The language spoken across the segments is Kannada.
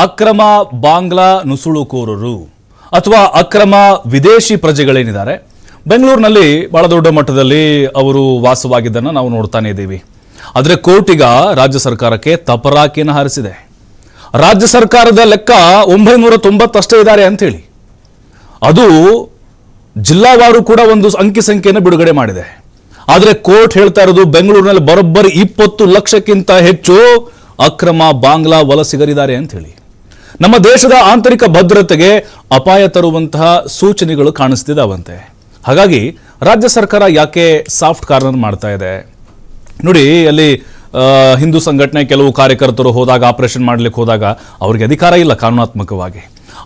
ಅಕ್ರಮ ಬಾಂಗ್ಲಾ ನುಸುಳುಕೋರರು ಅಥವಾ ಅಕ್ರಮ ವಿದೇಶಿ ಪ್ರಜೆಗಳೇನಿದ್ದಾರೆ ಬೆಂಗಳೂರಿನಲ್ಲಿ ಬಹಳ ದೊಡ್ಡ ಮಟ್ಟದಲ್ಲಿ ಅವರು ವಾಸವಾಗಿದ್ದನ್ನು ನಾವು ನೋಡ್ತಾನೆ ಇದ್ದೀವಿ. ಆದರೆ ಕೋರ್ಟಿಗ ರಾಜ್ಯ ಸರ್ಕಾರಕ್ಕೆ ತಪರಾಕಿಯನ್ನು ಹಾರಿಸಿದೆ. ರಾಜ್ಯ ಸರ್ಕಾರದ ಲೆಕ್ಕ 990 ಅಷ್ಟೇ ಇದ್ದಾರೆ ಅಂತೇಳಿ, ಅದು ಜಿಲ್ಲಾವಾರು ಕೂಡ ಒಂದು ಅಂಕಿ ಸಂಖ್ಯೆಯನ್ನು ಬಿಡುಗಡೆ ಮಾಡಿದೆ. ಆದರೆ ಕೋರ್ಟ್ ಹೇಳ್ತಾ ಇರೋದು ಬೆಂಗಳೂರಿನಲ್ಲಿ ಬರೋಬ್ಬರಿ 20 ಲಕ್ಷಕ್ಕಿಂತ ಹೆಚ್ಚು ಅಕ್ರಮ ಬಾಂಗ್ಲಾ ವಲಸಿಗರಿದ್ದಾರೆ ಅಂತ ಹೇಳಿ. ನಮ್ಮ ದೇಶದ ಆಂತರಿಕ ಭದ್ರತೆಗೆ ಅಪಾಯ ತರುವಂತಹ ಸೂಚನೆಗಳು ಕಾಣಿಸ್ತಿದ್ದಾವಂತೆ. ಹಾಗಾಗಿ ರಾಜ್ಯ ಸರ್ಕಾರ ಯಾಕೆ ಸಾಫ್ಟ್ ಕಾರ್ನರ್ ಮಾಡ್ತಾ ಇದೆ ನೋಡಿ. ಅಲ್ಲಿ ಹಿಂದೂ ಸಂಘಟನೆ ಕೆಲವು ಕಾರ್ಯಕರ್ತರು ಹೋದಾಗ, ಆಪರೇಷನ್ ಮಾಡ್ಲಿಕ್ಕೆ ಹೋದಾಗ ಅವ್ರಿಗೆ ಅಧಿಕಾರ ಇಲ್ಲ ಕಾನೂನಾತ್ಮಕವಾಗಿ.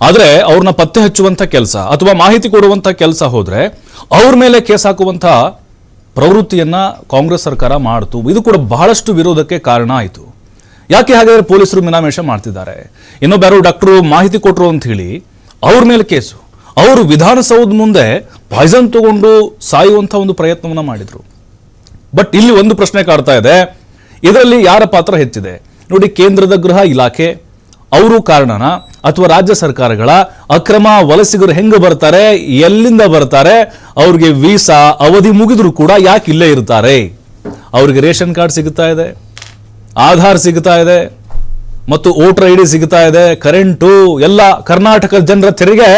ಆದರೆ ಅವ್ರನ್ನ ಪತ್ತೆ ಹಚ್ಚುವಂಥ ಕೆಲಸ ಅಥವಾ ಮಾಹಿತಿ ಕೊಡುವಂಥ ಕೆಲಸ ಹೋದ್ರೆ ಅವ್ರ ಮೇಲೆ ಕೇಸ್ ಹಾಕುವಂಥ ಪ್ರವೃತ್ತಿಯನ್ನ ಕಾಂಗ್ರೆಸ್ ಸರ್ಕಾರ ಮಾಡ್ತು. ಇದು ಕೂಡ ಬಹಳಷ್ಟು ವಿರೋಧಕ್ಕೆ ಕಾರಣ ಆಯಿತು. ಯಾಕೆ ಹಾಗಾದ್ರೆ ಪೊಲೀಸರು ಮಿನಾಮೇಷ ಮಾಡ್ತಿದ್ದಾರೆ? ಇನ್ನೊಬ್ಬರು ಡಾಕ್ಟರು ಮಾಹಿತಿ ಕೊಟ್ಟರು ಅಂತ ಹೇಳಿ ಅವ್ರ ಮೇಲೆ ಕೇಸು. ಅವರು ವಿಧಾನಸೌಧ ಮುಂದೆ ಪಾಯ್ಸನ್ ತಗೊಂಡು ಸಾಯುವಂಥ ಒಂದು ಪ್ರಯತ್ನವನ್ನ ಮಾಡಿದ್ರು. ಬಟ್ ಇಲ್ಲಿ ಒಂದು ಪ್ರಶ್ನೆ ಕಾಡ್ತಾ ಇದೆ, ಇದರಲ್ಲಿ ಯಾರ ಪಾತ್ರ ಹೆಚ್ಚಿದೆ ನೋಡಿ? ಕೇಂದ್ರದ ಗೃಹ ಇಲಾಖೆ ಅವರು ಕಾರಣನ ಅಥವಾ ರಾಜ್ಯ ಸರ್ಕಾರಗಳ? ಅಕ್ರಮ ವಲಸಿಗರು ಹೆಂಗೆ ಬರ್ತಾರೆ, ಎಲ್ಲಿಂದ ಬರ್ತಾರೆ, ಅವ್ರಿಗೆ ವೀಸಾ ಅವಧಿ ಮುಗಿದ್ರು ಕೂಡ ಯಾಕೆ ಇಲ್ಲೇ ಇರ್ತಾರೆ? ಅವ್ರಿಗೆ ರೇಷನ್ ಕಾರ್ಡ್ ಸಿಗ್ತಾ ಇದೆ, ಆಧಾರ್ ಸಿಗ್ತಾ ಇದೆ, ಮತ್ತು ವೋಟರ್ ಐಡಿ ಸಿಗ್ತಾ ಇದೆ, ಕರೆಂಟು ಎಲ್ಲ ಕರ್ನಾಟಕ ಜನರ ತೆರಿಗೆ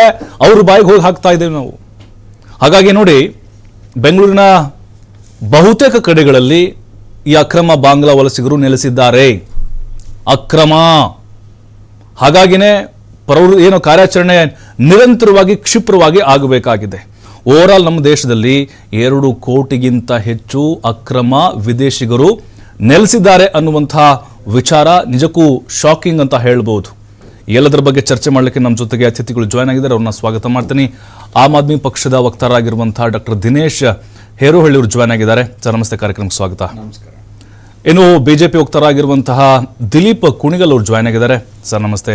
ಅವ್ರ ಬಾಯಿಗೆ ಹೋಗಿ ಹಾಕ್ತಾ ಇದ್ದೇವೆ ನಾವು. ಹಾಗಾಗಿ ನೋಡಿ, ಬೆಂಗಳೂರಿನ ಬಹುತೇಕ ಕಡೆಗಳಲ್ಲಿ ಈ ಅಕ್ರಮ ಬಾಂಗ್ಲಾ ವಲಸಿಗರು ನೆಲೆಸಿದ್ದಾರೆ. ಅಕ್ರಮ. ಹಾಗಾಗಿನೇ ಏನು ಕಾರ್ಯಾಚರಣೆ ನಿರಂತರವಾಗಿ ಕ್ಷಿಪ್ರವಾಗಿ ಆಗಬೇಕಾಗಿದೆ. ಓವರಾಲ್ ನಮ್ಮ ದೇಶದಲ್ಲಿ 2 ಕೋಟಿಗಿಂತ ಹೆಚ್ಚು ಅಕ್ರಮ ವಿದೇಶಿಗರು ನೆಲೆಸಿದ್ದಾರೆ ಅನ್ನುವಂತಹ ವಿಚಾರ ನಿಜಕ್ಕೂ ಶಾಕಿಂಗ್ ಅಂತ ಹೇಳ್ಬೋದು. ಎಲ್ಲದರ ಬಗ್ಗೆ ಚರ್ಚೆ ಮಾಡಲಿಕ್ಕೆ ನಮ್ಮ ಜೊತೆಗೆ ಅತಿಥಿಗಳು ಜಾಯ್ನ್ ಆಗಿದ್ದಾರೆ. ಅವ್ರನ್ನ ಸ್ವಾಗತ ಮಾಡ್ತೀನಿ. ಆಮ್ ಆದ್ಮಿ ಪಕ್ಷದ ವಕ್ತಾರರಾಗಿರುವಂತಹ ಡಾಕ್ಟರ್ ದಿನೇಶ್ ಹೇರೋಹಳ್ಳಿ ಅವರು ಜಾಯ್ನ್ ಆಗಿದ್ದಾರೆ. ಸರ್ ನಮಸ್ತೆ, ಕಾರ್ಯಕ್ರಮಕ್ಕೆ ಸ್ವಾಗತ. ನಮಸ್ಕಾರ. ಇನ್ನು ಬಿಜೆಪಿ ವಕ್ತಾರರಾಗಿರುವಂತಹ ದಿಲೀಪ್ ಕುಣಿಗಲ್ ಅವರು ಜಾಯ್ನ್ ಆಗಿದ್ದಾರೆ. ಸರ್ ನಮಸ್ತೆ.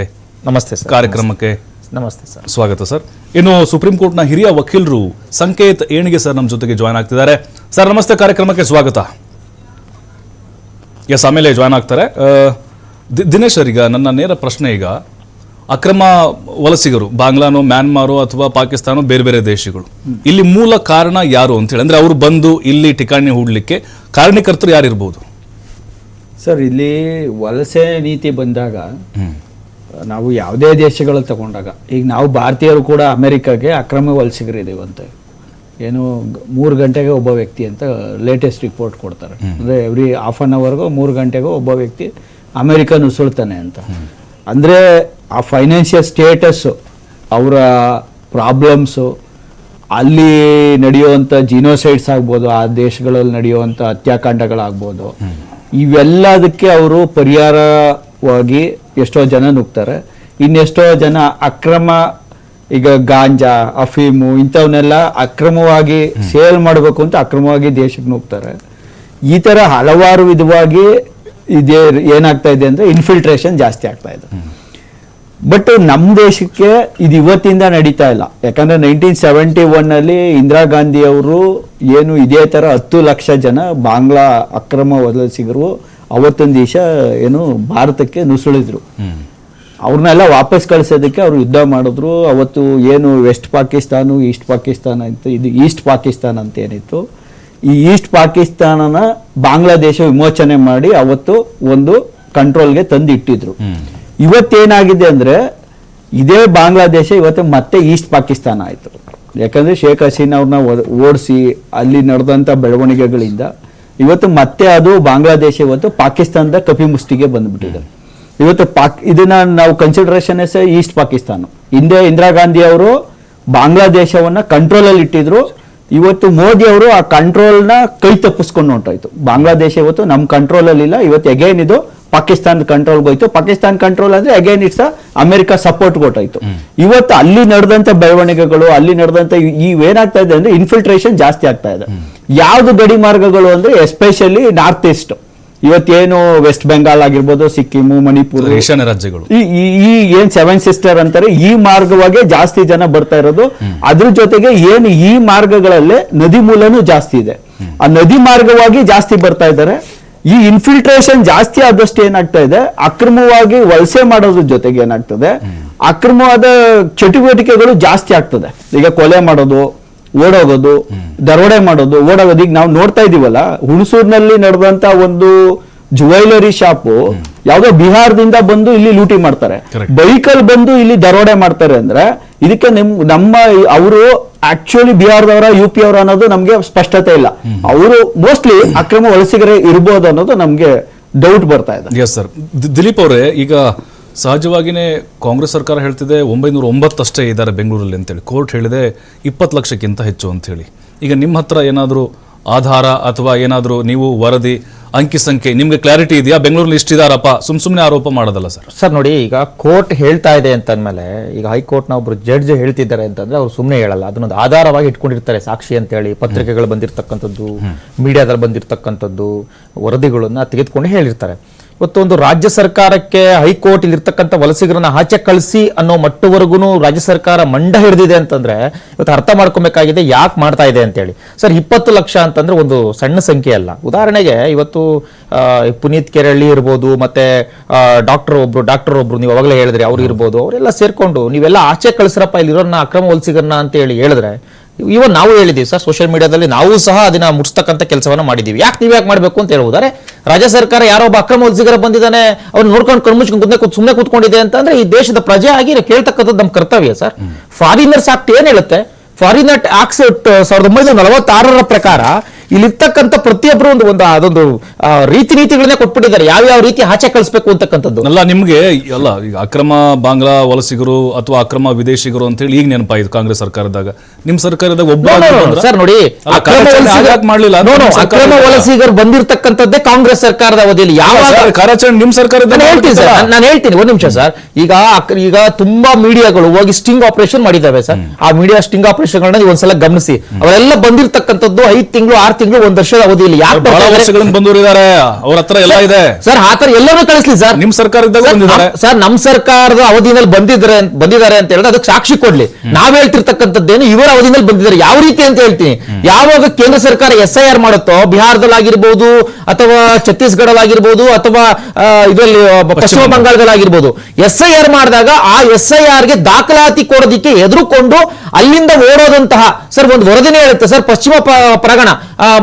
ನಮಸ್ತೆ ಸರ್. ಕಾರ್ಯಕ್ರಮಕ್ಕೆ ನಮಸ್ತೆ ಸರ್. ಸ್ವಾಗತ ಸರ್. ಇನ್ನು ಸುಪ್ರೀಂ ಕೋರ್ಟ್ನ ಹಿರಿಯ ವಕೀಲರು ಸಂಕೇತ್ ಏಣಿಗೆ ಸರ್ ನಮ್ಮ ಜೊತೆಗೆ ಜಾಯ್ನ್ ಆಗ್ತಿದ್ದಾರೆ. ಸರ್ ನಮಸ್ತೆ, ಕಾರ್ಯಕ್ರಮಕ್ಕೆ ಸ್ವಾಗತ. ಎಸ್, ಆಮೇಲೆ ಜಾಯ್ನ್ ಆಗ್ತಾರೆ. ದಿನೇಶ್ ಸರ್, ಈಗ ನನ್ನ ನೇರ ಪ್ರಶ್ನೆ, ಈಗ ಅಕ್ರಮ ವಲಸಿಗರು ಬಾಂಗ್ಲಾನೋ, ಮ್ಯಾನ್ಮಾರೋ ಅಥವಾ ಪಾಕಿಸ್ತಾನ, ಬೇರೆ ಬೇರೆ ದೇಶಗಳು, ಇಲ್ಲಿ ಮೂಲ ಕಾರಣ ಯಾರು ಅಂತೇಳಿ, ಅಂದ್ರೆ ಅವರು ಬಂದು ಇಲ್ಲಿ ಠಿಕಾಣಿ ಹೂಡಲಿಕ್ಕೆ ಕಾರಣಕರ್ತರು ಯಾರಿರ್ಬೋದು ಸರ್? ಇಲ್ಲಿ ವಲಸೆ ನೀತಿ ಬಂದಾಗ ನಾವು ಯಾವುದೇ ದೇಶಗಳು ತಗೊಂಡಾಗ, ಈಗ ನಾವು ಭಾರತೀಯರು ಕೂಡ ಅಮೆರಿಕಾಗೆ ಅಕ್ರಮ ವಲಸಿಗರಿದ್ದೀವಂತೆ. ಏನು 3 ಗಂಟೆಗೆ ಒಬ್ಬ ವ್ಯಕ್ತಿ ಅಂತ ಲೇಟೆಸ್ಟ್ ರಿಪೋರ್ಟ್ ಕೊಡ್ತಾರೆ. ಅಂದರೆ ಎವ್ರಿ ಹಾಫ್ ಆನ್ ಅವರ್ಗೋ 3 ಗಂಟೆಗೋ ಒಬ್ಬ ವ್ಯಕ್ತಿ ಅಮೆರಿಕ ನುಸುಳ್ತಾನೆ ಅಂತ. ಅಂದರೆ ಆ ಫೈನಾನ್ಷಿಯಲ್ ಸ್ಟೇಟಸ್ಸು, ಅವರ ಪ್ರಾಬ್ಲಮ್ಸು, ಅಲ್ಲಿ ನಡೆಯುವಂಥ ಜಿನೋಸೈಡ್ಸ್ ಆಗ್ಬೋದು, ಆ ದೇಶಗಳಲ್ಲಿ ನಡೆಯುವಂಥ ಹತ್ಯಾಕಾಂಡಗಳಾಗ್ಬೋದು, ಇವೆಲ್ಲದಕ್ಕೆ ಅವರು ಪರಿಹಾರವಾಗಿ ಎಷ್ಟೋ ಜನ ನುಗ್ತಾರೆ. ಇನ್ನೆಷ್ಟೋ ಜನ ಅಕ್ರಮ, ಈಗ ಗಾಂಜಾ, ಅಫೀಮು ಇಂಥವನ್ನೆಲ್ಲ ಅಕ್ರಮವಾಗಿ ಸೇಲ್ ಮಾಡಬೇಕು ಅಂತ ಅಕ್ರಮವಾಗಿ ದೇಶಕ್ಕೆ ನುಗ್ತಾರೆ. ಈ ಥರ ಹಲವಾರು ವಿಧವಾಗಿ ಇದೇ ಏನಾಗ್ತಾ ಇದೆ ಅಂದರೆ ಇನ್ಫಿಲ್ಟ್ರೇಷನ್ ಜಾಸ್ತಿ ಆಗ್ತಾ ಇದೆ. ಬಟ್ ನಮ್ಮ ದೇಶಕ್ಕೆ ಇದು ಇವತ್ತಿಂದ ನಡೀತಾ ಇಲ್ಲ. ಯಾಕಂದರೆ 1971 ಇಂದಿರಾ ಗಾಂಧಿ ಅವರು ಏನು ಇದೇ ಥರ 10 ಲಕ್ಷ ಜನ ಬಾಂಗ್ಲಾ ಅಕ್ರಮ ವಲಸಿಗರು ಅವತ್ತೊಂದು ದಿವಸ ಏನು ಭಾರತಕ್ಕೆ ನುಸುಳಿದ್ರು. ಅವ್ರನ್ನೆಲ್ಲ ವಾಪಸ್ ಕಳಿಸೋದಕ್ಕೆ ಅವರು ಯುದ್ಧ ಮಾಡಿದ್ರು. ಅವತ್ತು ಏನು ವೆಸ್ಟ್ ಪಾಕಿಸ್ತಾನ, ಈಸ್ಟ್ ಪಾಕಿಸ್ತಾನ ಅಂತ, ಇದು ಈಸ್ಟ್ ಪಾಕಿಸ್ತಾನ ಅಂತ ಏನಿತ್ತು, ಈ ಈಸ್ಟ್ ಪಾಕಿಸ್ತಾನನ ಬಾಂಗ್ಲಾದೇಶ ವಿಮೋಚನೆ ಮಾಡಿ ಅವತ್ತು ಒಂದು ಕಂಟ್ರೋಲ್ಗೆ ತಂದು ಇಟ್ಟಿದ್ರು. ಇವತ್ತೇನಾಗಿದೆ ಅಂದರೆ ಇದೇ ಬಾಂಗ್ಲಾದೇಶ ಇವತ್ತು ಮತ್ತೆ ಈಸ್ಟ್ ಪಾಕಿಸ್ತಾನ ಆಯಿತು. ಯಾಕಂದರೆ ಶೇಖ್ ಹಸೀನಾ ಅವ್ರನ್ನ ಓಡಿಸಿ ಅಲ್ಲಿ ನಡೆದಂಥ ಬೆಳವಣಿಗೆಗಳಿಂದ ಇವತ್ತು ಮತ್ತೆ ಅದು ಬಾಂಗ್ಲಾದೇಶ ಇವತ್ತು ಪಾಕಿಸ್ತಾನದ ಕಪಿಮುಷ್ಟಿಗೆ ಬಂದುಬಿಟ್ಟಿದೆ. ಇವತ್ತು ಇದನ್ನ ನಾವು ಕನ್ಸಿಡರೇಷನ್ ಈಸ್ಟ್ ಪಾಕಿಸ್ತಾನ. ಹಿಂದೆ ಇಂದಿರಾ ಗಾಂಧಿ ಅವರು ಬಾಂಗ್ಲಾದೇಶವನ್ನ ಕಂಟ್ರೋಲಲ್ಲಿ ಇಟ್ಟಿದ್ರು. ಇವತ್ತು ಮೋದಿ ಅವರು ಆ ಕಂಟ್ರೋಲ್ನ ಕೈ ತಪ್ಪಿಸ್ಕೊಂಡು ಹೊಂಟೋಯ್ತು. ಬಾಂಗ್ಲಾದೇಶ ಇವತ್ತು ನಮ್ಮ ಕಂಟ್ರೋಲಲ್ಲಿ ಇಲ್ಲ. ಇವತ್ತು ಅಗೈನ್ ಇದು ಪಾಕಿಸ್ತಾನದ ಕಂಟ್ರೋಲ್ಗೆ ಹೋಯ್ತು. ಪಾಕಿಸ್ತಾನ ಕಂಟ್ರೋಲ್ ಅಂದ್ರೆ ಅಗೈನ್ ಇಟ್ಸ್ ಅಮೆರಿಕ ಸಪೋರ್ಟ್ ಕೊಟ್ಟಾಯ್ತು. ಇವತ್ತು ಅಲ್ಲಿ ನಡೆದಂಥ ಬೆಳವಣಿಗೆಗಳು, ಅಲ್ಲಿ ನಡೆದಂಥ ಇವೇನಾಗ್ತಾ ಇದೆ ಅಂದ್ರೆ ಇನ್ಫಿಲ್ಟ್ರೇಷನ್ ಜಾಸ್ತಿ ಆಗ್ತಾ ಇದೆ. ಯಾವ್ದು ಗಡಿ ಮಾರ್ಗಗಳು ಅಂದ್ರೆ ಎಸ್ಪೆಷಲಿ ನಾರ್ತ್ ಈಸ್ಟ್, ಇವತ್ತೇನು ವೆಸ್ಟ್ ಬೆಂಗಾಲ್ ಆಗಿರ್ಬೋದು, ಸಿಕ್ಕಿಮು, ಮಣಿಪುರ, ಈಶಾನ್ಯ ರಾಜ್ಯಗಳು, ಈ ಏನ್ 7 ಸಿಸ್ಟರ್ ಅಂತಾರೆ, ಈ ಮಾರ್ಗವಾಗಿ ಜಾಸ್ತಿ ಜನ ಬರ್ತಾ ಇರೋದು. ಅದ್ರ ಜೊತೆಗೆ ಏನು ಈ ಮಾರ್ಗಗಳಲ್ಲೇ ನದಿ ಮೂಲನೂ ಜಾಸ್ತಿ ಇದೆ. ಆ ನದಿ ಮಾರ್ಗವಾಗಿ ಜಾಸ್ತಿ ಬರ್ತಾ ಇದ್ದಾರೆ. ಈ ಇನ್ಫಿಲ್ಟ್ರೇಷನ್ ಜಾಸ್ತಿ ಆದಷ್ಟು ಏನಾಗ್ತಾ ಇದೆ, ಅಕ್ರಮವಾಗಿ ವಲಸೆ ಮಾಡೋದ್ರ ಜೊತೆಗೆ ಏನಾಗ್ತದೆ, ಅಕ್ರಮವಾದ ಚಟುವಟಿಕೆಗಳು ಜಾಸ್ತಿ ಆಗ್ತದೆ. ಈಗ ಕೊಲೆ ಮಾಡೋದು, ಓಡೋಗೋದು, ದರೋಡೆ ಮಾಡೋದು, ಓಡೋಗೋದು. ಈಗ ನಾವು ನೋಡ್ತಾ ಇದೀವಲ್ಲ, ಹುಣಸೂರಿನಲ್ಲಿ ನಡೆದಂತ ಒಂದು ಜುವೆಲರಿ ಶಾಪು ಯಾವ್ದೋ ಬಿಹಾರದಿಂದ ಬಂದು ಇಲ್ಲಿ ಲೂಟಿ ಮಾಡ್ತಾರೆ, ಬೈಕಲ್ಲಿ ಬಂದು ಇಲ್ಲಿ ದರೋಡೆ ಮಾಡ್ತಾರೆ ಅಂದ್ರೆ ಇದಕ್ಕೆ ನಮ್ಮ ಅವರು ಆಕ್ಚುಲಿ ಬಿಹಾರದವರ UP ಅವರ ಅನ್ನೋದು ನಮ್ಗೆ ಸ್ಪಷ್ಟತೆ ಇಲ್ಲ. ಅವರು ಮೋಸ್ಟ್ಲಿ ಅಕ್ರಮ ವಲಸಿಗರೇ ಇರ್ಬೋದು ಅನ್ನೋದು ನಮ್ಗೆ ಡೌಟ್ ಬರ್ತಾ ಇದೆ. Yes sir. ದಿಲೀಪ್ ಅವರೇ, ಈಗ ಸಹಜವಾಗಿಯೇ ಕಾಂಗ್ರೆಸ್ ಸರ್ಕಾರ ಹೇಳ್ತಿದೆ 909 ಅಷ್ಟೇ ಇದ್ದಾರೆ ಬೆಂಗಳೂರಲ್ಲಿ ಅಂತೇಳಿ, ಕೋರ್ಟ್ ಹೇಳಿದೆ 20 ಲಕ್ಷಕ್ಕಿಂತ ಹೆಚ್ಚು ಅಂತ ಹೇಳಿ. ಈಗ ನಿಮ್ಮ ಹತ್ರ ಏನಾದರೂ ಆಧಾರ ಅಥವಾ ಏನಾದರೂ ನೀವು ವರದಿ, ಅಂಕಿ ಸಂಖ್ಯೆ, ನಿಮ್ಗೆ ಕ್ಲಾರಿಟಿ ಇದೆಯಾ ಬೆಂಗಳೂರಲ್ಲಿ ಇಷ್ಟಿದಾರಪ್ಪ, ಸುಮ್ಮನೆ ಆರೋಪ ಮಾಡೋದಲ್ಲ ಸರ್? ಸರ್ ನೋಡಿ, ಈಗ ಕೋರ್ಟ್ ಹೇಳ್ತಾ ಇದೆ ಅಂತಂದ್ಮೇಲೆ, ಈಗ ಹೈಕೋರ್ಟ್ನ ಒಬ್ರು ಜಡ್ಜ್ ಹೇಳ್ತಿದ್ದಾರೆ ಅಂತಂದ್ರೆ ಅವ್ರು ಸುಮ್ಮನೆ ಹೇಳಲ್ಲ, ಅದನ್ನೊಂದು ಆಧಾರವಾಗಿ ಇಟ್ಕೊಂಡಿರ್ತಾರೆ. ಸಾಕ್ಷಿ ಅಂತ ಹೇಳಿ ಪತ್ರಿಕೆಗಳು ಬಂದಿರತಕ್ಕಂಥದ್ದು, ಮೀಡಿಯಾದಲ್ಲಿ ಬಂದಿರತಕ್ಕಂಥದ್ದು, ವರದಿಗಳನ್ನ ತೆಗೆದುಕೊಂಡು ಹೇಳಿರ್ತಾರೆ. ಇವತ್ತು ಒಂದು ರಾಜ್ಯ ಸರ್ಕಾರಕ್ಕೆ ಹೈಕೋರ್ಟ್ ಇಲ್ಲಿರ್ತಕ್ಕಂಥ ವಲಸಿಗರನ್ನ ಆಚೆ ಕಳಿಸಿ ಅನ್ನೋ ಮಟ್ಟವರೆಗೂ ರಾಜ್ಯ ಸರ್ಕಾರ ಮಂಡ ಹಿಡಿದಿದೆ ಅಂತಂದ್ರೆ ಇವತ್ತು ಅರ್ಥ ಮಾಡ್ಕೊಬೇಕಾಗಿದೆ ಯಾಕೆ ಮಾಡ್ತಾ ಇದೆ ಅಂತೇಳಿ. ಸರ್, 20 ಲಕ್ಷ ಅಂತಂದ್ರೆ ಒಂದು ಸಣ್ಣ ಸಂಖ್ಯೆ ಅಲ್ಲ. ಉದಾಹರಣೆಗೆ ಇವತ್ತು ಪುನೀತ್ ಕೆರಳ್ಳಿ ಇರ್ಬೋದು, ಮತ್ತೆ ಡಾಕ್ಟರ್ ಒಬ್ರು ನೀವು ಅವಾಗಲೇ ಹೇಳಿದ್ರಿ, ಅವ್ರು ಇರ್ಬೋದು, ಅವರೆಲ್ಲ ಸೇರ್ಕೊಂಡು ನೀವೆಲ್ಲ ಆಚೆ ಕಳಿಸ್ರಪ್ಪ ಇಲ್ಲಿರೋರ್ನ ಅಕ್ರಮ ವಲಸಿಗರನ್ನ ಅಂತ ಹೇಳಿ ಹೇಳಿದ್ರೆ, ಇವನ್ ನಾವು ಹೇಳಿದೀವಿ ಸರ್, ಸೋಷಿಯಲ್ ಮೀಡಿಯಾದಲ್ಲಿ ನಾವು ಸಹ ಅದನ್ನ ಮುಟ್ಸ್ತಕ್ಕಂಥ ಕೆಲಸವನ್ನ ಮಾಡಿದೀವಿ. ನೀವು ಯಾಕೆ ಮಾಡ್ಬೇಕು ಅಂತ ಹೇಳ್ಬೋದಾರೆ. ರಾಜ್ಯ ಸರ್ಕಾರ ಯಾರೋ ಒಬ್ಬ ಅಕ್ರಮ ವಲಸಿಗರ ಬಂದಿದ್ದಾನೆ, ಅವ್ನು ನೋಡ್ಕೊಂಡು ಕಣ್ಮುಚ್ಕೊಂಡು ಸುಮ್ಮನೆ ಕೂತ್ಕೊಂಡಿದೆ ಅಂತಂದ್ರೆ ಈ ದೇಶದ ಪ್ರಜೆ ಆಗಿ ಕೇಳ್ತಕ್ಕಂಥದ್ದು ನಮ್ಮ ಕರ್ತವ್ಯ ಸರ್. ಫಾರಿನರ್ಸ್ ಆಕ್ಟ್ ಏನ್ ಹೇಳುತ್ತೆ? ಫಾರಿನರ್ ಆಕ್ಟ್ 1946 ಪ್ರಕಾರ ಇಲ್ಲಿರ್ತಕ್ಕಂಥ ಪ್ರತಿಯೊಬ್ಬರು ಅದೊಂದು ರೀತಿ ನೀತಿಗಳನ್ನೇ ಕೊಟ್ಬಿಟ್ಟಿದ್ದಾರೆ, ಯಾವ ರೀತಿ ಆಚೆ ಕಳಿಸ್ಬೇಕು ಅಂತಕ್ಕಂಥದ್ದು. ಅಲ್ಲ, ನಿಮ್ಗೆ ಅಲ್ಲ ಈಗ ಅಕ್ರಮ ಬಾಂಗ್ಲಾ ವಲಸಿಗರು ಅಥವಾ ಅಕ್ರಮ ವಿದೇಶಿಗರು ಅಂತ ಹೇಳಿ ಈಗ ನೆನಪಾಯ್ತು ಕಾಂಗ್ರೆಸ್ ಸರ್ಕಾರದಾಗ. ನಿಮ್ ಸರ್ಕಾರದಾಗ ಒಬ್ಬ ಸರ್ ನೋಡಿ, ಅಕ್ರಮ ವಲಸಿಗರು ಬಂದಿರತಕ್ಕಂಥದ್ದೇ ಕಾಂಗ್ರೆಸ್ ಸರ್ಕಾರದ ಅವಧಿಯಲ್ಲಿ. ಯಾವ ಕಾರ್ಯಾಚರಣೆ ನಿಮ್ ಸರ್ಕಾರದ ನಾನು ಹೇಳ್ತೀನಿ, ಒಂದ್ ನಿಮಿಷ ಸರ್. ಈಗ ತುಂಬಾ ಮೀಡಿಯಾಗಳು ಹೋಗಿ ಸ್ಟಿಂಗ್ ಆಪರೇಷನ್ ಮಾಡಿದ್ದಾವೆ ಸರ್. ಆ ಮೀಡಿಯಾ ಸ್ಟಿಂಗ್ ಆಪರೇಷನ್ ಒಂದ್ಸಲ ಗಮನಿಸಿ. ಅವರೆಲ್ಲ ಬಂದಿರತಕ್ಕಂಥದ್ದು 5 ತಿಂಗಳು 6 ತಿಂಗಳು 1 ವರ್ಷದ ಅವಧಿಯಲ್ಲಿ. ಯಾಕೆ ಬಂದವರಿದ್ದಾರೆ, ಅವ್ರ ಹತ್ರ ಎಲ್ಲ ಇದೆ ಸರ್. ಆತರ ಎಲ್ಲರೂ ಕಳಿಸ್ಲಿ ಸರ್. ನಿಮ್ ಸರ್ಕಾರದಾಗ ಸರ್, ನಮ್ ಸರ್ಕಾರದ ಅವಧಿನಲ್ಲಿ ಬಂದಿದ್ದಾರೆ ಅಂತ ಹೇಳಿದ್ರೆ ಅದಕ್ಕೆ ಸಾಕ್ಷಿ ಕೊಡ್ಲಿ. ನಾವ್ ಹೇಳ್ತಿರ್ತಕ್ಕಂಥದ್ದೇನು ಇವರ ಅವಧಿನಲ್ಲಿ ಬಂದಿದ್ದಾರೆ ಯಾವ ರೀತಿ ಅಂತ ಹೇಳ್ತೀನಿ. ಯಾವಾಗ ಕೇಂದ್ರ ಸರ್ಕಾರ SIR ಮಾಡುತ್ತೋ, ಬಿಹಾರದಲ್ಲಾಗಿರ್ಬೋದು ಅಥವಾ ಛತ್ತೀಸ್ಗಢಲ್ಲಾಗಿರ್ಬೋದು ಅಥವಾ ಇದರಲ್ಲಿ ಪಶ್ಚಿಮ ಬಂಗಾಳದಲ್ಲಾಗಿರ್ಬೋದು, SIR ಮಾಡಿದಾಗ ಆ SIR ಗೆ ದಾಖಲಾತಿ ಕೊಡೋದಿಕ್ಕೆ ಎದುರುಕೊಂಡು ಅಲ್ಲಿಂದ ಓಡೋದಂತಹ ಸರ್ ಒಂದು ವರದಿನೇ ಹೇಳುತ್ತೆ ಸರ್. ಪಶ್ಚಿಮ ಪರಗಣ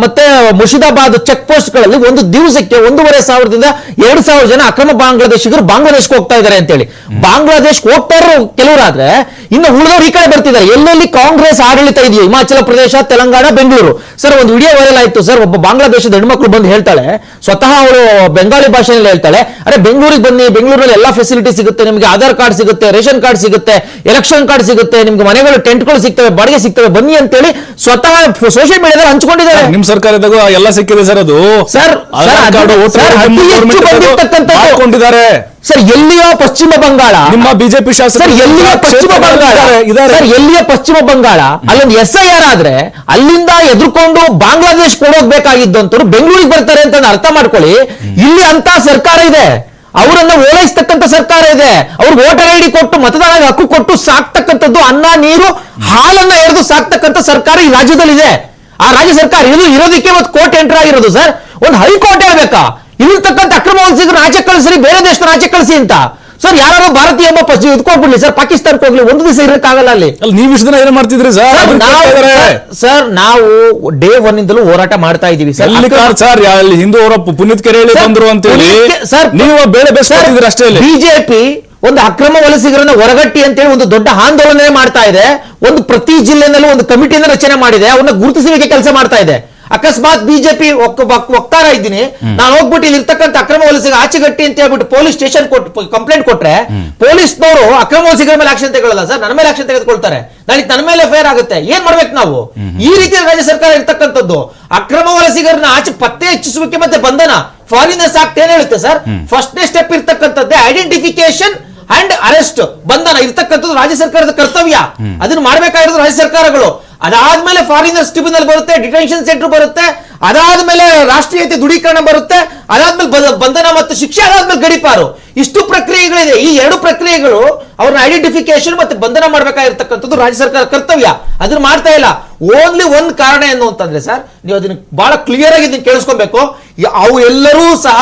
ಮತ್ತೆ ಮುರ್ಷಿದಾಬಾದ್ ಚೆಕ್ ಪೋಸ್ಟ್ ಗಳಲ್ಲಿ ಒಂದು ದಿವಸಕ್ಕೆ 1,500ದಿಂದ 2,000 ಜನ ಅಕ್ರಮ ಬಾಂಗ್ಲಾದೇಶಿಗರು ಬಾಂಗ್ಲಾದೇಶಕ್ಕೆ ಹೋಗ್ತಾ ಇದ್ದಾರೆ ಅಂತೇಳಿ. ಬಾಂಗ್ಲಾದೇಶಕ್ಕೆ ಹೋಗ್ತಾ ಇರೋ ಕೆಲವರಾದ್ರೆ ಇನ್ನು ಉಳಿದವರು ಈ ಕಡೆ ಬರ್ತಿದ್ದಾರೆ. ಎಲ್ಲೆಲ್ಲಿ ಕಾಂಗ್ರೆಸ್ ಆಡಳಿತ ಇದೆಯೋ, ಹಿಮಾಚಲ ಪ್ರದೇಶ, ತೆಲಂಗಾಣ, ಬೆಂಗಳೂರು. ಸರ್, ಒಂದು ವಿಡಿಯೋ ವೈರಲ್ ಆಯ್ತು ಸರ್. ಒಬ್ಬ ಬಾಂಗ್ಲಾದೇಶದ ಹೆಣ್ಮಕ್ಳು ಬಂದು ಹೇಳ್ತಾಳೆ, ಸ್ವತಃ ಅವಳು ಬೆಂಗಾಳಿ ಭಾಷೆಯಲ್ಲಿ ಹೇಳ್ತಾಳೆ, ಅರೆ ಬೆಂಗಳೂರಿಗೆ ಬನ್ನಿ, ಬೆಂಗಳೂರಲ್ಲಿ ಎಲ್ಲಾ ಫೆಸಿಲಿಟಿ ಸಿಗುತ್ತೆ, ನಿಮಗೆ ಆಧಾರ್ ಕಾರ್ಡ್ ಸಿಗುತ್ತೆ, ರೇಷನ್ ಕಾರ್ಡ್ ಸಿಗುತ್ತೆ, ಎಲೆಕ್ಷನ್ ಕಾರ್ಡ್ ಸಿಗುತ್ತೆ, ನಿಮ್ಗೆ ಮನೆಗಳು ಟೆಂಟ್ಗಳು ಸಿಗ್ತವೆ, ಬಾಡಿಗೆ ಸಿಗ್ತವೆ, ಬನ್ನಿ ಅಂತೇಳಿ ಸ್ವತಃ ಸೋಷಿಯಲ್ ಮೀಡಿಯಾದಲ್ಲಿ ಹಂಚ್ಕೊಂಡಿದ್ದಾರೆ. ನಿಮ್ ಸರ್ಕಾರದಾಗ ಎಲ್ಲ ಸಿಕ್ಕಿದೆ ಸರ್. ಅದು ಸರ್ ಸರ್, ಎಲ್ಲಿಯೋ ಪಶ್ಚಿಮ ಬಂಗಾಳ, ನಿಮ್ಮ ಬಿಜೆಪಿ ಶಾಸಕರು ಎಲ್ಲಿಯೋ ಪಶ್ಚಿಮ ಬಂಗಾಳ ಸರ್, ಎಲ್ಲಿಯೋ ಪಶ್ಚಿಮ ಬಂಗಾಳ ಅಲ್ಲೊಂದು SIR ಆದ್ರೆ ಅಲ್ಲಿಂದ ಎದುರ್ಕೊಂಡು ಬಾಂಗ್ಲಾದೇಶ್ ಕೊಡೋಗ್ಬೇಕಾಗಿದ್ದಂತವ್ರು ಬೆಂಗಳೂರಿಗೆ ಬರ್ತಾರೆ ಅಂತ ಅರ್ಥ ಮಾಡ್ಕೊಳ್ಳಿ. ಇಲ್ಲಿ ಅಂತ ಸರ್ಕಾರ ಇದೆ, ಅವರನ್ನ ಓಲೈಸ್ತಕ್ಕಂಥ ಸರ್ಕಾರ ಇದೆ, ಅವ್ರಿಗೆ ವೋಟರ್ ID ಕೊಟ್ಟು ಮತದಾನ ಹಕ್ಕು ಕೊಟ್ಟು ಸಾಕ್ತಕ್ಕಂಥದ್ದು, ಅನ್ನ ನೀರು ಹಾಲನ್ನ ಎರೆದು ಸಾಕ್ತಕ್ಕಂಥ ಸರ್ಕಾರ ಈ ರಾಜ್ಯದಲ್ಲಿದೆ. ಆ ರಾಜ್ಯ ಸರ್ಕಾರ ಇರೋದಕ್ಕೆ ಇವತ್ತು ಕೋರ್ಟ್ ಎಂಟರ್ ಆಗಿರೋದು ಸರ್. ಒಂದು ಹೈಕೋರ್ಟ್ ಹೇಳ್ಬೇಕಾ ಇಲ್ಲಿರ್ತಕ್ಕಂಥ ಅಕ್ರಮ ವಲಸಿಗರನ್ನ ಆಚೆ ಕಳಿಸ್ರಿ, ಬೇರೆ ದೇಶದ ಆಚೆ ಕಳಿಸಿ ಅಂತ ಸರ್? ಯಾರು ಭಾರತೀಯ ಇದಕ್ಕೋಗ್ಬಿಡ್ಲಿ ಸರ್, ಪಾಕಿಸ್ತಾನಕ್ಕೆ ಹೋಗ್ಲಿ, ಒಂದು ದಿವಸ ಇರಕ್ಕಾಗಲ್ಲ ಅಲ್ಲಿ. ನೀವು ಇಷ್ಟು ದಿನ ಏನ್ ಮಾಡ್ತಿದ್ರಿ ಸರ್? ನಾವು ಡೇ 1 ಇಂದಲೂ ಹೋರಾಟ ಮಾಡ್ತಾ ಇದೀವಿ ಸರ್. ಹಿಂದೂ ಅವರ ಪುನೀತ್ ಕೆರೆಹಳ್ಳಿ ಬಂದ್ರು ಅಂತ ಹೇಳಿ ಸರ್ ನೀವು ಬೇಳೆ ಬೇಯಿಸ್ತಿದ್ರಿ ಅಷ್ಟೇ. ಬಿಜೆಪಿ ಒಂದು ಅಕ್ರಮ ವಲಸಿಗರನ್ನ ಹೊರಗಟ್ಟಿ ಅಂತೇಳಿ ಒಂದು ದೊಡ್ಡ ಆಂದೋಲನ ಮಾಡ್ತಾ ಇದೆ. ಒಂದು ಪ್ರತಿ ಜಿಲ್ಲೆನಲ್ಲೂ ಒಂದು ಕಮಿಟಿಯನ್ನು ರಚನೆ ಮಾಡಿದೆ, ಅವನ್ನ ಗುರುತಿಸುವಿಕೆ ಕೆಲಸ ಮಾಡ್ತಾ ಇದೆ. ಅಕಸ್ಮಾತ್ ಬಿಜೆಪಿ ವಕ್ತಾರ ಇದ್ದೀನಿ, ನಾನು ಹೋಗ್ಬಿಟ್ಟು ಇಲ್ಲಿ ಇರ್ತಕ್ಕಂಥ ಅಕ್ರಮ ವಲಸಿಗ ಆಚೆಗಟ್ಟಿ ಅಂತ ಹೇಳ್ಬಿಟ್ಟು ಪೊಲೀಸ್ ಸ್ಟೇಷನ್ ಕಂಪ್ಲೇಂಟ್ ಕೊಟ್ರೆ ಪೊಲೀಸ್ನವರು ಅಕ್ರಮ ವಲಸಿಗರ ಮೇಲೆ ಆಕ್ಷನ್ ತಗೊಳ್ಳಲ್ಲ ಸರ್, ನನ್ನ ಮೇಲೆ ಆಕ್ಷನ್ ತೆಗೆದುಕೊಳ್ತಾರೆ. ನಾಳೆ ನನ್ನ ಮೇಲೆ ಫೇರ್ ಆಗುತ್ತೆ. ಏನ್ ಮಾಡ್ಬೇಕು ನಾವು? ಈ ರೀತಿಯ ರಾಜ್ಯ ಸರ್ಕಾರ ಇರ್ತಕ್ಕಂಥದ್ದು ಅಕ್ರಮ ವಲಸಿಗರನ್ನ ಆಚೆ ಪತ್ತೆ ಹೆಚ್ಚಿಸುವಿಕೆ ಮತ್ತೆ ಬಂಧನ, ಫಾರಿನರ್ಸ್ ಆಕ್ಟ್ ಏನ್ ಹೇಳುತ್ತೆ ಸರ್? ಫಸ್ಟ್ ಸ್ಟೆಪ್ ಇರ್ತಕ್ಕಂಥದ್ದೇ ಐಡೆಂಟಿಫಿಕೇಶನ್ ಅಂಡ್ ಅರೆಸ್ಟ್, ಬಂಧನ ಇರ್ತಕ್ಕಂಥದ್ದು ರಾಜ್ಯ ಸರ್ಕಾರದ ಕರ್ತವ್ಯ. ಅದನ್ನು ಮಾಡಬೇಕಾಗಿರೋದು ರಾಜ್ಯ ಸರ್ಕಾರಗಳು. ಅದಾದ್ಮೇಲೆ ಫಾರಿನರ್ಸ್ ಟ್ರಿಬ್ಯುನಲ್ ಬರುತ್ತೆ, ಡಿಟೆನ್ಷನ್ ಸೆಂಟರ್ ಬರುತ್ತೆ, ಅದಾದ್ಮೇಲೆ ರಾಷ್ಟ್ರೀಯತೆ ದೃಢೀಕರಣ ಬರುತ್ತೆ, ಅದಾದ್ಮೇಲೆ ಬಂಧನ ಮತ್ತು ಶಿಕ್ಷೆ, ಅದಾದ್ಮೇಲೆ ಗಡೀಪಾರು. ಇಷ್ಟು ಪ್ರಕ್ರಿಯೆಗಳಿದೆ. ಈ 2 ಪ್ರಕ್ರಿಯೆಗಳು ಅವ್ರನ್ನ ಐಡೆಂಟಿಫಿಕೇಶನ್ ಮತ್ತೆ ಬಂಧನ ಮಾಡಬೇಕಾಗಿರ್ತಕ್ಕಂಥದ್ದು ರಾಜ್ಯ ಸರ್ಕಾರ ಕರ್ತವ್ಯ. ಅದನ್ನ ಮಾಡ್ತಾ ಇಲ್ಲ. ಓನ್ಲಿ ಒಂದು ಕಾರಣ ಏನು ಅಂತಂದ್ರೆ ಸರ್, ನೀವು ಅದನ್ನ ಬಹಳ ಕ್ಲಿಯರ್ ಆಗಿ ಇದನ್ನ ಕೇಳಿಸ್ಕೊಬೇಕು. ಅವು ಎಲ್ಲರೂ ಸಹ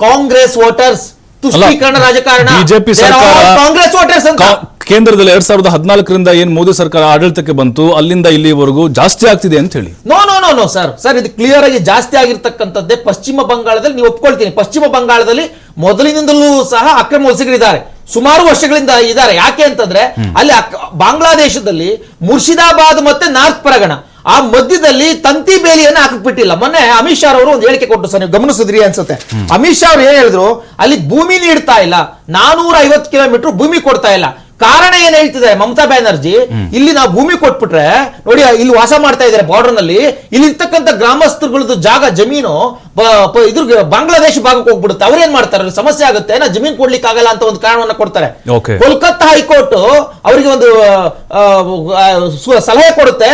ಕಾಂಗ್ರೆಸ್ ವೋಟರ್ಸ್, ತುಷ್ಟೀಕರಣ ರಾಜಕಾರಣ, ಬಿಜೆಪಿ They are all ಸರ್ಕಾರ ಕಾಂಗ್ರೆಸ್ ವೋಟರ್ಸ್ ಅಂತ. ಕೇಂದ್ರದಲ್ಲಿ 2014ರಿಂದ ಏನ್ ಮೋದಿ ಸರ್ಕಾರ ಆಡಳಿತಕ್ಕೆ ಬಂತು ಅಲ್ಲಿಂದ ಇಲ್ಲಿವರೆಗೂ ಜಾಸ್ತಿ ಆಗ್ತಿದೆ ಅಂತ ಹೇಳಿ. ನೋ ಸರ್ ಇದು ಕ್ಲಿಯರ್ ಆಗಿ ಜಾಸ್ತಿ ಆಗಿರ್ತಕ್ಕಂಥದ್ದೇ ಪಶ್ಚಿಮ ಬಂಗಾಳದಲ್ಲಿ. ನೀವು ಒಪ್ಕೊಳ್ತೀನಿ, ಪಶ್ಚಿಮ ಬಂಗಾಳದಲ್ಲಿ ಮೊದಲಿನಿಂದಲೂ ಸಹ ಅಕ್ರಮ ವಲಸಿಗರಿದ್ದಾರೆ, ಸುಮಾರು ವರ್ಷಗಳಿಂದ ಇದ್ದಾರೆ. ಯಾಕೆ ಅಂತಂದ್ರೆ ಅಲ್ಲಿ ಬಾಂಗ್ಲಾದೇಶದಲ್ಲಿ ಮುರ್ಷಿದಾಬಾದ್ ಮತ್ತೆ ನಾರ್ತ್ ಪರಗಣ ಆ ಮಧ್ಯದಲ್ಲಿ ತಂತಿ ಬೇಲಿಯನ್ನು ಹಾಕಬಿಟ್ಟಿಲ್ಲ. ಮೊನ್ನೆ ಅಮಿತ್ ಶಾ ಅವರು ಒಂದು ಹೇಳಿಕೆ ಕೊಟ್ಟು ಸರ್, ನೀವು ಗಮನಿಸಿದ್ರಿ ಅನ್ಸುತ್ತೆ. ಅಮಿತ್ ಶಾ ಅವರು ಏನ್ ಹೇಳಿದ್ರು, ಅಲ್ಲಿ ಭೂಮಿ ನೀಡ್ತಾ ಇಲ್ಲ, 450 ಕಿಲೋಮೀಟರ್ ಭೂಮಿ ಕೊಡ್ತಾ ಇಲ್ಲ. ಕಾರಣ ಏನ್ ಹೇಳ್ತಿದ್ದಾರೆ ಮಮತಾ ಬ್ಯಾನರ್ಜಿ, ಇಲ್ಲಿ ನಾವು ಭೂಮಿ ಕೊಟ್ಬಿಟ್ರೆ ನೋಡಿ ಇಲ್ಲಿ ವಾಸ ಮಾಡ್ತಾ ಇದ್ದಾರೆ ಬಾರ್ಡರ್ ನಲ್ಲಿ, ಇಲ್ಲಿ ಇರ್ತಕ್ಕಂಥ ಗ್ರಾಮಸ್ಥರುಗಳದ್ದು ಜಾಗ ಜಮೀನು ಇದ್ರ ಬಾಂಗ್ಲಾದೇಶ ಭಾಗಕ್ಕೆ ಹೋಗ್ಬಿಡುತ್ತೆ. ಅವ್ರೇನ್ ಮಾಡ್ತಾರೆ, ಸಮಸ್ಯೆ ಆಗುತ್ತೆ, ನಾ ಜಮೀನ್ ಕೊಡ್ಲಿಕ್ಕೆ ಆಗಲ್ಲ ಅಂತ ಒಂದು ಕಾರಣವನ್ನ ಕೊಡ್ತಾರೆ. ಕೋಲ್ಕತ್ತಾ ಹೈಕೋರ್ಟ್ ಅವರಿಗೆ ಒಂದು ಸಲಹೆ ಕೊಡುತ್ತೆ,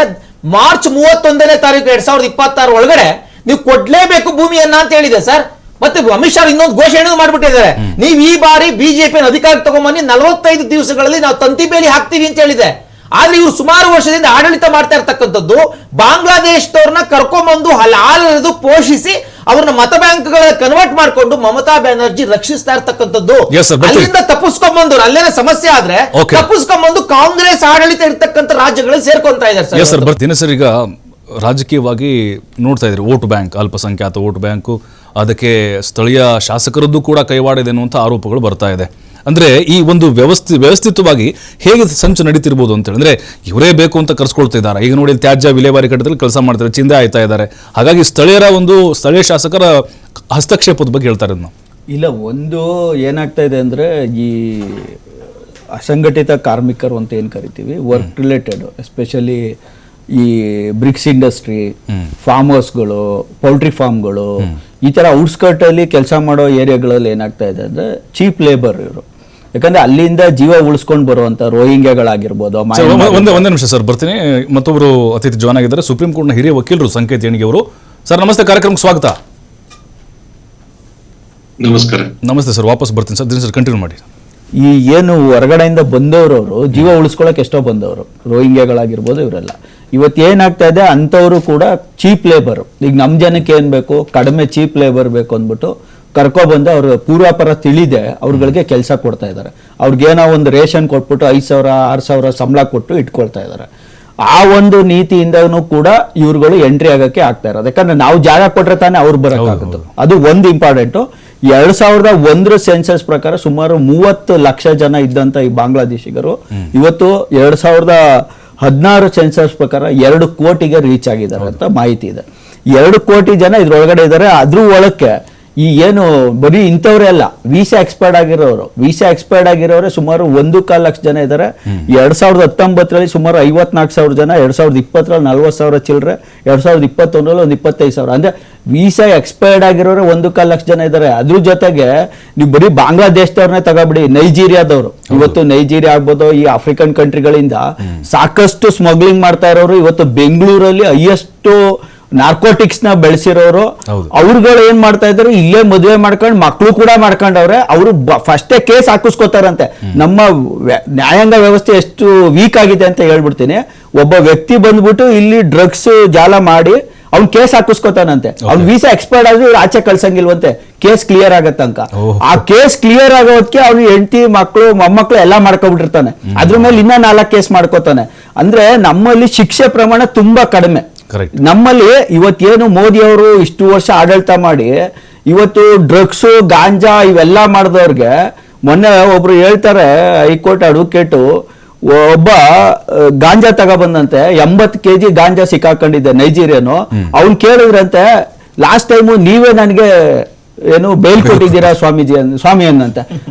ಮಾರ್ಚ್ 31ನೇ ತಾರೀಕು 2026 ಒಳಗಡೆ ನೀವು ಕೊಡ್ಲೇಬೇಕು ಭೂಮಿಯನ್ನ ಅಂತ ಹೇಳಿದೆ ಸರ್. ಮತ್ತೆ ಅಮಿತ್ ಶಾ ಇನ್ನೊಂದು ಘೋಷಣೆ ಮಾಡ್ಬಿಟ್ಟಿದ್ದಾರೆ, ನೀವು ಈ ಬಾರಿ ಬಿಜೆಪಿ ಅಧಿಕಾರಕ್ಕೆ ತಗೊಂಬನ್ನಿ, 45 ದಿವಸಗಳಲ್ಲಿ ನಾವು ತಂತಿ ಬೇಲಿ ಹಾಕ್ತೀವಿ ಅಂತ ಹೇಳಿದೆ. ಆದ್ರೆ ಇವರು ಸುಮಾರು ವರ್ಷದಿಂದ ಆಡಳಿತ ಮಾಡ್ತಾ ಇರ್ತಕ್ಕಂಥದ್ದು ಬಾಂಗ್ಲಾದೇಶದವ್ರನ್ನ ಕರ್ಕೊಂಡ್ಬಂದು ಹಾಲೆರೆದು ಪೋಷಿಸಿ ಅವ್ರನ್ನ ಮತ ಬ್ಯಾಂಕ್ಗಳ ಕನ್ವರ್ಟ್ ಮಾಡ್ಕೊಂಡು ಮಮತಾ ಬ್ಯಾನರ್ಜಿ ರಕ್ಷಿಸ್ತಾ ಇರ್ತಕ್ಕಂಥದ್ದು. ಅಲ್ಲಿಂದ ತಪ್ಪಿಸ್ಕೊಂಡ್ಬಂದು ಅಲ್ಲೇನೇ ಸಮಸ್ಯೆ ಆದ್ರೆ ತಪ್ಪಿಸ್ಕೊಂಡ್ಬಂದು ಕಾಂಗ್ರೆಸ್ ಆಡಳಿತ ಇರ್ತಕ್ಕಂಥ ರಾಜ್ಯಗಳಲ್ಲಿ ಸೇರ್ಕೊಂತಾ ಇದ್ದಾರೆ ಸರ್. ಬರ್ತೀನಿ ಸರ್. ಈಗ ರಾಜಕೀಯವಾಗಿ ನೋಡ್ತಾ ಇದ್ರಿ, ವೋಟ್ ಬ್ಯಾಂಕ್, ಅಲ್ಪಸಂಖ್ಯಾತ ವೋಟ್ ಬ್ಯಾಂಕು, ಅದಕ್ಕೆ ಸ್ಥಳೀಯ ಶಾಸಕರದ್ದು ಕೂಡ ಕೈವಾಡಿದೆ ಅನ್ನುವಂಥ ಆರೋಪಗಳು ಬರ್ತಾ ಇದೆ. ಅಂದ್ರೆ ಈ ಒಂದು ವ್ಯವಸ್ಥಿತವಾಗಿ ಹೇಗೆ ಸಂಚು ನಡೀತಿರ್ಬೋದು ಅಂತ ಹೇಳಿದ್ರೆ, ಇವರೇ ಬೇಕು ಅಂತ ಕರ್ಸ್ಕೊಳ್ತಿದ್ದಾರೆ. ಈಗ ನೋಡಿ ತ್ಯಾಜ್ಯ ವಿಲೇವಾರಿ ಘಟ್ಟದಲ್ಲಿ ಕೆಲಸ ಮಾಡ್ತಾರೆ, ಚಿಂದೆ ಆಯ್ತಾ ಇದ್ದಾರೆ. ಹಾಗಾಗಿ ಸ್ಥಳೀಯ ಶಾಸಕರ ಹಸ್ತಕ್ಷೇಪದ ಬಗ್ಗೆ ಹೇಳ್ತಾರೆ ನಾವು. ಇಲ್ಲ, ಒಂದು ಏನಾಗ್ತಾ ಇದೆ ಅಂದ್ರೆ ಈ ಅಸಂಘಟಿತ ಕಾರ್ಮಿಕರು ಅಂತ ಏನ್ ಕರಿತೀವಿ, ವರ್ಕ್ ರಿಲೇಟೆಡ್, ಎಸ್ಪೆಷಲಿ ಈ ಬ್ರಿಕ್ಸ್ ಇಂಡಸ್ಟ್ರಿ, ಫಾರ್ಮ್ ಹೌಸ್ಗಳು, ಪೌಲ್ಟ್ರಿ ಫಾರ್ಮ್ಗಳು, ಈ ತರ ಔಟ್ಸ್ಕರ್ಟ್ ಅಲ್ಲಿ ಕೆಲಸ ಮಾಡೋ ಏರಿಯಾಗಳಲ್ಲಿ ಏನಾಗ್ತಾ ಇದೆ ಅಂದ್ರೆ ಚೀಪ್ ಲೇಬರ್ ಇವರು. ಯಾಕಂದ್ರೆ ಅಲ್ಲಿಂದ ಜೀವ ಉಳಿಸ್ಕೊಂಡು ಬರುವಂತ ರೋಹಿಂಗ್ಯಾಗಳಾಗಿರ್ಬೋದು. ಒಂದೇ ನಿಮಿಷ ಸರ್, ಬರ್ತೀನಿ. ಮತ್ತೊಬ್ಬರು ಅತಿಥಿ ಜಾಯ್ನ್ ಆಗಿದ್ದಾರೆ, ಸುಪ್ರೀಂ ಕೋರ್ಟ್ನ ಹಿರಿಯ ವಕೀಲರು ಸಂಕೇತ್ ಏಣಿಗೆ ಅವರು. ಸರ್ ನಮಸ್ತೆ, ಕಾರ್ಯಕ್ರಮಕ್ಕೆ ಸ್ವಾಗತ. ನಮಸ್ಕಾರ. ನಮಸ್ತೆ ಸರ್, ವಾಪಸ್ ಬರ್ತೀನಿ ಸರ್. ದಿನ ಸರ್ ಕಂಟಿನ್ಯೂ ಮಾಡಿ. ಈ ಏನು ಹೊರಗಡೆಯಿಂದ ಬಂದವರು ಜೀವ ಉಳಿಸ್ಕೊಳಕ್ ಎಷ್ಟೋ ಬಂದವರು, ರೋಹಿಂಗ್ಯಾಗಳಾಗಿರ್ಬೋದು, ಇವರೆಲ್ಲ ಇವತ್ತೇನಾಗ್ತಾ ಇದೆ, ಅಂಥವರು ಕೂಡ ಚೀಪ್ ಲೇಬರ್. ಈಗ ನಮ್ಮ ಜನಕ್ಕೆ ಏನ್ ಬೇಕು, ಕಡಿಮೆ ಚೀಪ್ ಲೇಬರ್ ಬೇಕು ಅಂದ್ಬಿಟ್ಟು ಕರ್ಕೊಬಂದು ಅವ್ರ ಪೂರ್ವಾಪರ ತಿಳಿದೆ ಅವ್ರಗಳಿಗೆ ಕೆಲಸ ಕೊಡ್ತಾ ಇದ್ದಾರೆ. ಅವ್ರಿಗೇನೋ ಒಂದು ರೇಷನ್ ಕೊಟ್ಬಿಟ್ಟು 5,000 6,000 ಸಂಬಳ ಕೊಟ್ಟು ಇಟ್ಕೊಳ್ತಾ ಇದ್ದಾರೆ. ಆ ಒಂದು ನೀತಿಯಿಂದನೂ ಕೂಡ ಇವ್ರುಗಳು ಎಂಟ್ರಿ ಆಗಕ್ಕೆ ಆಗ್ತಾ ಇರೋದು. ಯಾಕಂದ್ರೆ ನಾವು ಜಾಗ ಕೊಟ್ರೆ ತಾನೇ ಅವ್ರು ಬರೋಕ್ಕಾಗುತ್ತೆ. ಅದು ಒಂದು ಇಂಪಾರ್ಟೆಂಟು. 2001 ಸೆನ್ಸಸ್ ಪ್ರಕಾರ ಸುಮಾರು 30 ಲಕ್ಷ ಜನ ಇದ್ದಂತ ಈ ಬಾಂಗ್ಲಾದೇಶಿಗರು ಇವತ್ತು 2016 ಸೆನ್ಸಸ್ ಪ್ರಕಾರ 2 ಕೋಟಿಗೆ ರೀಚ್ ಆಗಿದ್ದಾರೆ ಅಂತ ಮಾಹಿತಿ ಇದೆ. 2 ಕೋಟಿ ಜನ ಇದ್ರೊಳಗಡೆ ಇದ್ದಾರೆ. ಅದ್ರ ಒಳಕ್ಕೆ ಈ ಏನು ಬರೀ ಇಂಥವ್ರೆ ಅಲ್ಲ, ವೀಸಾ ಎಕ್ಸ್ಪೈರ್ಡ್ ಆಗಿರೋರೆ ಸುಮಾರು 1.25 ಲಕ್ಷ ಜನ ಇದ್ದಾರೆ. 2019ರಲ್ಲಿ ಸುಮಾರು 54,000 ಜನ, 2020ರಲ್ಲಿ 40,000 ಚಿಲ್ಲರೆ, 2021ರಲ್ಲಿ ಒಂದು 25,000. ಅಂದ್ರೆ ವೀಸಾ ಎಕ್ಸ್ಪೈರ್ಡ್ ಆಗಿರೋರೆ 1.25 ಲಕ್ಷ ಜನ ಇದ್ದಾರೆ. ಅದ್ರ ಜೊತೆಗೆ ನೀವು ಬರೀ ಬಾಂಗ್ಲಾದೇಶದವ್ರನ್ನೇ ತಗೋಬಿಡಿ, ನೈಜೀರಿಯಾದವರು, ಇವತ್ತು ನೈಜೀರಿಯಾ ಆಗ್ಬೋದು, ಈ ಆಫ್ರಿಕನ್ ಕಂಟ್ರಿಗಳಿಂದ ಸಾಕಷ್ಟು ಸ್ಮಗ್ಲಿಂಗ್ ಮಾಡ್ತಾ ಇರೋರು ಇವತ್ತು ಬೆಂಗಳೂರಲ್ಲಿ ಹೈಯೆಸ್ಟ್ ನಾರ್ಕೋಟಿಕ್ಸ್ ನ ಬೆಳೆಸಿರೋರು. ಅವ್ರುಗಳು ಏನ್ ಮಾಡ್ತಾ ಇದ್ದಾರೆ, ಇಲ್ಲೇ ಮದುವೆ ಮಾಡ್ಕೊಂಡು ಮಕ್ಳು ಕೂಡ ಮಾಡ್ಕೊಂಡವ್ರೆ. ಅವರು ಫಸ್ಟೇ ಕೇಸ್ ಹಾಕಿಸ್ಕೋತಾರಂತೆ. ನಮ್ಮ ನ್ಯಾಯಾಂಗ ವ್ಯವಸ್ಥೆ ಎಷ್ಟು ವೀಕ್ ಆಗಿದೆ ಅಂತ ಹೇಳ್ಬಿಡ್ತೀನಿ. ಒಬ್ಬ ವ್ಯಕ್ತಿ ಬಂದ್ಬಿಟ್ಟು ಇಲ್ಲಿ ಡ್ರಗ್ಸ್ ಜಾಲ ಮಾಡಿ ಅವ್ನ್ ಕೇಸ್ ಹಾಕಿಸ್ಕೋತಾನಂತೆ. ಅವ್ನ್ ವೀಸಾ ಎಕ್ಸ್ಪೈರ್ಡ್ ಆದ್ರೆ ಇವ್ರು ಆಚೆ ಕಳ್ಸಂಗಿಲ್ವಂತೆ, ಕೇಸ್ ಕ್ಲಿಯರ್ ಆಗತ್ತಂಕ. ಆ ಕೇಸ್ ಕ್ಲಿಯರ್ ಆಗೋದಕ್ಕೆ ಅವ್ನು ಹೆಂಡತಿ ಮಕ್ಕಳು ಮೊಮ್ಮಕ್ಕಳು ಎಲ್ಲ ಮಾಡ್ಕೊಬಿಟ್ಟಿರ್ತಾನೆ. ಅದ್ರ ಮೇಲೆ ಇನ್ನ 4 ಕೇಸ್ ಮಾಡ್ಕೋತಾನೆ. ಅಂದ್ರೆ ನಮ್ಮಲ್ಲಿ ಶಿಕ್ಷೆ ಪ್ರಮಾಣ ತುಂಬಾ ಕಡಿಮೆ. ನಮ್ಮಲ್ಲಿ ಇವತ್ತೇನು ಮೋದಿ ಅವರು ಇಷ್ಟು ವರ್ಷ ಆಡಳಿತ ಮಾಡಿ ಇವತ್ತು ಡ್ರಗ್ಸ್ ಗಾಂಜಾ ಇವೆಲ್ಲ ಮಾಡಿದವ್ರಿಗೆ, ಮೊನ್ನೆ ಒಬ್ರು ಹೇಳ್ತಾರೆ, ಹೈಕೋರ್ಟ್ ಅಡ್ವೊಕೇಟು, ಒಬ್ಬ ಗಾಂಜಾ ತಗೊಬಂದಂತೆ 80 kg ಗಾಂಜಾ ಸಿಕ್ಕಾಕೊಂಡಿದ್ದೆ ನೈಜೀರಿಯನು. ಅವ್ನು ಕೇಳಿದ್ರಂತೆ, ಲಾಸ್ಟ್ ಟೈಮು ನೀವೇ ನನಗೆ ಏನು ಬೇಲ್ ಕೊಟ್ಟಿದ್ದೀರಾ ಸ್ವಾಮಿ ಅನ್ನಂತ.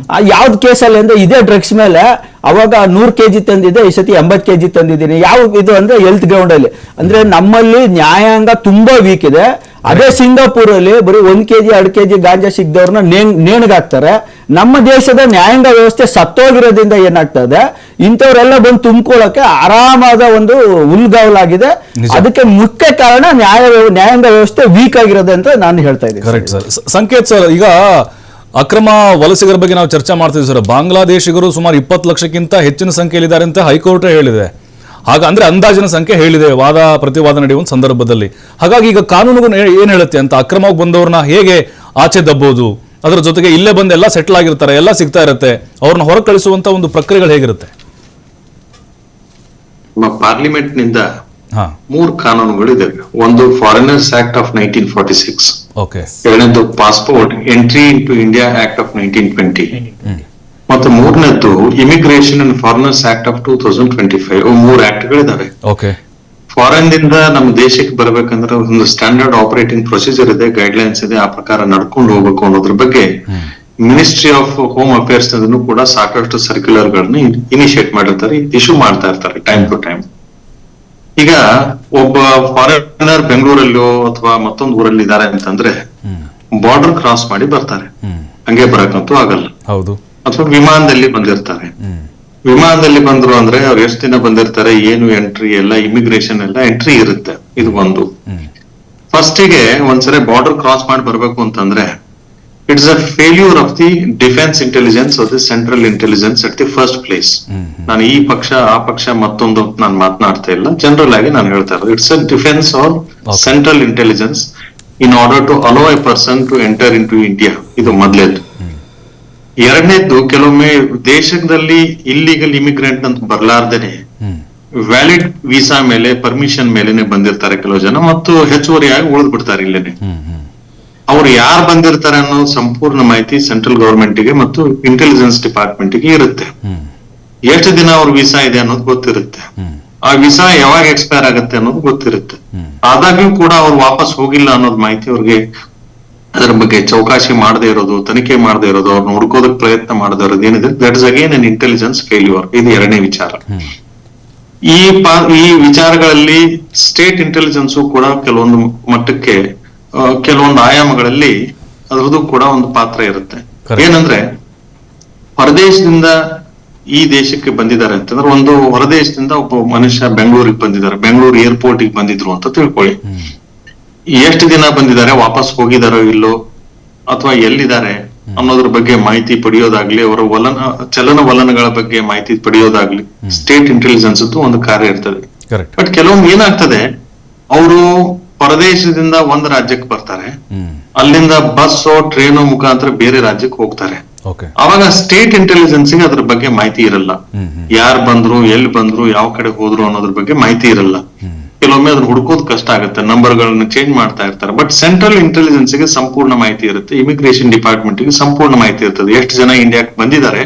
ಯಾವ್ದು ಕೇಸಲ್ಲಿ ಅಂದ್ರೆ ಇದೇ ಡ್ರಗ್ಸ್ ಮೇಲೆ ಅವಾಗ 100 kg ತಂದಿದ್ದೆ, ಈ ಸತಿ 80 kg ತಂದಿದ್ದೀನಿ. ಯಾವ ಇದು ಅಂದ್ರೆ ಹೆಲ್ತ್ ಗ್ರೌಂಡ್ ಅಲ್ಲಿ. ಅಂದ್ರೆ ನಮ್ಮಲ್ಲಿ ನ್ಯಾಯಾಂಗ ತುಂಬಾ ವೀಕ್ ಇದೆ. ಅದೇ ಸಿಂಗಾಪುರ್ ಅಲ್ಲಿ ಬರೀ 1 kg 2 kg ಗಾಂಜಾ ಸಿಗ್ದವ್ರನ್ನ ನೇಣಿಗಾಕ್ತಾರೆ. ನಮ್ಮ ದೇಶದ ನ್ಯಾಯಾಂಗ ವ್ಯವಸ್ಥೆ ಸತ್ತೋಗಿರೋದ್ರಿಂದ ಏನಾಗ್ತದೆ, ಇಂಥವ್ರೆಲ್ಲ ಬಂದು ತುಂಬಿಕೊಳ್ಳಕ್ಕೆ ಆರಾಮಾದ ಒಂದು ಹುಲ್ಗಾವಲಾಗಿದೆ. ಅದಕ್ಕೆ ಮುಖ್ಯ ಕಾರಣ ನ್ಯಾಯಾಂಗ ವ್ಯವಸ್ಥೆ ವೀಕ್ ಆಗಿರೋದು ಅಂತ ನಾನು ಹೇಳ್ತಾ ಇದ್ದೀನಿ. Correct sir. ಸಂಕೇತ್ ಸರ್, ಈಗ ಅಕ್ರಮ ವಲಸಿಗರ ಬಗ್ಗೆ ನಾವು ಚರ್ಚೆ ಮಾಡ್ತಿದ್ವಿ ಸರ್. ಬಾಂಗ್ಲಾದೇಶಿಗರು ಸುಮಾರು 20 ಲಕ್ಷಕ್ಕಿಂತ ಹೆಚ್ಚಿನ ಸಂಖ್ಯೆಯಲ್ಲಿದ್ದಾರೆ ಅಂತ ಹೈಕೋರ್ಟ್ ಹೇಳಿದೆ. ಅಂದ್ರೆ ಅಂದಾಜಿನ ಸಂಖ್ಯೆ ಹೇಳಿದೆ ವಾದ ಪ್ರತಿವಾದ ನಡೆಯುವ ಸಂದರ್ಭದಲ್ಲಿ. ಹಾಗಾಗಿ ಈಗ ಕಾನೂನು ಏನ್ ಹೇಳುತ್ತೆ ಅಂತ, ಅಕ್ರಮವಾಗಿ ಬಂದವ್ರನ್ನ ಹೇಗೆ ಆಚೆ ದಬ್ಬೋದು, ಅದರ ಜೊತೆಗೆ ಇಲ್ಲೇ ಬಂದು ಎಲ್ಲ ಸೆಟ್ಲ್ ಆಗಿರ್ತಾರೆ, ಎಲ್ಲ ಸಿಗ್ತಾ ಇರುತ್ತೆ, ಅವ್ರನ್ನ ಹೊರ ಕಳಿಸುವಂತ ಒಂದು ಪ್ರಕ್ರಿಯೆಗಳು ಹೇಗಿರುತ್ತೆ? ಪಾರ್ಲಿಮೆಂಟ್ ನಿಂದ ಹಾ, 3 ಕಾನೂನುಗಳು ಇದಾವೆ. ಒಂದು ಫಾರಿನರ್ಸ್ ಆಕ್ಟ್ ಆಫ್ 1946, ಓಕೆ, ಎರಡನೇದು passport entry into India act of 1920, ಮತ್ತು ಮೂರನೇದ್ದು immigration and foreigners act of 2025. 3 act ಗಳಿದಾವೆ. ಓಕೆ, ಫಾರಿನ್ ದಿಂದ ನಮ್ಮ ದೇಶಕ್ಕೆ ಬರ್ಬೇಕಂದ್ರೆ ಒಂದು ಸ್ಟ್ಯಾಂಡರ್ಡ್ ಆಪರೇಟಿಂಗ್ ಪ್ರೊಸೀಜರ್ ಇದೆ, ಗೈಡ್ಲೈನ್ಸ್ ಇದೆ, ಆ ಪ್ರಕಾರ ನಡ್ಕೊಂಡು ಹೋಗ್ಬೇಕು ಅನ್ನೋದ್ರ ಬಗ್ಗೆ ಮಿನಿಸ್ಟ್ರಿ ಆಫ್ ಹೋಮ್ ಅಫೇರ್ಸ್ ಕೂಡ ಸಾಕಷ್ಟು ಸರ್ಕ್ಯುಲರ್ ಗಳನ್ನ ಇನಿಶಿಯೇಟ್ ಮಾಡಿರ್ತಾರೆ, ಇಶ್ಯೂ ಮಾಡ್ತಾ ಇರ್ತಾರೆ ಟೈಮ್ ಟು ಟೈಮ್. ಈಗ ಒಬ್ಬ ಫಾರಿನರ್ ಬೆಂಗಳೂರಲ್ಲೋ ಅಥವಾ ಮತ್ತೊಂದು ಊರಲ್ಲಿ ಇದಾರೆ ಅಂತಂದ್ರೆ ಬಾರ್ಡರ್ ಕ್ರಾಸ್ ಮಾಡಿ ಬರ್ತಾರೆ, ಹಂಗೆ ಬರಕಂತೂ ಆಗಲ್ಲ. ಹೌದು. ಅಥವಾ ವಿಮಾನದಲ್ಲಿ ಬಂದಿರ್ತಾರೆ. ವಿಮಾನದಲ್ಲಿ ಬಂದ್ರು ಅಂದ್ರೆ ಅವ್ರು ಎಷ್ಟು ದಿನ ಬಂದಿರ್ತಾರೆ, ಏನು ಎಂಟ್ರಿ ಎಲ್ಲ ಇಮಿಗ್ರೇಷನ್ ಎಲ್ಲ ಎಂಟ್ರಿ ಇರುತ್ತೆ. ಇದು ಒಂದು. ಫಸ್ಟಿಗೆ ಒಂದ್ಸರಿ ಬಾರ್ಡರ್ ಕ್ರಾಸ್ ಮಾಡಿ ಬರ್ಬೇಕು ಅಂತಂದ್ರೆ it's a failure of the defence intelligence of the central intelligence at the first place. ನಾನು ಈ ಪಕ್ಷ ಆ ಪಕ್ಷ ಮತ್ತೊಂದು ನಾನು ಮಾತನಾಡ್ತಾ ಇಲ್ಲ, ಜನರಲ್ ಆಗಿ ನಾನು ಹೇಳ್ತಾ ಇರೋದು it's a defence of central intelligence in order to allow a person to enter into India. ಇದು ಮೊದಲೇದು. ಎರಡನೇದ್ದು, ಕೆಲವೊಮ್ಮೆ ದೇಶದಲ್ಲಿ ಇಲ್ಲಿಗಲ್ ಇಮಿಗ್ರೆಂಟ್ ಅಂತ ಬರ್ಲಾರ್ದೇನೆ ವ್ಯಾಲಿಡ್ ವೀಸಾ ಮೇಲೆ ಪರ್ಮಿಷನ್ ಮೇಲೆನೆ ಬಂದಿರ್ತಾರೆ ಕೆಲವು ಜನ, ಮತ್ತು ಹೆಚ್ಚುವರಿಯಾಗಿ ಉಳಿದ್ ಬಿಡ್ತಾರೆ ಇಲ್ಲೇನೆ. ಅವ್ರು ಯಾರು ಬಂದಿರ್ತಾರೆ ಅನ್ನೋ ಸಂಪೂರ್ಣ ಮಾಹಿತಿ ಸೆಂಟ್ರಲ್ ಗವರ್ಮೆಂಟ್ ಗೆ ಮತ್ತು ಇಂಟೆಲಿಜೆನ್ಸ್ ಡಿಪಾರ್ಟ್ಮೆಂಟ್ ಗೆ ಇರುತ್ತೆ. ಎಷ್ಟು ದಿನ ಅವ್ರ ವೀಸಾ ಇದೆ ಅನ್ನೋದು ಗೊತ್ತಿರುತ್ತೆ, ಆ ವೀಸಾ ಯಾವಾಗ ಎಕ್ಸ್ಪೈರ್ ಆಗುತ್ತೆ ಅನ್ನೋದು ಗೊತ್ತಿರುತ್ತೆ. ಆದಾಗ್ಯೂ ಕೂಡ ಅವ್ರು ವಾಪಸ್ ಹೋಗಿಲ್ಲ ಅನ್ನೋದು ಮಾಹಿತಿ ಅವ್ರಿಗೆ, ಅದರ ಬಗ್ಗೆ ಚೌಕಾಶಿ ಮಾಡದೇ ಇರೋದು, ತನಿಖೆ ಮಾಡದೇ ಇರೋದು, ಅವ್ರನ್ನ ಹುಡ್ಕೋದಕ್ ಪ್ರಯತ್ನ ಮಾಡದೇ ಇರೋದು ಏನಿದೆ, that is again an intelligence failure. ಇದು ಎರಡನೇ ವಿಚಾರ. ಈ ವಿಚಾರಗಳಲ್ಲಿ ಸ್ಟೇಟ್ ಇಂಟೆಲಿಜೆನ್ಸ್ ಕೂಡ ಕೆಲವೊಂದು ಮಟ್ಟಕ್ಕೆ ಕೆಲವೊಂದು ಆಯಾಮಗಳಲ್ಲಿ ಅದ್ರದ್ದು ಕೂಡ ಒಂದು ಪಾತ್ರ ಇರುತ್ತೆ. ಏನಂದ್ರೆ ಹೊರದೇಶದಿಂದ ಈ ದೇಶಕ್ಕೆ ಬಂದಿದ್ದಾರೆ ಅಂತಂದ್ರೆ, ಒಂದು ಹೊರದೇಶದಿಂದ ಒಬ್ಬ ಮನುಷ್ಯ ಬೆಂಗಳೂರಿಗೆ ಬಂದಿದ್ದಾರೆ, ಬೆಂಗಳೂರು ಏರ್ಪೋರ್ಟ್ ಗೆ ಬಂದಿದ್ರು ಅಂತ ತಿಳ್ಕೊಳ್ಳಿ. ಎಷ್ಟು ದಿನ ಬಂದಿದ್ದಾರೆ, ವಾಪಸ್ ಹೋಗಿದಾರೋ ಇಲ್ಲೋ, ಅಥವಾ ಎಲ್ಲಿದ್ದಾರೆ ಅನ್ನೋದ್ರ ಬಗ್ಗೆ ಮಾಹಿತಿ ಪಡೆಯೋದಾಗ್ಲಿ, ಅವರ ಚಲನವಲನಗಳ ಬಗ್ಗೆ ಮಾಹಿತಿ ಪಡೆಯೋದಾಗ್ಲಿ ಸ್ಟೇಟ್ ಇಂಟೆಲಿಜೆನ್ಸ್ ಒಂದು ಕಾರ್ಯ ಇರ್ತದೆ. ಬಟ್ ಕೆಲವೊಮ್ಮೆ ಏನಾಗ್ತದೆ, ಅವರು ಹೊರದೇಶದಿಂದ ಒಂದು ರಾಜ್ಯಕ್ಕೆ ಬರ್ತಾರೆ, ಅಲ್ಲಿಂದ ಬಸ್ಸೋ ಟ್ರೈನೋ ಮುಖಾಂತರ ಬೇರೆ ರಾಜ್ಯಕ್ಕೆ ಹೋಗ್ತಾರೆ. ಅವಾಗ ಸ್ಟೇಟ್ ಇಂಟೆಲಿಜೆನ್ಸ್ ಗೆ ಅದ್ರ ಬಗ್ಗೆ ಮಾಹಿತಿ ಇರಲ್ಲ. ಯಾರು ಬಂದ್ರು, ಎಲ್ಲಿ ಬಂದ್ರು, ಯಾವ ಕಡೆ ಹೋದ್ರು ಅನ್ನೋದ್ರ ಬಗ್ಗೆ ಮಾಹಿತಿ ಇರಲ್ಲ. ಕೆಲವೊಮ್ಮೆ ಅದನ್ನ ಹುಡುಕೋದ್ ಕಷ್ಟ ಆಗುತ್ತೆ, ನಂಬರ್ ಗಳನ್ನ ಚೇಂಜ್ ಮಾಡ್ತಾ ಇರ್ತಾರೆ. ಬಟ್ ಸೆಂಟ್ರಲ್ ಇಂಟೆಲಿಜೆನ್ಸ್ ಗೆ ಸಂಪೂರ್ಣ ಮಾಹಿತಿ ಇರುತ್ತೆ, ಇಮಿಗ್ರೇಷನ್ ಡಿಪಾರ್ಟ್ಮೆಂಟ್ ಗೆ ಸಂಪೂರ್ಣ ಮಾಹಿತಿ ಇರ್ತದೆ. ಎಷ್ಟು ಜನ ಇಂಡಿಯಾಕ್ಕೆ ಬಂದಿದ್ದಾರೆ,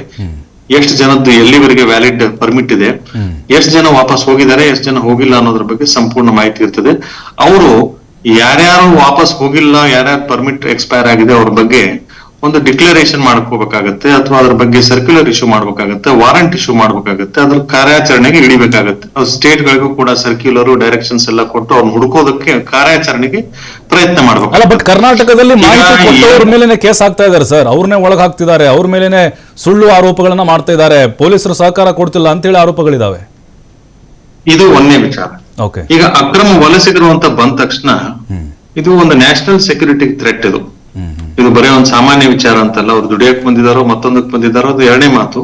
ಎಷ್ಟು ಜನದ್ದು ಎಲ್ಲಿವರೆಗೆ ವ್ಯಾಲಿಡ್ ಪರ್ಮಿಟ್ ಇದೆ, ಎಷ್ಟು ಜನ ವಾಪಸ್ ಹೋಗಿದ್ದಾರೆ, ಎಷ್ಟು ಜನ ಹೋಗಿಲ್ಲ ಅನ್ನೋದ್ರ ಬಗ್ಗೆ ಸಂಪೂರ್ಣ ಮಾಹಿತಿ ಇರ್ತದೆ. ಅವರು ಯಾರ್ಯಾರು ವಾಪಸ್ ಹೋಗಿಲ್ಲ, ಯಾರ್ಯಾರು ಪರ್ಮಿಟ್ ಎಕ್ಸ್ಪೈರ್ ಆಗಿದೆ ಅವ್ರ ಬಗ್ಗೆ ಒಂದು ಡಿಕ್ಲರೇಷನ್ ಮಾಡ್ಕೋಬೇಕಾಗತ್ತೆ, ಅಥವಾ ಅದ್ರ ಬಗ್ಗೆ ಸರ್ಕ್ಯುಲರ್ ಇಶ್ಯೂ ಮಾಡ್ಬೇಕಾಗತ್ತೆ, ವಾರಂಟ್ ಇಶ್ಯೂ ಮಾಡ್ಬೇಕಾಗತ್ತೆ, ಅದ್ರ ಕಾರ್ಯಾಚರಣೆಗೆ ಇಳಿಬೇಕಾಗತ್ತೆ. ಸ್ಟೇಟ್ ಗಳಿಗೂ ಕೂಡ ಸರ್ಕ್ಯುಲರ್ ಡೈರೆಕ್ಷನ್ಸ್ ಎಲ್ಲ ಕೊಟ್ಟು ಅವ್ರನ್ನ ಹುಡುಕೋದಕ್ಕೆ ಕಾರ್ಯಾಚರಣೆಗೆ ಪ್ರಯತ್ನ ಮಾಡ್ಬೇಕು. ಅಲ್ಲ, ಬಟ್ ಕರ್ನಾಟಕದಲ್ಲಿ ಮಾಹಿತಿ ಕೊಟ್ಟವ್ರ ಮೇಲೆನೆ ಕೇಸ್ ಹಾಕ್ತಾ ಇದಾರೆ ಸರ್, ಅವ್ರನ್ನೇ ಒಳಗ್ ಹಾಕ್ತಿದ್ದಾರೆ, ಅವ್ರ ಮೇಲೆನೆ ಸುಳ್ಳು ಆರೋಪಗಳನ್ನ ಮಾಡ್ತಾ ಇದ್ದಾರೆ, ಪೊಲೀಸರು ಸಹಕಾರ ಕೊಡ್ತಿಲ್ಲ ಅಂತೇಳಿ ಆರೋಪಗಳಿದಾವೆ. ಇದು ಒಂದೇ ವಿಚಾರ. ಈಗ ಅಕ್ರಮ ವಲಸಿಗರು ಅಂತ ಬಂದ ತಕ್ಷಣ ಇದು ಒಂದು ನ್ಯಾಷನಲ್ ಸೆಕ್ಯೂರಿಟಿ ಥ್ರೆಟ್. ಇದು ಬರೀ ಒಂದು ಸಾಮಾನ್ಯ ವಿಚಾರ ಅಂತಲ್ಲ. ಅವ್ರು ದುಡಿಯಕ್ ಬಂದಿದಾರೋ ಮತ್ತೊಂದಕ್ಕೆ ಬಂದಿದಾರೋ ಅದು ಎರಡನೇ ಮಾತು.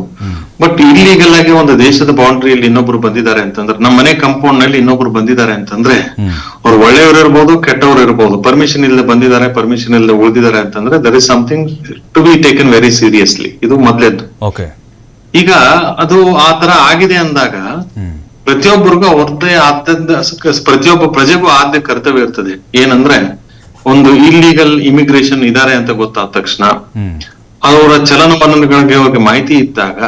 ಬಟ್ ಇಲ್ಲಿಗಲ್ ಆಗಿ ಒಂದು ದೇಶದ ಬೌಂಡ್ರಿಯಲ್ಲಿ ಇನ್ನೊಬ್ರು ಬಂದಿದ್ದಾರೆ ಅಂತಂದ್ರೆ, ನಮ್ಮ ಮನೆ ಕಾಂಪೌಂಡ್ ನಲ್ಲಿ ಇನ್ನೊಬ್ರು ಬಂದಿದ್ದಾರೆ ಅಂತಂದ್ರೆ, ಅವ್ರು ಒಳ್ಳೆಯವರು ಇರ್ಬೋದು, ಕೆಟ್ಟವ್ರು ಇರ್ಬೋದು, ಪರ್ಮಿಷನ್ ಇಲ್ಲದೆ ಬಂದಿದ್ದಾರೆ, ಪರ್ಮಿಷನ್ ಇಲ್ಲದೆ ಉಳಿದಿದ್ದಾರೆ ಅಂತಂದ್ರೆ there is something to be taken very seriously. ಇದು ಮೊದಲೇದ್ದು. ಈಗ ಅದು ಆ ತರ ಆಗಿದೆ ಅಂದಾಗ ಪ್ರತಿಯೊಬ್ಬರಿಗೂ ಅವ್ರದ್ದೇ ಪ್ರತಿಯೊಬ್ಬ ಪ್ರಜೆಗೂ ಆದ್ಯ ಕರ್ತವ್ಯ ಇರ್ತದೆ. ಏನಂದ್ರೆ, ಒಂದು ಇಲ್ಲಿಗಲ್ ಇಮಿಗ್ರೇಷನ್ ಇದಾರೆ ಅಂತ ಗೊತ್ತಾದ ತಕ್ಷಣ ಅವರ ಚಲನವಲನಗಳಿಗೆ ಮಾಹಿತಿ ಇದ್ದಾಗ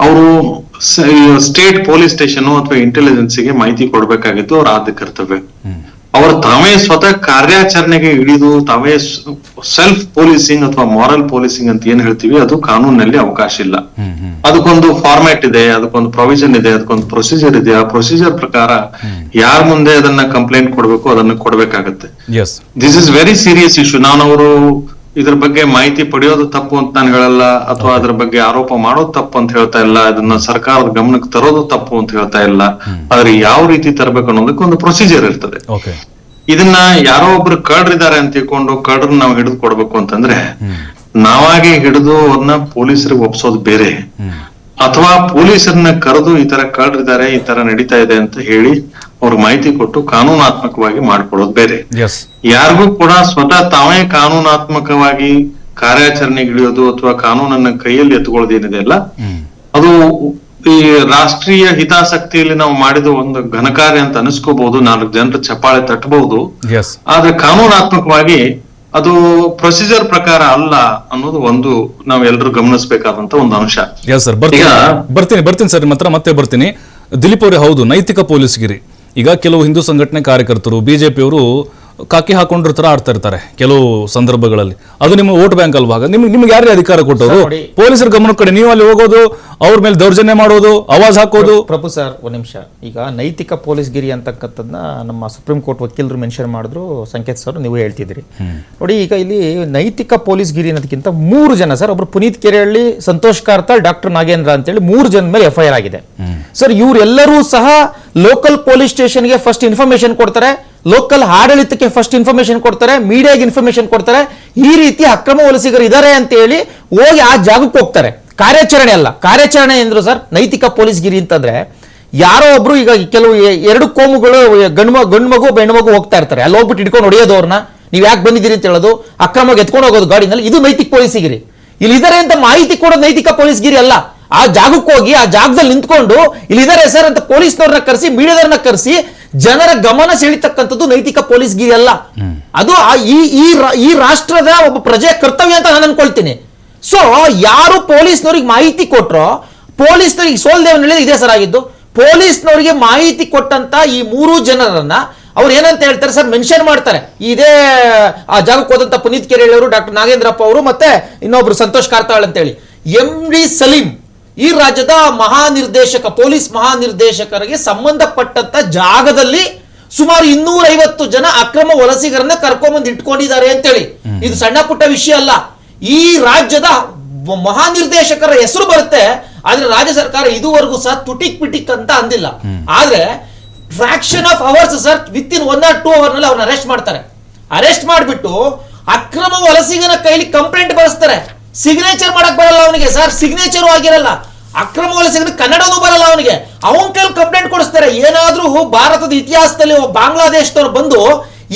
ಅವರು ಸ್ಟೇಟ್ ಪೊಲೀಸ್ ಸ್ಟೇಷನ್ ಅಥವಾ ಇಂಟೆಲಿಜೆನ್ಸ್ಗೆ ಮಾಹಿತಿ ಕೊಡ್ಬೇಕಾಗಿತ್ತು ಅವ್ರ ಆದ್ಯ ಕರ್ತವ್ಯ. ಅವರು ತಾವೇ ಸ್ವತಃ ಕಾರ್ಯಾಚರಣೆಗೆ ಹಿಡಿದು ತಾವೇ ಸೆಲ್ಫ್ ಪೊಲೀಸಿಂಗ್ ಅಥವಾ ಮಾರಲ್ ಪೊಲೀಸಿಂಗ್ ಅಂತ ಏನ್ ಹೇಳ್ತೀವಿ, ಅದು ಕಾನೂನಲ್ಲಿ ಅವಕಾಶ ಇಲ್ಲ. ಅದಕ್ಕೊಂದು ಫಾರ್ಮ್ಯಾಟ್ ಇದೆ, ಅದಕ್ಕೊಂದು ಪ್ರೊವಿಷನ್ ಇದೆ, ಅದಕ್ಕೊಂದು ಪ್ರೊಸೀಜರ್ ಇದೆ. ಆ ಪ್ರೊಸೀಜರ್ ಪ್ರಕಾರ ಯಾರ ಮುಂದೆ ಅದನ್ನ ಕಂಪ್ಲೇಂಟ್ ಕೊಡ್ಬೇಕು ಅದನ್ನ ಕೊಡ್ಬೇಕಾಗತ್ತೆ. This is very serious issue. ಅವರು ಇದ್ರ ಬಗ್ಗೆ ಮಾಹಿತಿ ಪಡೆಯೋದು ತಪ್ಪು ಅಂತ ನಾನು ಹೇಳಲ್ಲ, ಅಥವಾ ಅದ್ರ ಬಗ್ಗೆ ಆರೋಪ ಮಾಡೋದು ತಪ್ಪು ಅಂತ ಹೇಳ್ತಾ ಇಲ್ಲ, ಅದನ್ನ ಸರ್ಕಾರದ ಗಮನಕ್ಕೆ ತರೋದು ತಪ್ಪು ಅಂತ ಹೇಳ್ತಾ ಇಲ್ಲ. ಆದ್ರೆ ಯಾವ ರೀತಿ ತರಬೇಕು ಅನ್ನೋದಕ್ಕೆ ಒಂದು ಪ್ರೊಸೀಜರ್ ಇರ್ತದೆ. ಇದನ್ನ ಯಾರೋ ಒಬ್ರು ಕಳ್ರಿದ್ದಾರೆ ಅಂತ ತಿಳ್ಕೊಂಡು ಕಳ್ರನ್ನ ನಾವು ಹಿಡಿದು ಕೊಡ್ಬೇಕು ಅಂತಂದ್ರೆ, ನಾವಾಗೆ ಹಿಡಿದು ಅವ್ರನ್ನ ಪೊಲೀಸರಿಗೆ ಒಪ್ಸೋದು ಬೇರೆ, ಅಥವಾ ಪೊಲೀಸರನ್ನ ಕರೆದು ಈ ತರ ಕಳ್ರಿದ್ದಾರೆ, ಈ ತರ ನಡೀತಾ ಇದೆ ಅಂತ ಹೇಳಿ ಅವ್ರಿಗೆ ಮಾಹಿತಿ ಕೊಟ್ಟು ಕಾನೂನಾತ್ಮಕವಾಗಿ ಮಾಡ್ಕೊಡೋದು ಬೇರೆ. ಎಸ್, ಯಾರಿಗೂ ಕೂಡ ಸ್ವತಃ ತಾವೇ ಕಾನೂನಾತ್ಮಕವಾಗಿ ಕಾರ್ಯಾಚರಣೆಗಿಳಿಯೋದು ಅಥವಾ ಕಾನೂನನ್ನ ಕೈಯಲ್ಲಿ ಎತ್ಕೊಳ್ಳೋದು ಏನಿದೆ ಅಲ್ಲ, ಅದು ಈ ರಾಷ್ಟ್ರೀಯ ಹಿತಾಸಕ್ತಿಯಲ್ಲಿ ನಾವು ಮಾಡಿದ ಒಂದು ಘನಕಾರ್ಯ ಅಂತ ಅನಿಸ್ಕೋಬಹುದು, 4 ಜನರ ಚಪ್ಪಾಳೆ ತಟ್ಟಬಹುದು. ಎಸ್, ಆದ್ರೆ ಕಾನೂನಾತ್ಮಕವಾಗಿ ಅದು ಪ್ರೊಸೀಜರ್ ಪ್ರಕಾರ ಅಲ್ಲ ಅನ್ನೋದು ಒಂದು ನಾವೆಲ್ಲರೂ ಗಮನಿಸಬೇಕಾದಂತ ಒಂದು ಅಂಶ. ಎಸ್ ಸರ್, ಬರ್ತೀನಿ ಸರ್, ನಿಮ್ಮ ಹತ್ರ ಮತ್ತೆ ಬರ್ತೀನಿ. ದಿಲೀಪ್ ಅವರೇ, ಹೌದು, ನೈತಿಕ ಪೊಲೀಸ್ಗಿರಿ. ಈಗ ಕೆಲವು ಹಿಂದೂ ಸಂಘಟನೆ ಕಾರ್ಯಕರ್ತರು, ಬಿಜೆಪಿಯವರು ಕಾಕಿ ಹಾಕೊಂಡಿರೋ ತರ ಆಡ್ತಾ ಇರ್ತಾರೆ ಕೆಲವು ಸಂದರ್ಭಗಳಲ್ಲಿ. ಅದು ನಿಮ್ಮ ವೋಟ್ ಬ್ಯಾಂಕ್ ಅಲ್ವಾ? ನಿಮ್ಗೆ ಯಾರೇ ಅಧಿಕಾರ ಕೊಟ್ಟವರು? ಪೊಲೀಸರ ಗಮನ ಕಡೆ ನೀವು ಅಲ್ಲಿ ಹೋಗೋದು, ಅವ್ರ ಮೇಲೆ ದೌರ್ಜನ್ಯ ಮಾಡೋದು, ಆವಾಜ್ ಹಾಕೋದು. ಪ್ರಭು ಸರ್, ಒಂದ್ ನಿಮಿಷ. ಈಗ ನೈತಿಕ ಪೊಲೀಸ್ಗಿರಿ ಅಂತಕ್ಕಂಥದ್ದನ್ನ ನಮ್ಮ ಸುಪ್ರೀಂ ಕೋರ್ಟ್ ವಕೀಲರು ಮೆನ್ಷನ್ ಮಾಡಿದ್ರು, ಸಂಕೇತ್ ಸರ್ ನೀವು ಹೇಳ್ತಿದ್ರಿ. ನೋಡಿ, ಈಗ ಇಲ್ಲಿ ನೈತಿಕ ಪೊಲೀಸ್ಗಿರಿ ಅನ್ನೋದಕ್ಕಿಂತ 3 ಜನ ಸರ್, ಒಬ್ರು ಪುನೀತ್ ಕೆರೆಹಳ್ಳಿ, ಸಂತೋಷ್ ಕಾರ್ತಾಳ್, ಡಾಕ್ಟರ್ ನಾಗೇಂದ್ರ ಅಂತೇಳಿ 3 ಜನ ಮೇಲೆ FIR ಆಗಿದೆ ಸರ್. ಇವರೆಲ್ಲರೂ ಸಹ ಲೋಕಲ್ ಪೊಲೀಸ್ ಸ್ಟೇಷನ್ಗೆ ಫಸ್ಟ್ ಇನ್ಫಾರ್ಮೇಶನ್ ಕೊಡ್ತಾರೆ, ಲೋಕಲ್ ಆಡಳಿತಕ್ಕೆ ಫಸ್ಟ್ ಇನ್ಫಾರ್ಮೇಶನ್ ಕೊಡ್ತಾರೆ, ಮೀಡಿಯಾಗೆ ಇನ್ಫಾರ್ಮೇಶನ್ ಕೊಡ್ತಾರೆ. ಈ ರೀತಿ ಅಕ್ರಮ ವಲಸಿಗರು ಇದ್ದಾರೆ ಅಂತ ಹೇಳಿ ಹೋಗಿ ಆ ಜಾಗಕ್ಕೆ ಹೋಗ್ತಾರೆ. ಕಾರ್ಯಾಚರಣೆ ಅಲ್ಲ, ಕಾರ್ಯಾಚರಣೆ ಎಂದ್ರು ಸರ್ ನೈತಿಕ ಪೊಲೀಸ್ಗಿರಿ ಅಂತಂದ್ರೆ, ಯಾರೋ ಒಬ್ರು ಈಗ ಕೆಲವು 2 ಕೋಮುಗಳು, ಗಂಡು ಮಗು ಹೆಣ್ಣು ಮಗು ಹೋಗ್ತಾ ಇರ್ತಾರೆ, ಅಲ್ಲಿ ಹೋಗ್ಬಿಟ್ಟು ಹಿಡ್ಕೊಂಡು ಹೊಡೆಯೋದು ಅವ್ರನ್ನ, ನೀವ್ ಯಾಕೆ ಬಂದಿದ್ದೀರಿ ಅಂತ ಹೇಳೋದು, ಅಕ್ರಮವಾಗಿ ಎತ್ಕೊಂಡು ಹೋಗೋದು ಗಾಡಿನಲ್ಲಿ, ಇದು ನೈತಿಕ ಪೊಲೀಸ್ಗಿರಿ. ಇಲ್ಲಿ ಇದಾರೆ ಅಂತ ಮಾಹಿತಿ ಕೊಡೋದು ನೈತಿಕ ಪೊಲೀಸ್ಗಿರಿ ಅಲ್ಲ. ಆ ಜಾಗಕ್ಕೆ ಹೋಗಿ ಆ ಜಾಗದಲ್ಲಿ ನಿಂತ್ಕೊಂಡು ಇಲ್ಲಿದ್ದಾರೆ ಸರ್ ಅಂತ ಪೊಲೀಸ್ನವ್ರನ್ನ ಕರೆಸಿ, ಮೀಡಿಯಾದವ್ರನ್ನ ಕರೆಸಿ ಜನರ ಗಮನ ಸೆಳೀತಕ್ಕಂಥದ್ದು ನೈತಿಕ ಪೊಲೀಸ್ಗಿರಿ ಅಲ್ಲ. ಅದು ಈ ರಾಷ್ಟ್ರದ ಒಬ್ಬ ಪ್ರಜೆಯ ಕರ್ತವ್ಯ ಅಂತ ನಾನು ಅನ್ಕೊಳ್ತೀನಿ. ಸೊ ಯಾರು ಪೊಲೀಸ್ನವ್ರಿಗೆ ಮಾಹಿತಿ ಕೊಟ್ರೋ, ಪೊಲೀಸ್ನವ್ರಿಗೆ ಸೋಲ್ದೇವನಹಳ್ಳಿ ಇದೇ ಸರ್ ಆಗಿದ್ದು. ಪೊಲೀಸ್ನವರಿಗೆ ಮಾಹಿತಿ ಕೊಟ್ಟಂತ ಈ 3 ಜನರನ್ನ ಅವ್ರು ಏನಂತ ಹೇಳ್ತಾರೆ ಸರ್, ಮೆನ್ಷನ್ ಮಾಡ್ತಾರೆ. ಇದೇ ಆ ಜಾಗಕ್ಕೆ ಹೋದಂತ ಪುನೀತ್ ಕೆರೆಹಳ್ಳಿ ಅವರು, ಡಾಕ್ಟರ್ ನಾಗೇಂದ್ರಪ್ಪ ಅವರು, ಮತ್ತೆ ಇನ್ನೊಬ್ರು ಸಂತೋಷ್ ಕಾರ್ತಾಳ್ ಅಂತೇಳಿ. MD ಸಲೀಂ ಈ ರಾಜ್ಯದ ಪೊಲೀಸ್ ಮಹಾನಿರ್ದೇಶಕರಿಗೆ ಸಂಬಂಧಪಟ್ಟಂತ ಜಾಗದಲ್ಲಿ ಸುಮಾರು 250 ಜನ ಅಕ್ರಮ ವಲಸಿಗರನ್ನ ಕರ್ಕೊಂಡ್ಬಂದು ಇಟ್ಕೊಂಡಿದ್ದಾರೆ ಅಂತೇಳಿ. ಇದು ಸಣ್ಣ ಪುಟ್ಟ ವಿಷಯ ಅಲ್ಲ. ಈ ರಾಜ್ಯದ ಮಹಾನಿರ್ದೇಶಕರ ಹೆಸರು ಬರುತ್ತೆ, ಆದ್ರೆ ರಾಜ್ಯ ಸರ್ಕಾರ ಇದುವರೆಗೂ ಸಹ ತುಟಿಕ್ ಅಂತ ಅಂದಿಲ್ಲ. ಆದ್ರೆ fraction of hours sir, with in 1 or 2 hours ನಲ್ಲಿ ಅವ್ರನ್ನ ಅರೆಸ್ಟ್ ಮಾಡ್ತಾರೆ. ಅರೆಸ್ಟ್ ಮಾಡ್ಬಿಟ್ಟು ಅಕ್ರಮ ವಲಸಿಗನ ಕೈಲಿ ಕಂಪ್ಲೇಂಟ್ ಬರೆಸ್ತಾರೆ. ಸಿಗ್ನೇಚರ್ ಮಾಡಕ್ ಬರಲ್ಲ ಅವನಿಗೆ ಸರ್, ಸಿಗ್ನೇಚರ್ ಆಗಿರಲ್ಲ. ಅಕ್ರಮ ವಲಸಿಗನ ಕನ್ನಡನೂ ಬರಲ್ಲ ಅವನಿಗೆ, ಅವನ ಕೈಲಿ ಕಂಪ್ಲೇಂಟ್ ಕೊಡಿಸ್ತಾರೆ. ಏನಾದ್ರೂ ಭಾರತದ ಇತಿಹಾಸದಲ್ಲಿ ಬಾಂಗ್ಲಾದೇಶದವ್ರು ಬಂದು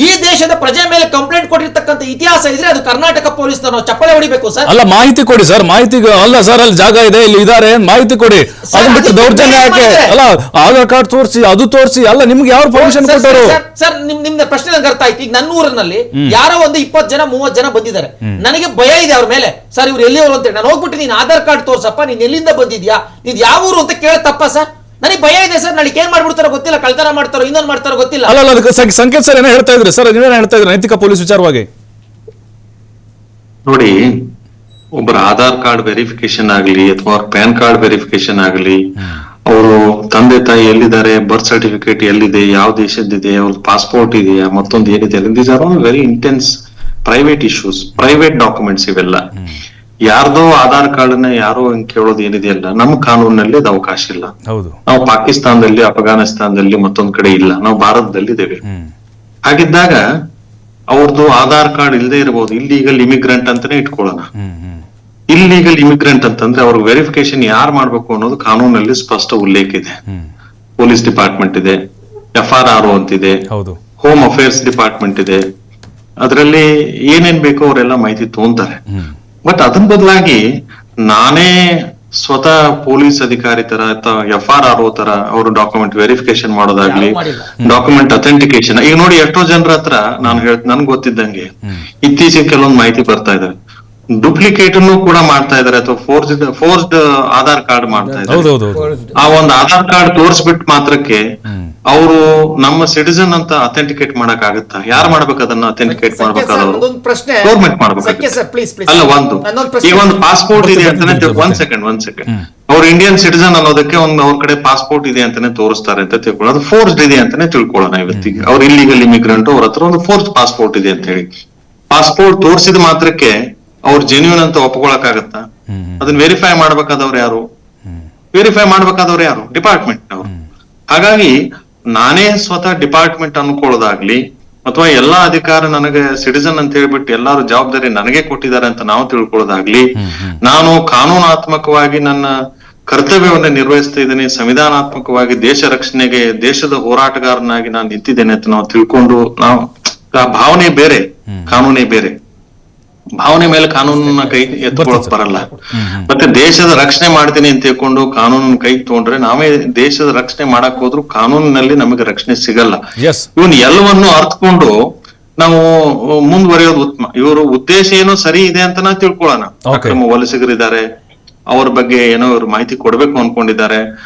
ಈ ದೇಶದ ಪ್ರಜೆ ಮೇಲೆ ಕಂಪ್ಲೇಂಟ್ ಕೊಟ್ಟಿರ್ತಕ್ಕಂಥ ಇತಿಹಾಸ ಇದ್ರೆ ಅದು ಕರ್ನಾಟಕ ಪೊಲೀಸ್ನವರು ಚಪ್ಪಳೆ ಹೊಡಿಬೇಕು ಸರ್. ಅಲ್ಲ, ಮಾಹಿತಿ ಕೊಡಿ ಸರ್, ಮಾಹಿತಿ ಅಲ್ಲ ಸರ್, ಅಲ್ಲಿ ಜಾಗ ಇದೆ, ಇಲ್ಲಿ ಇದಾರೆ, ಮಾಹಿತಿ ಕೊಡಿ. ಅದನ್ನ ಬಿಟ್ಟು ದೌರ್ಜನ್ಯ ಯಾಕೆ? ಅಲ್ಲ, ಆಧಾರ್ ಕಾರ್ಡ್ ತೋರಿಸಿ, ಅದು ತೋರಿಸಿ, ಅಲ್ಲ ನಿಮ್ಗೆ ಯಾವ ಪರ್ಮಿಷನ್ ಕೊಟ್ಟರು ಸರ್? ನಿಮ್ದ ಪ್ರಶ್ನೆ ನಂಗೆ ಅರ್ಥ ಆಯ್ತು. ಈಗ ನನ್ನ ಊರಿನಲ್ಲಿ ಯಾರೋ ಒಂದು 20 ಜನ 30 ಜನ ಬಂದಿದ್ದಾರೆ, ನನಗೆ ಭಯ ಇದೆ ಅವ್ರ ಮೇಲೆ. ಸರ್ ಇವ್ರು ಎಲ್ಲಿಯವರು ಅಂತ ನಾನು ಹೋಗ್ಬಿಟ್ಟು, ನೀನ್ ಆಧಾರ್ ಕಾರ್ಡ್ ತೋರ್ಸಪ್ಪ, ನೀನ್ ಎಲ್ಲಿಂದ ಬಂದಿದ್ಯಾ, ನೀನ್ ಯಾವ ಊರು ಅಂತ ಕೇಳ ತಪ್ಪ ಸರ್? ನನಗೆ ಭಯ ಇದೆ ಸರ್, ನಾಳೆ ಏನ್ ಮಾಡ್ಬಿಡ್ತಾರೋ ಗೊತ್ತಿಲ್ಲ, ಕಳ್ತನ ಮಾಡ್ತಾರೋ, ಇನ್ನೊಂದು ಮಾಡ್ತಾರೋ ಗೊತ್ತಿಲ್ಲ. ಅಲ್ಲ, ಅದಕ್ಕೆ ಸಂಕೇತ್ ಸರ್ ಏನೋ ಹೇಳ್ತಾ ಇದ್ರಿ ಸರ್, ನೀವೇನು ಹೇಳ್ತಾ ಇದ್ರಿ ನೈತಿಕ ಪೊಲೀಸ್ ವಿಚಾರವಾಗಿ? ನೋಡಿ, ಒಬ್ಬರ ಆಧಾರ್ ಕಾರ್ಡ್ ವೆರಿಫಿಕೇಶನ್ ಆಗ್ಲಿ ಅಥವಾ ಅವ್ರ ಪ್ಯಾನ್ ಕಾರ್ಡ್ ವೆರಿಫಿಕೇಶನ್ ಆಗ್ಲಿ, ಅವರು ತಂದೆ ತಾಯಿ ಎಲ್ಲಿದ್ದಾರೆ, ಬರ್ತ್ ಸರ್ಟಿಫಿಕೇಟ್ ಎಲ್ಲಿದೆ, ಯಾವ ದೇಶದ್ದಿದೆ, ಅವ್ರ ಪಾಸ್ಪೋರ್ಟ್ ಇದೆಯಾ, ಮತ್ತೊಂದು ಏನಿದೆ, these are all very intense private issues, private documents ಇವೆಲ್ಲ. ಯಾರ್ದೋ ಆಧಾರ್ ಕಾರ್ಡ್ ಅನ್ನ ಯಾರೋ ಕೇಳೋದು ಏನಿದೆಯಲ್ಲ, ನಮ್ಮ ಕಾನೂನಿನಲ್ಲಿ ಅದು ಅವಕಾಶ ಇಲ್ಲ. ನಾವು ಪಾಕಿಸ್ತಾನದಲ್ಲಿ, ಅಫ್ಘಾನಿಸ್ತಾನದಲ್ಲಿ, ಮತ್ತೊಂದ್ ಕಡೆ ಇಲ್ಲ, ನಾವು ಭಾರತದಲ್ಲಿ ಇದ್ದೇವೆ. ಹಾಗಿದ್ದಾಗ ಅವ್ರದ್ದು ಆಧಾರ್ ಕಾರ್ಡ್ ಇಲ್ಲದೆ ಇರಬಹುದು. ಇಲ್ಲೀಗಲ್ ಇಮಿಗ್ರೆಂಟ್ ಅಂತಾನೆ ಇಟ್ಕೊಳ್ಳೋಣ. ಇಲ್ಲೀಗಲ್ ಇಮಿಗ್ರೆಂಟ್ ಅಂತಂದ್ರೆ ಅವ್ರಿಗೆ ವೆರಿಫಿಕೇಶನ್ ಯಾರು ಮಾಡ್ಬೇಕು ಅನ್ನೋದು ಕಾನೂನಲ್ಲಿ ಸ್ಪಷ್ಟ ಉಲ್ಲೇಖ ಇದೆ. ಪೊಲೀಸ್ ಡಿಪಾರ್ಟ್ಮೆಂಟ್ ಇದೆ, FRRO ಅಂತಿದೆ, ಹೋಮ್ ಅಫೇರ್ಸ್ ಡಿಪಾರ್ಟ್ಮೆಂಟ್ ಇದೆ. ಅದರಲ್ಲಿ ಏನೇನ್ ಬೇಕೋ ಅವರೆಲ್ಲ ಮಾಹಿತಿ ತಗೊಂತಾರೆ. ಬಟ್ ಅದನ್ ಬದಲಾಗಿ ನಾನೇ ಸ್ವತಃ ಪೊಲೀಸ್ ಅಧಿಕಾರಿ ತರ ಅಥವಾ FRRO ತರ ಅವರು ಡಾಕ್ಯುಮೆಂಟ್ ವೆರಿಫಿಕೇಶನ್ ಮಾಡೋದಾಗ್ಲಿ, ಡಾಕ್ಯುಮೆಂಟ್ ಅಥೆಂಟಿಕೇಶನ್. ಈಗ ನೋಡಿ, ಎಷ್ಟೋ ಜನರ ಹತ್ರ ನನ್ಗೆ ಗೊತ್ತಿದ್ದಂಗೆ ಇತ್ತೀಚೆಗೆ ಕೆಲವೊಂದು ಮಾಹಿತಿ ಬರ್ತಾ ಇದಾವೆ, ಡೂಪ್ಲಿಕೇಟ್ ಕೂಡ ಮಾಡ್ತಾ ಇದಾರೆ ಅಥವಾ ಫೋರ್ಸ್ಡ್ ಆಧಾರ್ ಕಾರ್ಡ್ ಮಾಡ್ತಾ ಇದ್ದಾರೆ. ಆ ಒಂದು ಆಧಾರ್ ಕಾರ್ಡ್ ತೋರಿಸ್ಬಿಟ್ಟು ಮಾತ್ರಕ್ಕೆ ಅವರು ನಮ್ಮ ಸಿಟಿಸನ್ ಅಂತ ಅಥೆಂಟಿಕೇಟ್ ಮಾಡಕ್ ಆಗುತ್ತಾ? ಯಾರು ಮಾಡ್ಬೇಕು ಅದನ್ನ ಅಥೆಂಟಿಕೇಟ್ ಮಾಡ್ಬೇಕಾದವರು? ಗೌರ್ಮೆಂಟ್ ಮಾಡ್ಬೇಕು. ಅಲ್ಲ, ಈಗ ಒಂದು ಪಾಸ್ಪೋರ್ಟ್ ಇದೆ ಅಂತಾನೆ, ಒಂದ್ ಸೆಕೆಂಡ್ ಅವ್ರು ಇಂಡಿಯನ್ ಸಿಟಿಸನ್ ಅನ್ನೋದಕ್ಕೆ ಅವ್ರ ಕಡೆ ಪಾಸ್ಪೋರ್ಟ್ ಇದೆ ಅಂತಾನೆ ತೋರಿಸ್ತಾರೆ ಅಂತ ತಿಳ್ಕೊಳ್ಳೋದು, ಅದು ಫೋರ್ಸ್ಡ್ ಇದೆ ಅಂತಾನೆ ತಿಳ್ಕೊಳ್ಳೋಣ. ಇವತ್ತಿಗೆ ಅವ್ರು ಇಲ್ಲಿಗಲ್ ಇಮಿಗ್ರೆಂಟ್, ಅವ್ರ ಹತ್ರ ಒಂದು ಫೋರ್ಸ್ ಪಾಸ್ಪೋರ್ಟ್ ಇದೆ ಅಂತ ಹೇಳಿ ಪಾಸ್ಪೋರ್ಟ್ ತೋರಿಸಿದ ಮಾತ್ರಕ್ಕೆ ಅವ್ರು ಜೆನ್ಯೂನ್ ಅಂತ ಒಪ್ಕೊಳಕ್ ಆಗತ್ತಾ? ಅದನ್ನ ವೆರಿಫೈ ಮಾಡ್ಬೇಕಾದವ್ರು ಯಾರು? ಡಿಪಾರ್ಟ್ಮೆಂಟ್ ಅವರು. ಹಾಗಾಗಿ ನಾನೇ ಸ್ವತಃ ಡಿಪಾರ್ಟ್ಮೆಂಟ್ ಅನ್ಕೊಳ್ಳೋದಾಗ್ಲಿ ಅಥವಾ ಎಲ್ಲಾ ಅಧಿಕಾರ ನನಗೆ ಸಿಟಿಸನ್ ಅಂತ ಹೇಳ್ಬಿಟ್ಟು ಎಲ್ಲಾರು ಜವಾಬ್ದಾರಿ ನನಗೆ ಕೊಟ್ಟಿದ್ದಾರೆ ಅಂತ ನಾವು ತಿಳ್ಕೊಳ್ಳೋದಾಗ್ಲಿ, ನಾನು ಕಾನೂನಾತ್ಮಕವಾಗಿ ನನ್ನ ಕರ್ತವ್ಯವನ್ನ ನಿರ್ವಹಿಸ್ತಾ ಇದ್ದೀನಿ, ಸಂವಿಧಾನಾತ್ಮಕವಾಗಿ ದೇಶ ರಕ್ಷಣೆಗೆ ದೇಶದ ಹೋರಾಟಗಾರನಾಗಿ ನಾನು ನಿಂತಿದ್ದೇನೆ ಅಂತ ನಾವು ತಿಳ್ಕೊಂಡು ನಾವು ಆ ಭಾವನೆ ಬೇರೆ, ಕಾನೂನೇ ಬೇರೆ. ಭಾವನೆ ಮೇಲೆ ಕಾನೂನನ್ನ ಕೈ ಎತ್ಕೊಳಕ್ ಬರಲ್ಲ. ಮತ್ತೆ ದೇಶದ ರಕ್ಷಣೆ ಮಾಡ್ತೀನಿ ಅಂತ ತಿಳ್ಕೊಂಡು ಕಾನೂನನ್ನ ಕೈ ತಗೊಂಡ್ರೆ ನಾವೇ ದೇಶದ ರಕ್ಷಣೆ ಮಾಡಕ್ ಹೋದ್ರು ಕಾನೂನಿನಲ್ಲಿ ನಮಗೆ ರಕ್ಷಣೆ ಸಿಗಲ್ಲ. ಇವನ್ ಎಲ್ಲವನ್ನು ಅರ್ಥಕೊಂಡು ನಾವು ಮುಂದುವರಿಯೋದು ಉತ್ತಮ. ಇವರು ಉದ್ದೇಶ ಏನೋ ಸರಿ ಇದೆ ಅಂತ ನಾವು ತಿಳ್ಕೊಳ್ಳೋಣ. ಅಕ್ರಮ ವಲಸಿಗರಿದ್ದಾರೆ, ಅವ್ರ ಬಗ್ಗೆ ಏನೋ ಇವ್ರು ಮಾಹಿತಿ ಕೊಡ್ಬೇಕು ಅನ್ಕೊಂಡಿದ್ದಾರೆ,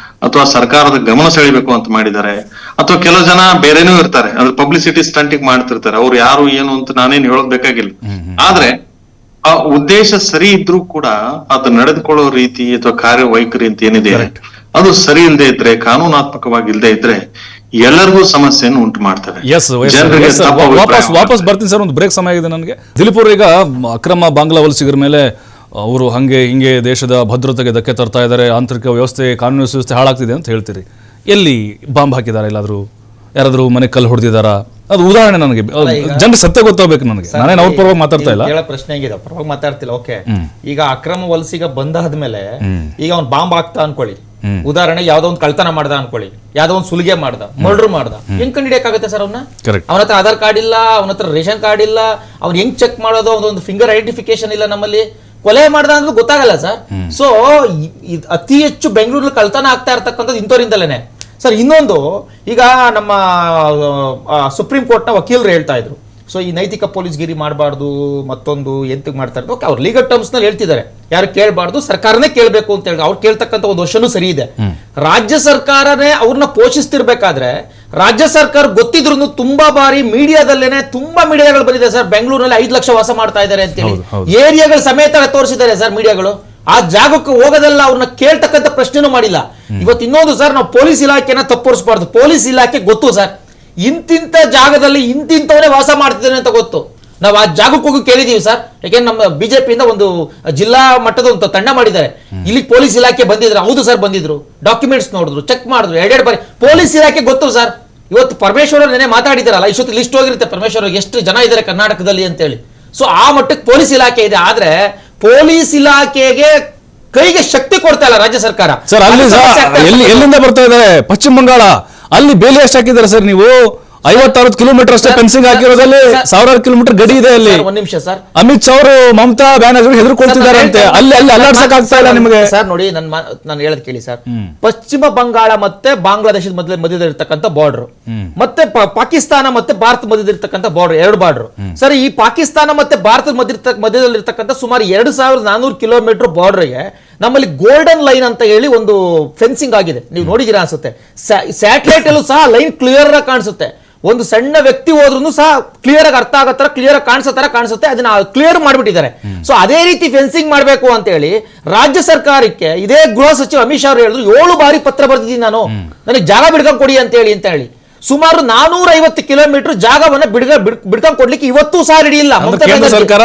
ಅಥವಾ ಸರ್ಕಾರದ ಗಮನ ಸೆಳಿಬೇಕು ಅಂತ ಮಾಡಿದ್ದಾರೆ, ಅಥವಾ ಕೆಲವು ಜನ ಬೇರೆನೂ ಇರ್ತಾರೆ, ಅಂದ್ರೆ ಪಬ್ಲಿಸಿಟಿ ಸ್ಟಂಟಿಗೆ ಮಾಡ್ತಿರ್ತಾರೆ. ಅವ್ರು ಯಾರು ಏನು ಅಂತ ನಾನೇನ್ ಹೇಳೋದ್ ಬೇಕಾಗಿಲ್ಲ. ಆದ್ರೆ ಆ ಉದ್ದೇಶ ಸರಿ ಇದ್ರೂ ಕೂಡ ಅದು ನಡೆದುಕೊಳ್ಳೋ ರೀತಿ ಅಥವಾ ಕಾರ್ಯವೈಖರಿ ಅಂತ ಏನಿದೆ ಅದು ಸರಿ ಇಲ್ಲದೆ ಇದ್ರೆ, ಕಾನೂನಾತ್ಮಕವಾಗಿ ಇಲ್ಲದೆ ಇದ್ರೆ ಎಲ್ಲರಿಗೂ ಸಮಸ್ಯೆಯನ್ನು ಉಂಟು ಮಾಡ್ತವೆ. ವಾಪಸ್ ಬರ್ತೀನಿ ಸರ್, ಒಂದು ಬ್ರೇಕ್ ಸಮಯ ಆಗಿದೆ ನನಗೆ. ದಿಲೀಪ್ ಅವರು, ಈಗ ಅಕ್ರಮ ಬಾಂಗ್ಲಾ ವಲಸಿಗರ ಮೇಲೆ ಅವರು ಹಂಗೆ ಹಿಂಗೆ ದೇಶದ ಭದ್ರತೆಗೆ ಧಕ್ಕೆ ತರ್ತಾ ಇದ್ದಾರೆ, ಆಂತರಿಕ ವ್ಯವಸ್ಥೆ, ಕಾನೂನು ವ್ಯವಸ್ಥೆ ಹಾಳಾಗ್ತಿದೆ ಅಂತ ಹೇಳ್ತೀರಿ. ಎಲ್ಲಿ ಬಾಂಬ್ ಹಾಕಿದಾರ, ಎಲ್ಲಾದ್ರೂ ಯಾರಾದ್ರೂ ಮನೆ ಕಲ್ಲು ಹೊಡೆದಿದಾರ? ಅದು ಉದಾಹರಣೆ ನನಗೆ, ಜನರು ಸತ್ಯ ಗೊತ್ತಾಗಬೇಕು ನನಗೆ. ನಾನೇನು ಅವ್ರ ಪರವಾಗಿ ಮಾತಾಡ್ತಾ ಇಲ್ಲ, ಹೇಳೋ ಪ್ರಶ್ನೆ ಹೆಂಗಿದೆ, ಪರವಾಗಿ ಮಾತಾಡ್ತಿಲ್ಲ. ಓಕೆ, ಈಗ ಅಕ್ರಮ ವಲಸಿಗ ಬಂದಾದ್ಮೇಲೆ ಈಗ ಅವ್ನು ಬಾಂಬ್ ಹಾಕ್ತಾ ಅನ್ಕೊಳ್ಳಿ, ಉದಾಹರಣೆ ಯಾವ್ದೋ ಒಂದು ಕಳ್ತನ ಮಾಡ್ದ ಅನ್ಕೊಳ್ಳಿ, ಯಾವ್ದೋ ಒಂದು ಸುಲಿಗೆ ಮಾಡ್ದ, ಮರ್ಡರ್ ಮಾಡ್ದ, ಹೆಂಗ್ ಕಂಡಿಡಿಯಕ್ಕಾಗುತ್ತೆ ಸರ್ ಅವನ್ನ? ಅವನ ಹತ್ರ ಆಧಾರ್ ಕಾರ್ಡ್ ಇಲ್ಲ, ಅವನ ಹತ್ರ ರೇಷನ್ ಕಾರ್ಡ್ ಇಲ್ಲ, ಅವ್ನು ಹೆಂಗ್ ಚೆಕ್ ಮಾಡೋದು? ಅವನೊಂದು ಫಿಂಗರ್ ಐಡೆಂಟಿಫಿಕೇಶನ್ ಇಲ್ಲ ನಮ್ಮಲ್ಲಿ. ಕೊಲೆ ಮಾಡ್ದ ಅಂದ್ರೆ ಗೊತ್ತಾಗಲ್ಲ ಸರ್. ಸೊ ಅತಿ ಹೆಚ್ಚು ಬೆಂಗಳೂರಲ್ಲಿ ಕಳ್ತನ ಆಗ್ತಾ ಇರ್ತಕ್ಕಂಥದ್ದು ಇಂಥವ್ರಿಂದಲೇನೆ ಸರ್. ಇನ್ನೊಂದು, ಈಗ ನಮ್ಮ ಸುಪ್ರೀಂ ಕೋರ್ಟ್ನ ವಕೀಲರು ಹೇಳ್ತಾ ಇದ್ರು, ಸೊ ಈ ನೈತಿಕ ಪೊಲೀಸ್ಗಿರಿ ಮಾಡಬಾರ್ದು, ಮತ್ತೊಂದು ಎಂತಕ್ಕೆ ಮಾಡ್ತಾ ಇರೋದು. ಓಕೆ, ಅವ್ರು ಲೀಗಲ್ ಟರ್ಮ್ಸ್ ನಲ್ಲಿ ಹೇಳ್ತಿದ್ದಾರೆ, ಯಾರು ಕೇಳಬಾರ್ದು, ಸರ್ಕಾರನೇ ಕೇಳಬೇಕು ಅಂತ ಹೇಳಿ. ಅವ್ರು ಕೇಳ್ತಕ್ಕಂಥ ಒಂದು ವರ್ಷನೂ ಸರಿ ಇದೆ. ರಾಜ್ಯ ಸರ್ಕಾರನೇ ಅವ್ರನ್ನ ಪೋಷಿಸ್ತಿರ್ಬೇಕಾದ್ರೆ ರಾಜ್ಯ ಸರ್ಕಾರ ಗೊತ್ತಿದ್ರು ತುಂಬಾ ಬಾರಿ ಮೀಡಿಯಾದಲ್ಲೇನೆ ತುಂಬಾ ಮೀಡಿಯಾಗಳು ಬಂದಿದೆ ಸರ್. ಬೆಂಗಳೂರಿನಲ್ಲಿ 5 ಲಕ್ಷ ವಾಸ ಮಾಡ್ತಾ ಇದ್ದಾರೆ ಅಂತೇಳಿ ಏರಿಯಾಗಳು ಸಮೇತ ತೋರಿಸಿದ್ದಾರೆ ಸರ್ ಮೀಡಿಯಾಗಳು. ಆ ಜಾಗಕ್ಕೆ ಹೋಗೋದಲ್ಲ, ಅವ್ರನ್ನ ಕೇಳ್ತಕ್ಕಂಥ ಪ್ರಶ್ನೆನೂ ಮಾಡಿಲ್ಲ. ಇವತ್ತು ಇನ್ನೊಂದು ಸರ್, ನಾವು ಪೊಲೀಸ್ ಇಲಾಖೆನ ತಪ್ಪೋರಿಸಬಾರ್ದು. ಪೊಲೀಸ್ ಇಲಾಖೆ ಗೊತ್ತು ಸರ್, ಇಂತಿಂತ ಜಾಗದಲ್ಲಿ ಇಂತಿಂತವನೇ ವಾಸ ಮಾಡ್ತಿದ್ದಾನೆ ಅಂತ ಗೊತ್ತು. ನಾವು ಆ ಜಾಗಕ್ಕೆ ಹೋಗಿ ಕೇಳಿದೀವಿ ಸರ್. ಯಾಕೆಂದ್ರೆ ನಮ್ಮ ಬಿಜೆಪಿಯಿಂದ ಒಂದು ಜಿಲ್ಲಾ ಮಟ್ಟದ ಒಂದು ತಂಡ ಮಾಡಿದ್ದಾರೆ, ಇಲ್ಲಿ ಪೊಲೀಸ್ ಇಲಾಖೆ ಬಂದಿದ್ರು. ಹೌದು ಸರ್, ಬಂದಿದ್ರು, ಡಾಕ್ಯುಮೆಂಟ್ಸ್ ನೋಡಿದ್ರು, ಚೆಕ್ ಮಾಡಿದ್ರು, 2 ಬಾರಿ. ಪೊಲೀಸ್ ಇಲಾಖೆ ಗೊತ್ತು ಸರ್. ಇವತ್ತು ಪರಮೇಶ್ವರ ನೆನೆ ಮಾತಾಡಿದಾರಲ್ಲ, ಇಷ್ಟೊತ್ತು ಲಿಸ್ಟ್ ಹೋಗಿರುತ್ತೆ ಪರಮೇಶ್ವರ ಎಷ್ಟು ಜನ ಇದ್ದಾರೆ ಕರ್ನಾಟಕದಲ್ಲಿ ಅಂತೇಳಿ. ಸೊ ಆ ಮಟ್ಟಕ್ಕೆ ಪೊಲೀಸ್ ಇಲಾಖೆ ಇದೆ. ಆದ್ರೆ ಪೊಲೀಸ್ ಇಲಾಖೆಗೆ ಕೈಗೆ ಶಕ್ತಿ ಕೊಡ್ತಾ ಇಲ್ಲ ರಾಜ್ಯ ಸರ್ಕಾರ ಸರ್. ಅಲ್ಲಿ ಎಲ್ಲಿಂದ ಬರ್ತಾ ಇದ್ದಾರೆ? ಪಶ್ಚಿಮ ಬಂಗಾಳ. ಅಲ್ಲಿ ಬೇಲಿ ಎಷ್ಟು ಹಾಕಿದ್ದಾರೆ ಸರ್ ನೀವು? 50-60 ಕಿಲೋಮೀಟರ್ ಅಷ್ಟೇ ಫೆನ್ಸಿಂಗ್ ಹಾಕಿರೋದಲ್ಲಿ, 1000 ಕಿಲೋಮೀಟರ್ ಗಡಿ ಇದೆ ಅಲ್ಲಿ. ಒಂದ್ ನಿಮಿಷ ಸರ್, ಅಮಿತ್ ಶಾ ಅವರು ಮಮತಾ ಬ್ಯಾನರ್ಜಿ ಹೆದರ್ಕೊಳ್ತಿದ್ದಾರೆ ಅಂತೆ. ಅಲ್ಲಿ ಅಲ್ಲಾಡ್ಸಕ್ ಆಗ್ತಾ ಇಲ್ಲ ನಿಮಗೆ ಸರ್. ನೋಡಿ, ನಾನು ಹೇಳದ್ ಕೇಳಿ ಸರ್. ಪಶ್ಚಿಮ ಬಂಗಾಳ ಮತ್ತೆ ಬಾಂಗ್ಲಾದೇಶದ ಮಧ್ಯದಲ್ಲಿರ್ತಕ್ಕಂಥ ಬಾರ್ಡರ್, ಮತ್ತೆ ಪಾಕಿಸ್ತಾನ ಮತ್ತೆ ಭಾರತ ಮಧ್ಯದಲ್ಲಿರ್ತಕ್ಕಂಥ ಬಾರ್ಡರ್, 2 ಬಾರ್ಡರ್ ಸರ್. ಈ ಪಾಕಿಸ್ತಾನ ಮತ್ತೆ ಭಾರತದ ಮಧ್ಯದಲ್ಲಿರ್ತಕ್ಕಂಥ ಸುಮಾರು 2400 ಕಿಲೋಮೀಟರ್ ಬಾರ್ಡರ್ಗೆ ನಮ್ಮಲ್ಲಿ ಗೋಲ್ಡನ್ ಲೈನ್ ಅಂತ ಹೇಳಿ ಒಂದು ಫೆನ್ಸಿಂಗ್ ಆಗಿದೆ. ನೀವು ನೋಡಿದಿರಾ ಅನ್ಸುತ್ತೆ. ಸ್ಯಾಟಲೈಟ್ ಅಲ್ಲೂ ಸಹ ಲೈನ್ ಕ್ಲಿಯರ್ ಆಗಿ ಕಾಣಿಸುತ್ತೆ. ಒಂದು ಸಣ್ಣ ವ್ಯಕ್ತಿ ಹೋದ್ರೂ ಸಹ ಕ್ಲಿಯರ್ ಆಗಿ ಅರ್ಥ ಆಗೋ ತರ, ಕ್ಲಿಯರ್ ಆಗಿ ಕಾಣಿಸುತ್ತೆ. ಅದನ್ನ ಕ್ಲಿಯರ್ ಮಾಡ್ಬಿಟ್ಟಿದ್ದಾರೆ. ಸೊ ಅದೇ ರೀತಿ ಫೆನ್ಸಿಂಗ್ ಮಾಡಬೇಕು ಅಂತ ಹೇಳಿ ರಾಜ್ಯ ಸರ್ಕಾರಕ್ಕೆ ಇದೇ ಗೃಹ ಸಚಿವ ಅಮಿತ್ ಶಾ ಅವರು ಹೇಳಿದ್ರು, 7 ಬಾರಿ ಪತ್ರ ಬರ್ದಿದ್ದೀನಿ ನಾನು, ನನಗೆ ಜಾಗ ಬಿಡ್ಕೊಂಡು ಕೊಡಿ ಅಂತ ಹೇಳಿ. ಸುಮಾರು 450 ಕಿಲೋಮೀಟರ್ ಜಾಗವನ್ನ ಬಿಡ್ಕೊಂಡು ಕೊಡ್ಲಿಕ್ಕೆ ಇವತ್ತು ಸಹ ರೆಡಿ ಇಲ್ಲ ಸರ್ಕಾರ.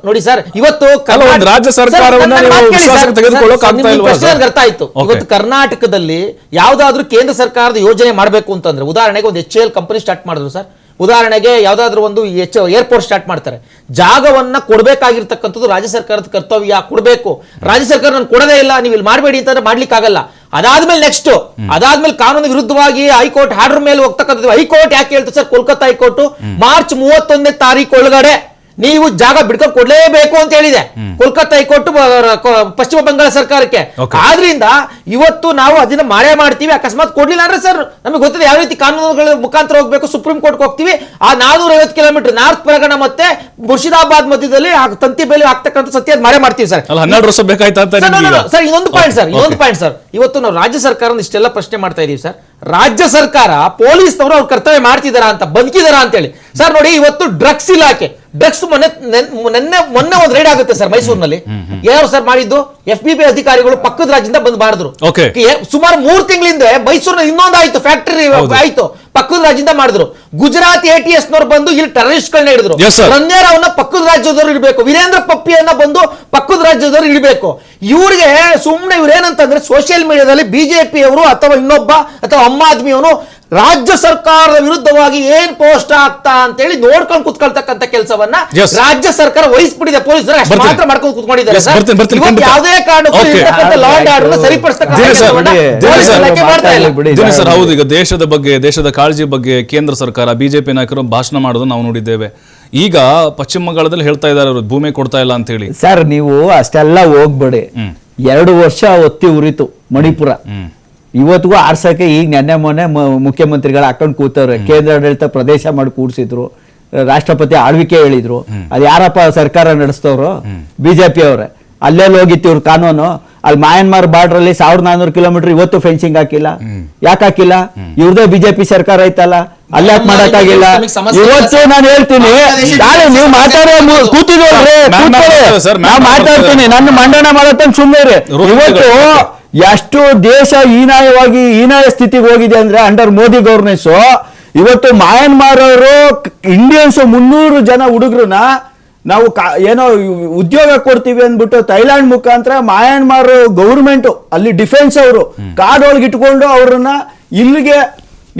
ನೋಡಿ ಸರ್, ಇವತ್ತು ರಾಜ್ಯ ಸರ್ಕಾರವನ್ನ ಅರ್ಥ ಆಯ್ತು. ಇವತ್ತು ಕರ್ನಾಟಕದಲ್ಲಿ ಯಾವ್ದಾದ್ರು ಕೇಂದ್ರ ಸರ್ಕಾರದ ಯೋಜನೆ ಮಾಡಬೇಕು ಅಂತಂದ್ರೆ, ಉದಾಹರಣೆಗೆ ಒಂದು HAL ಕಂಪನಿ ಸ್ಟಾರ್ಟ್ ಮಾಡಿದ್ರು ಸರ್. ಉದಾಹರಣೆಗೆ ಯಾವ್ದಾದ್ರು ಒಂದು ಏರ್ಪೋರ್ಟ್ ಸ್ಟಾರ್ಟ್ ಮಾಡ್ತಾರೆ, ಜಾಗವನ್ನ ಕೊಡ್ಬೇಕಾಗಿರ್ತಕ್ಕಂಥದ್ದು ರಾಜ್ಯ ಸರ್ಕಾರದ ಕರ್ತವ್ಯ, ಕೊಡ್ಬೇಕು. ರಾಜ್ಯ ಸರ್ಕಾರ ನಾನು ಕೊಡದೇ ಇಲ್ಲ, ನೀವು ಇಲ್ಲಿ ಮಾಡಬೇಡಿ ಅಂತಂದ್ರೆ ಮಾಡ್ಲಿಕ್ಕೆ ಆಗಲ್ಲ. ಅದಾದ್ಮೇಲೆ ಅದಾದ್ಮೇಲೆ ಕಾನೂನು ವಿರುದ್ಧವಾಗಿ ಹೈಕೋರ್ಟ್ ಆರ್ಡರ್ ಮೇಲೆ ಹೋಗ್ತಕ್ಕಂಥದ್ದು. ಹೈಕೋರ್ಟ್ ಯಾಕೆ ಹೇಳ್ತು ಸರ್? ಕೋಲ್ಕತ್ತಾ ಹೈಕೋರ್ಟ್ ಮಾರ್ಚ್ 31ನೇ ತಾರೀಕು ಒಳಗಡೆ ನೀವು ಜಾಗ ಬಿಡ್ಕೊಂಡು ಕೊಡ್ಲೇಬೇಕು ಅಂತ ಹೇಳಿದೆ ಕೋಲ್ಕತ್ತಾ ಹೈಕೋರ್ಟ್ ಪಶ್ಚಿಮ ಬಂಗಾಳ ಸರ್ಕಾರಕ್ಕೆ. ಆದ್ರಿಂದ ಇವತ್ತು ನಾವು ಅದನ್ನ ಮಾಡ್ತೀವಿ. ಅಕಸ್ಮಾತ್ ಕೊಡ್ಲಿಲ್ಲ ಅಂದ್ರೆ ಸರ್, ನಮಗೆ ಗೊತ್ತಿದೆ ಯಾವ ರೀತಿ ಕಾನೂನುಗಳ ಮುಖಾಂತರ ಹೋಗ್ಬೇಕು, ಸುಪ್ರೀಂ ಕೋರ್ಟ್ ಹೋಗ್ತೀವಿ. ಆ 450 ಕಿಲೋಮೀಟರ್ ನಾರ್ತ್ ಪರಗಣ ಮತ್ತೆ ಮುರ್ಷಿದಾಬಾದ್ ಮಧ್ಯದಲ್ಲಿ ತಂತಿ ಬೇಲಿ ಆಗ್ತಕ್ಕಂಥ ಸತ್ಯ ಮಾಡ್ತೀವಿ ಸರ್. 12 ವರ್ಷ ಬೇಕಾಯ್ತಾ ಸರ್? ಇನ್ನೊಂದು ಪಾಯಿಂಟ್ ಸರ್, ಇವತ್ತು ನಾವು ರಾಜ್ಯ ಸರ್ಕಾರ ಇಷ್ಟೆಲ್ಲ ಪ್ರಶ್ನೆ ಮಾಡ್ತಾ ಇದೀವಿ ಸರ್. ರಾಜ್ಯ ಸರ್ಕಾರ ಪೊಲೀಸ್ನವರು ಅವ್ರ ಕರ್ತವ್ಯ ಮಾಡ್ತಿದಾರ ಅಂತ, ಬದುಕಿದಾರ ಅಂತ ಹೇಳಿ ಸರ್. ನೋಡಿ, ಇವತ್ತು ಡ್ರಗ್ಸ್ ಇಲಾಖೆ, ಡ್ರಗ್ಸ್ ಮೊನ್ನೆ ಒಂದು ರೈಡ್ ಆಗುತ್ತೆ ಸರ್ ಮೈಸೂರಿನಲ್ಲಿ. ಯಾರು ಸರ್ ಮಾಡಿದ್ದು? FBB ಅಧಿಕಾರಿಗಳು ಪಕ್ಕದ ರಾಜ್ಯದಿಂದ ಬಂದು ಮಾಡಿದ್ರು. ಸುಮಾರು 3 ತಿಂಗಳಿಂದ ಮೈಸೂರಿನಲ್ಲಿ ಇನ್ನೊಂದು ಆಯ್ತು, ಫ್ಯಾಕ್ಟರಿ ಆಯ್ತು, ಪಕ್ಕದ ರಾಜ್ಯದಿಂದ ಮಾಡಿದ್ರು. ಗುಜರಾತ್ ATS ನವರು ಬಂದು ಇಲ್ಲಿ ಟೆರರಿಸ್ಟ್ ಗಳನ್ನ ಹಿಡಿದ್ರು. ರನ್ಯಾರವನ್ನ ಪಕ್ಕದ ರಾಜ್ಯದವರು ಇಡಬೇಕು, ವೀರೇಂದ್ರ ಪಪ್ಪಿಯನ್ನ ಬಂದು ಪಕ್ಕದ ರಾಜ್ಯದವರು ಇಡಬೇಕು. ಇವ್ರಿಗೆ ಸುಮ್ಮನೆ ಇವ್ರೇನಂತಂದ್ರೆ ಸೋಷಿಯಲ್ ಮೀಡಿಯಾದಲ್ಲಿ BJP ಅವರು ಅಥವಾ ಇನ್ನೊಬ್ಬ ಅಥವಾ ಆಮ್ ಆದ್ಮಿ ಅವನು ರಾಜ್ಯ ಸರ್ಕಾರದ ವಿರುದ್ಧವಾಗಿ ಏನ್ ಪೋಸ್ಟ್ ಆಗ್ತಾ ಅಂತೇಳಿ ನೋಡ್ಕೊಂಡು ಕುತ್ಕೊಳ್ತಕ್ಕಂಥ ಕೆಲಸವನ್ನ Yes. ರಾಜ್ಯ ಸರ್ಕಾರ ವಹಿಸ್ಬಿಟ್ಟಿದೆ, ಪೊಲೀಸರು ಅಷ್ಟು ಬರ್ತೀನಿ. ಮಾತ್ರ ಮಾಡ್ಕೊಂಡು ಕುತ್ಕೊಂಡಿದ್ದಾರೆ Yes, ಸರ್. ಬರ್ತೀನಿ, ಇವತ್ತು ಖಂಡಿತ. ಯಾವುದೇ ಕಾರಣಕ್ಕೂ Okay. ಇರ್ತಕ್ಕಂಥ law and order ನ ಸರಿಪಡಿಸ್ತಕ್ಕಂಥ ದಿನೇಶ್ ಸರ್, ಕೆಲಸವನ್ನ ದಿನೇಶ್ ಸರ್, ಇಲಾಖೆ ಮಾಡ್ತಾ ಇಲ್ಲ. ದಿನೇಶ್ ಸರ್, ಹೌದು, ಈಗ ದೇಶದ ಬಗ್ಗೆ, ದೇಶದ ಕಾಳಜಿ ಬಗ್ಗೆ ಕೇಂದ್ರ ಸರ್ಕಾರ, ಬಿಜೆಪಿ ನಾಯಕರು ಭಾಷಣ ಮಾಡೋದು ನಾವು ನೋಡಿದ್ದೇವೆ. ಈಗ ಪಶ್ಚಿಮ ಬಂಗಾಳದಲ್ಲಿ ಹೇಳ್ತಾ ಇದ್ದಾರೆ ಅವರು ಭೂಮಿ ಕೊಡ್ತಾ ಇಲ್ಲ ಅಂತ ಹೇಳಿ. ಸರ್ ನೀವು ಅಷ್ಟೆಲ್ಲ ಹೋಗ್ಬೇಡಿ. 2 ವರ್ಷ ಒತ್ತಿ ಉರಿತು ಮಣಿಪುರ, ಇವತ್ತಿಗೂ ಆರ್ಸಕ್ಕೆ ಈಗ ನೆನ್ನೆ ಮೊನ್ನೆ ಮುಖ್ಯಮಂತ್ರಿಗಳು ಹಾಕೊಂಡು ಕೂತವ್ರೆ. ಕೇಂದ್ರ ಆಡಳಿತ ಪ್ರದೇಶ ಮಾಡಿ ಕೂಡ್ಸಿದ್ರು, ರಾಷ್ಟ್ರಪತಿ ಆಳ್ವಿಕೆ ಹೇಳಿದ್ರು. ಅದ್ ಯಾರಪ್ಪ ಸರ್ಕಾರ ನಡೆಸ್ತವ್ರು? ಬಿಜೆಪಿ ಅವ್ರೆ. ಅಲ್ಲೆಲ್ಲಿ ಹೋಗಿತ್ತು ಇವ್ರ ಕಾನೂನು? ಅಲ್ಲಿ ಮಯನ್ಮಾರ್ ಬಾರ್ಡರ್ ಅಲ್ಲಿ 1400 ಕಿಲೋಮೀಟರ್ ಇವತ್ತು ಫೆನ್ಸಿಂಗ್ ಹಾಕಿಲ್ಲ. ಯಾಕೆ ಹಾಕಿಲ್ಲ? ಇವ್ರದೇ ಬಿಜೆಪಿ ಸರ್ಕಾರ ಐತಲ್ಲ, ಅಲ್ಲಾಕ್ ಮಾಡಕ್ಕಾಗಿಲ್ಲ. ಇವತ್ತು ನಾನು ಹೇಳ್ತೀನಿ, ನಾಳೆ ನೀವು ಮಾತಾಡೋ ಕೂತಿದ್ವಲ್ರಿ, ನಾವು ಮಾತಾಡ್ತೀನಿ, ನನ್ನ ಮಂಡನೆ ಮಾಡತ್ತಂತ ಸುಮ್ಮನೆ. ಇವತ್ತು ಎಷ್ಟು ದೇಶ ಹೀನಾಯ ಸ್ಥಿತಿಗೆ ಹೋಗಿದೆ ಅಂದ್ರೆ ಅಂಡರ್ ಮೋದಿ ಗವರ್ನೆನ್ಸ್. ಇವತ್ತು ಮಯನ್ಮಾರ್ ಅವರು ಇಂಡಿಯನ್ಸ್ 300 ಜನ ಹುಡುಗರನ್ನ ನಾವು ಏನೋ ಉದ್ಯೋಗ ಕೊಡ್ತೀವಿ ಅಂದ್ಬಿಟ್ಟು ಥೈಲ್ಯಾಂಡ್ ಮುಖಾಂತರ ಮಯನ್ಮಾರ್ ಗೌರ್ಮೆಂಟ್ ಅಲ್ಲಿ ಡಿಫೆನ್ಸ್ ಅವರು ಕಾಡೊಳಗೆ ಇಟ್ಕೊಂಡು ಅವ್ರನ್ನ ಇಲ್ಲಿಗೆ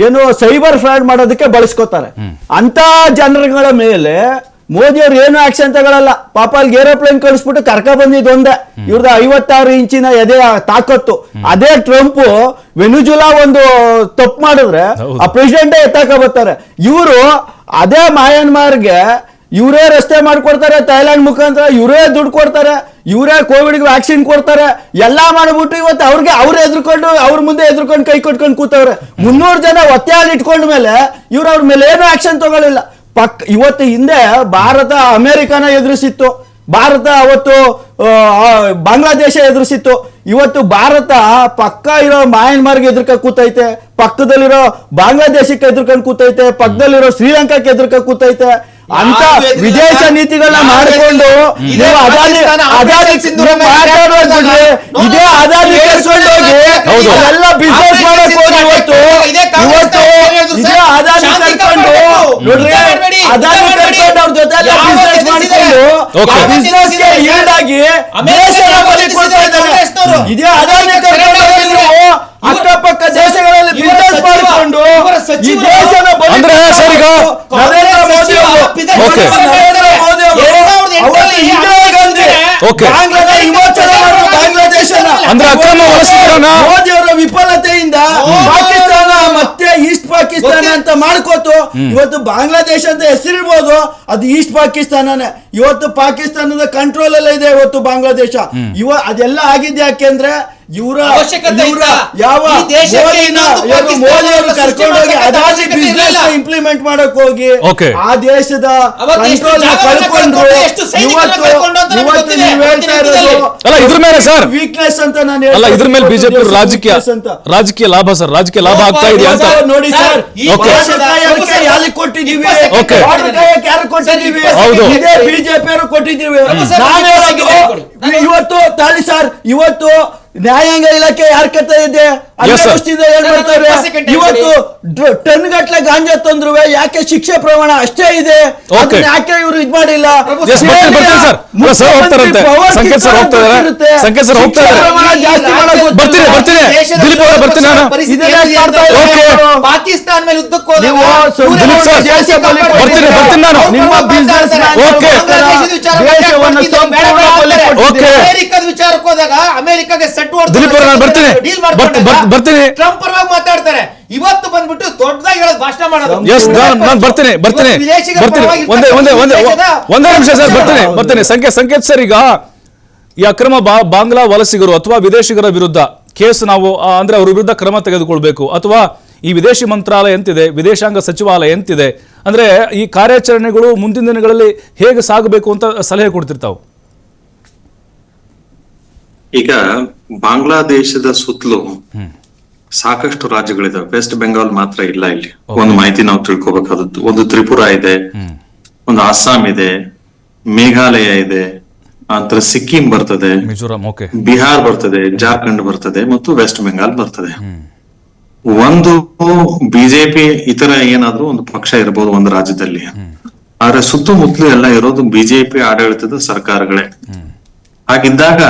ಏನೋ ಸೈಬರ್ ಫ್ರಾಡ್ ಮಾಡೋದಕ್ಕೆ ಬಳಸ್ಕೋತಾರೆ. ಅಂತ ಜನರುಗಳ ಮೇಲೆ ಮೋದಿ ಅವ್ರು ಏನು ಆಕ್ಷನ್ ತಗೊಳ್ಳಲ್ಲ. ಪಾಪ ಅಲ್ಲಿ ಏರೋಪ್ಲೇನ್ ಕಳಿಸ್ಬಿಟ್ಟು ಕರ್ಕ ಬಂದಿದ್ದು ಒಂದೇ, ಇವ್ರದ್ದು 56 ಇಂಚಿನ ಎದೆ ತಾಕತ್ತು. ಅದೇ ಟ್ರಂಪ್ ವೆನಿಜುಲಾ ಒಂದು ತಪ್ಪು ಮಾಡಿದ್ರೆ ಆ ಪ್ರೆಸಿಡೆಂಟೇ ಎತ್ತಾಕ ಬರ್ತಾರೆ. ಇವರು ಅದೇ ಮಯನ್ಮಾರ್ಗೆ ಇವರೇ ರಸ್ತೆ ಮಾಡ್ಕೊಡ್ತಾರೆ, ಥೈಲ್ಯಾಂಡ್ ಮುಖಾಂತರ ಇವರೇ ದುಡ್ಡು ಕೊಡ್ತಾರೆ, ಇವರೇ ಕೋವಿಡ್ಗೆ ವ್ಯಾಕ್ಸಿನ್ ಕೊಡ್ತಾರೆ, ಎಲ್ಲಾ ಮಾಡ್ಬಿಟ್ಟು ಇವತ್ತು ಅವ್ರು ಎದ್ರುಕೊಂಡು ಅವ್ರ ಮುಂದೆ ಎದ್ರುಕೊಂಡು ಕೈ ಕೊಟ್ಕೊಂಡು ಕೂತವ್ರೆ. 300 ಜನ ಒತ್ತೆಯಾಗಿ ಇಟ್ಕೊಂಡ ಮೇಲೆ ಇವ್ರು ಅವ್ರ ಮೇಲೆ ಏನು ಆಕ್ಷನ್ ತಗೊಳ್ಳಿಲ್ಲ. ಇವತ್ತು ಹಿಂದೆ ಭಾರತ ಅಮೆರಿಕನ ಎದುರಿಸಿತ್ತು, ಭಾರತ ಅವತ್ತು ಬಾಂಗ್ಲಾದೇಶ ಎದುರಿಸಿತ್ತು. ಇವತ್ತು ಭಾರತ ಪಕ್ಕ ಇರೋ ಮಯನ್ಮಾರ್ಗೆ ಎದುರ್ಕ ಕೂತೈತೆ, ಪಕ್ಕದಲ್ಲಿರೋ ಬಾಂಗ್ಲಾದೇಶಕ್ಕೆ ಎದುರ್ಕೊಂಡು ಕೂತೈತೆ, ಪಕ್ಕದಲ್ಲಿರೋ ಶ್ರೀಲಂಕಾಕ್ಕೆ ಎದುರ್ಕ ಕೂತೈತೆ. ಅಂತ ವಿದೇಶ ನೀತಿಗಳನ್ನ ಮಾಡಿಕೊಂಡು ಇದೇ ಅದಾನಿ ಕರ್ಕೊಂಡೋಗಿ ಎಲ್ಲ ಬಿಸ್ನೆಸ್ ಮಾಡಕ್ ಹೋಗಿ ಇವತ್ತು ಇದೇ ಅದಾನಿ ಕರ್ಕೊಂಡು ನೋಡ್ರಿ, ಅದಾನಿ ಕರ್ಕೊಂಡು ಅವ್ರ ಜೊತೆ ಬಿಸ್ನೆಸ್ ಮಾಡಿಕೊಂಡು ಬಿಸ್ನೆಸ್ಗೆ ಈಡಾಗಿ ದೇಶನ ಬಲಿ ಕೊಡ್ತಾ ಇದ್ದಾರೆ. ಇದೇ ಅದಾನಿ ಕರ್ಕೊಂಡು ಅಕ್ಕಪಕ್ಕ ದೇಶಗಳಲ್ಲಿ ಬಿಸ್ನೆಸ್ ಮಾಡಿಕೊಂಡು ಈ ದೇಶನ ಬಲಿ ಅಂದ್ರೆ ಸರ್, ಈಗ ನರೇಂದ್ರ ಮೋದಿ ಅವರು ಅಂದ್ರೆ ಅಕ್ರಮ ವಲಸಿಗರನ್ನ ಮೋದಿ ಅವರ ವಿಫಲತೆಯಿಂದ ಪಾಕಿಸ್ತಾನ ಮತ್ತೆ ಈಸ್ಟ್ ಪಾಕಿಸ್ತಾನ ಅಂತ ಮಾಡ್ಕೋತು. ಇವತ್ತು ಬಾಂಗ್ಲಾದೇಶ ಅಂತ ಹೆಸರಿರ್ಬೋದು, ಅದು ಈಸ್ಟ್ ಪಾಕಿಸ್ತಾನನೇ. ಇವತ್ತು ಪಾಕಿಸ್ತಾನದ ಕಂಟ್ರೋಲ್ ಅಲ್ಲೇ ಇದೆ ಇವತ್ತು ಬಾಂಗ್ಲಾದೇಶ. ಅದೆಲ್ಲ ಆಗಿದ್ದು ಯಾಕೆಂದ್ರೆ ಇವರ ಯಾವ ಮೋದಿ ಅವರು ಕರ್ಕೊಂಡೋಗಿ ಅದಾಗಿ ಬಿಸ್ನೆಸ್ ಇಂಪ್ಲಿಮೆಂಟ್ ಮಾಡಕ್ ಹೋಗಿ ಆ ದೇಶದ ಕಂಟ್ರೋಲ್ ಕಳ್ಕೊಂಡ್ರು. ಇವತ್ತು ನೀವು ಹೇಳ್ತಾ ಇರೋದು ಅಲ್ಲ, ಇದ್ರ ಮೇಲೆ ಸರ್ ವೀಕ್ನೆಸ್ ಅಂತ ನಾನು ಅಲ್ಲ, ಇದ್ರ ಮೇಲೆ ಬಿಜೆಪಿ ರಾಜಕೀಯ ಲಾಭ ಸರ್, ರಾಜಕೀಯ ಲಾಭ ಆಗ್ತಾ ಇದೆ ಅಂತ ನೋಡಿ ಸರ್. ಯಾರಿಗೆ ಕೊಟ್ಟಿದ್ದೀವಿ? ಯಾರು ಕೊಟ್ಟಿದ್ದೀವಿ? ಇದೇ ಬಿಜೆಪಿ ಅವರು ಕೊಟ್ಟಿದ್ದೀವಿ. ನಾನು ಹೇಳೋದು ಇವತ್ತು ತಾಳಿ ಸರ್, ಇವತ್ತು ನ್ಯಾಯಾಂಗ ಇಲಾಖೆ ಯಾರ ಕತೆ ಇದೆ? ಏನ್ ಮಾಡ್ತಾರೆ? ಇವತ್ತು ಟನ್ ಗಟ್ಲೆ ಗಾಂಜಾ ತಂದ್ರು ಯಾಕೆ ಶಿಕ್ಷೆ ಪ್ರಮಾಣ ಅಷ್ಟೇ ಇದೆ, ಯಾಕೆ ಇವರು ಇದ್ ಮಾಡಿಲ್ಲ? ಜಾಸ್ತಿ ಪಾಕಿಸ್ತಾನ ಮೇಲೆ ಉದ್ದಕ್ಕೂ ನಿಮ್ಮ ಬಿಸ್ನೆಸ್ ಅಮೆರಿಕದ ವಿಚಾರಕ್ಕೆ ಹೋದಾಗ ಅಮೆರಿಕಾಗೆ ಬರ್ತೀನಿ. ಟ್ರಂಪ್ ಪರವಾಗಿ ಮಾತಾಡ್ತಾರೆ. ಇವತ್ತು ಬಂದ್ಬಿಟ್ಟು ದೊಡ್ಡದಾಗಿ ಹೇಳೋದು ಭಾಷಣ ಮಾಡೋದು. ನಾನು ಬರ್ತೀನಿ. ಒಂದೇ ನಿಮಿಷ ಸರ್, ಬರ್ತೀನಿ. ಸಂಕೇತ್ ಸರ್, ಈಗ ಈ ಅಕ್ರಮ ಬಾಂಗ್ಲಾ ವಲಸಿಗರು ಅಥವಾ ವಿದೇಶಿಗರ ವಿರುದ್ಧ ಕೇಸ್ ನಾವು ಅಂದ್ರೆ ಅವ್ರ ವಿರುದ್ಧ ಕ್ರಮ ತೆಗೆದುಕೊಳ್ಬೇಕು, ಅಥವಾ ಈ ವಿದೇಶಿ ಮಂತ್ರಾಲಯ ಎಂತಿದೆ, ವಿದೇಶಾಂಗ ಸಚಿವಾಲಯ ಎಂತಿದೆ, ಅಂದ್ರೆ ಈ ಕಾರ್ಯಾಚರಣೆಗಳು ಮುಂದಿನ ದಿನಗಳಲ್ಲಿ ಹೇಗೆ ಸಾಗಬೇಕು ಅಂತ ಸಲಹೆ ಕೊಡ್ತಿರ್ತಾವೆ. ಈಗ ಬಾಂಗ್ಲಾದೇಶದ ಸುತ್ತಲೂ ಸಾಕಷ್ಟು ರಾಜ್ಯಗಳಿದಾವೆ, ವೆಸ್ಟ್ ಬೆಂಗಾಲ್ ಮಾತ್ರ ಇಲ್ಲ. ಇಲ್ಲಿ ಒಂದು ಮಾಹಿತಿ ನಾವು ತಿಳ್ಕೊಬೇಕಾದದ್ದು, ಒಂದು ತ್ರಿಪುರಾ ಇದೆ, ಒಂದು ಅಸ್ಸಾಂ ಇದೆ, ಮೇಘಾಲಯ ಇದೆ, ನಂತರ ಸಿಕ್ಕಿಂ ಬರ್ತದೆ, ಮಿಜೋರಾಂ, ಬಿಹಾರ್ ಬರ್ತದೆ, ಜಾರ್ಖಂಡ್ ಬರ್ತದೆ ಮತ್ತು ವೆಸ್ಟ್ ಬೆಂಗಾಲ್ ಬರ್ತದೆ. ಒಂದು ಬಿಜೆಪಿ ಇತರ ಏನಾದ್ರೂ ಒಂದು ಪಕ್ಷ ಇರಬಹುದು ಒಂದು ರಾಜ್ಯದಲ್ಲಿ, ಆದ್ರೆ ಸುತ್ತಮುತ್ತಲು ಎಲ್ಲ ಇರೋದು ಬಿಜೆಪಿ ಆಡಳಿತದ ಸರ್ಕಾರಗಳೇ. ಹಾಗಿದ್ದಾಗ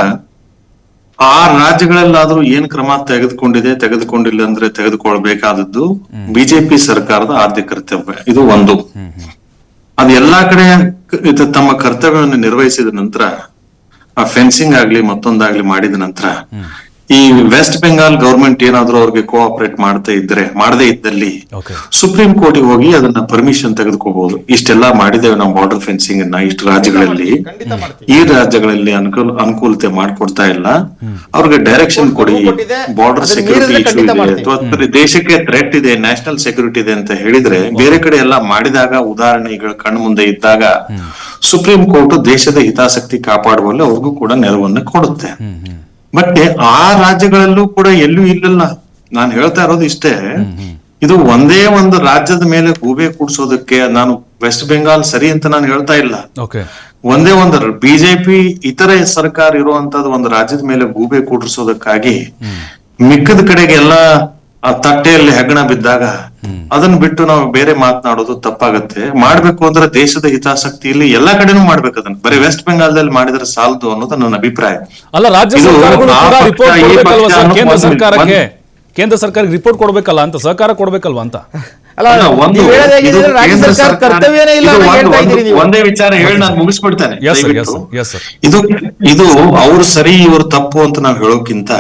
ಆ ರಾಜ್ಯಗಳಲ್ಲಾದ್ರೂ ಏನ್ ಕ್ರಮ ತೆಗೆದುಕೊಂಡಿಲ್ಲ ಅಂದ್ರೆ ತೆಗೆದುಕೊಳ್ಬೇಕಾದದ್ದು ಬಿಜೆಪಿ ಸರ್ಕಾರದ ಆದ್ಯ ಕರ್ತವ್ಯ. ಇದು ಒಂದು. ಅದು ಎಲ್ಲಾ ಕಡೆ ತಮ್ಮ ಕರ್ತವ್ಯವನ್ನು ನಿರ್ವಹಿಸಿದ ನಂತರ, ಆ ಫೆನ್ಸಿಂಗ್ ಆಗ್ಲಿ ಮತ್ತೊಂದಾಗ್ಲಿ ಮಾಡಿದ ನಂತರ, ಈ ವೆಸ್ಟ್ ಬೆಂಗಾಲ್ ಗವರ್ಮೆಂಟ್ ಏನಾದ್ರೂ ಅವ್ರಿಗೆ ಕೋಆಪರೇಟ್ ಮಾಡದೇ ಇದ್ದಲ್ಲಿ ಸುಪ್ರೀಂ ಕೋರ್ಟ್ಗೆ ಹೋಗಿ ಅದನ್ನ ಪರ್ಮಿಷನ್ ತೆಗೆದುಕೋಬಹುದು. ಇಷ್ಟೆಲ್ಲಾ ಮಾಡಿದ್ದೇವೆ ನಾವು ಬಾರ್ಡರ್ ಫೆನ್ಸಿಂಗ್ ಅನ್ನ ಇಷ್ಟು ರಾಜ್ಯಗಳಲ್ಲಿ. ಈ ರಾಜ್ಯಗಳಲ್ಲಿ ಅನುಕೂಲತೆ ಮಾಡ್ಕೊಡ್ತಾ ಇಲ್ಲ, ಅವ್ರಿಗೆ ಡೈರೆಕ್ಷನ್ ಕೊಡಿ. ಬಾರ್ಡರ್ ಸೆಕ್ಯೂರಿಟಿ ಇಶ್ಯೂ ಇದೆ ಅಥವಾ ದೇಶಕ್ಕೆ ಥ್ರೆಟ್ ಇದೆ, ನ್ಯಾಷನಲ್ ಸೆಕ್ಯೂರಿಟಿ ಇದೆ ಅಂತ ಹೇಳಿದ್ರೆ ಬೇರೆ ಕಡೆ ಎಲ್ಲ ಮಾಡಿದಾಗ, ಉದಾಹರಣೆಗಳು ಕಣ್ಣು ಮುಂದೆ ಇದ್ದಾಗ ಸುಪ್ರೀಂ ಕೋರ್ಟ್ ದೇಶದ ಹಿತಾಸಕ್ತಿ ಕಾಪಾಡುವಲ್ಲಿ ಅವ್ರಿಗೂ ಕೂಡ ನೆರವನ್ನ ಕೊಡುತ್ತೆ. ಬಟ್ ಆ ರಾಜ್ಯಗಳಲ್ಲೂ ಕೂಡ ಎಲ್ಲೂ ಇಲ್ಲಲ್ಲ. ನಾನು ಹೇಳ್ತಾ ಇರೋದು ಇಷ್ಟೇ, ಇದು ಒಂದೇ ಒಂದು ರಾಜ್ಯದ ಮೇಲೆ ಗೂಬೆ ಕೂಡ್ಸೋದಕ್ಕೆ, ನಾನು ವೆಸ್ಟ್ ಬೆಂಗಾಲ್ ಸರಿ ಅಂತ ನಾನು ಹೇಳ್ತಾ ಇಲ್ಲ, ಒಂದೇ ಒಂದು ಬಿಜೆಪಿ ಇತರೆ ಸರ್ಕಾರ ಇರುವಂತದ್ದು ಒಂದು ರಾಜ್ಯದ ಮೇಲೆ ಗೂಬೆ ಕೂಡಿಸೋದಕ್ಕಾಗಿ ಮಿಕ್ಕದ ಕಡೆಗೆಲ್ಲ ಆ ತಟ್ಟೆಯಲ್ಲಿ ಹೆಗ್ಗಣ ಬಿದ್ದಾಗ ಅದನ್ನ ಬಿಟ್ಟು ನಾವು ಬೇರೆ ಮಾತನಾಡೋದು ತಪ್ಪಾಗತ್ತೆ. ಮಾಡ್ಬೇಕು ಅಂದ್ರೆ ದೇಶದ ಹಿತಾಸಕ್ತಿಯಲ್ಲಿ ಎಲ್ಲಾ ಕಡೆನೂ ಮಾಡ್ಬೇಕು. ಅದನ್ನ ಬರೀ ವೆಸ್ಟ್ ಬೆಂಗಾಲ್ದಲ್ಲಿ ಮಾಡಿದ್ರೆ ಸಾಲದು ಅನ್ನೋದು ನನ್ನ ಅಭಿಪ್ರಾಯ. ಅಲ್ಲ, ರಾಜ್ಯ ಸರ್ಕಾರಗಳು ಕೂಡ ರಿಪೋರ್ಟ್ ಕೊಡ್ಬೇಕಲ್ವಾ ಸರ್? ಕೇಂದ್ರ ಸರ್ಕಾರಕ್ಕೆ ರಿಪೋರ್ಟ್ ಕೊಡ್ಬೇಕಲ್ಲ ಅಂತ, ಸಹಕಾರ ಕೊಡ್ಬೇಕಲ್ವಾ ಅಂತ. ಒಂದೇ ವಿಚಾರ ಹೇಳಿ ನಾನು ಮುಗಿಸ್ಬಿಡ್ತೇನೆ. ಇದು ಅವ್ರು ಸರಿ ಇವರು ತಪ್ಪು ಅಂತ ನಾವು ಹೇಳೋಕ್ಕಿಂತ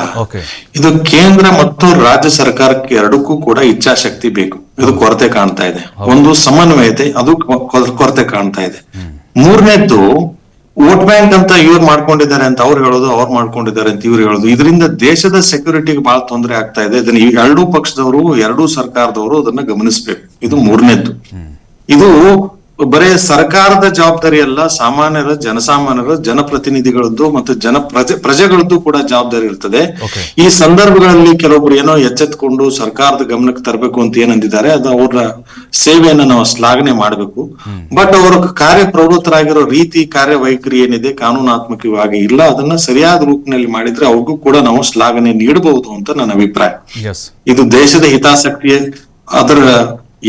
ಇದು ಕೇಂದ್ರ ಮತ್ತು ರಾಜ್ಯ ಸರ್ಕಾರಕ್ಕೆ ಎರಡಕ್ಕೂ ಕೂಡ ಇಚ್ಛಾಶಕ್ತಿ ಬೇಕು. ಇದು ಕೊರತೆ ಕಾಣ್ತಾ ಇದೆ. ಒಂದು ಸಮನ್ವಯತೆ, ಅದು ಕೊರತೆ ಕಾಣ್ತಾ ಇದೆ. ಮೂರನೇದ್ದು ವೋಟ್ ಬ್ಯಾಂಕ್ ಅಂತ ಇವ್ರು ಮಾಡ್ಕೊಂಡಿದ್ದಾರೆ ಅಂತ ಅವ್ರು ಹೇಳೋದು, ಅವ್ರು ಮಾಡ್ಕೊಂಡಿದ್ದಾರೆ ಅಂತ ಇವ್ರು ಹೇಳೋದು. ಇದರಿಂದ ದೇಶದ ಸೆಕ್ಯೂರಿಟಿಗೆ ಬಹಳ ತೊಂದರೆ ಆಗ್ತಾ ಇದೆ. ಇದನ್ನ ಎರಡೂ ಪಕ್ಷದವರು, ಎರಡೂ ಸರ್ಕಾರದವರು ಅದನ್ನ ಗಮನಿಸಬೇಕು. ಇದು ಮೂರನೇದ್ದು. ಇದು ಬರೇ ಸರ್ಕಾರದ ಜವಾಬ್ದಾರಿ ಅಲ್ಲ, ಜನಸಾಮಾನ್ಯರ ಜನಪ್ರತಿನಿಧಿಗಳದ್ದು ಮತ್ತು ಪ್ರಜೆಗಳದ್ದು ಕೂಡ ಜವಾಬ್ದಾರಿ ಇರ್ತದೆ. ಈ ಸಂದರ್ಭಗಳಲ್ಲಿ ಕೆಲವೊಬ್ರು ಏನೋ ಎಚ್ಚೆತ್ಕೊಂಡು ಸರ್ಕಾರದ ಗಮನಕ್ಕೆ ತರಬೇಕು ಅಂತ ಏನಂದಿದ್ದಾರೆ, ಅದು ಅವರ ಸೇವೆಯನ್ನ ನಾವು ಶ್ಲಾಘನೆ ಮಾಡಬೇಕು. ಬಟ್ ಅವರು ಕಾರ್ಯಪ್ರವೃತ್ತರಾಗಿರೋ ರೀತಿ, ಕಾರ್ಯವೈಖರಿ ಏನಿದೆ ಕಾನೂನಾತ್ಮಕವಾಗಿ ಇಲ್ಲ, ಅದನ್ನ ಸರಿಯಾದ ರೂಪದಲ್ಲಿ ಮಾಡಿದ್ರೆ ಅವ್ರಿಗೂ ಕೂಡ ನಾವು ಶ್ಲಾಘನೆ ನೀಡಬಹುದು ಅಂತ ನನ್ನ ಅಭಿಪ್ರಾಯ. ಇದು ದೇಶದ ಹಿತಾಸಕ್ತಿಯೇ ಅದರ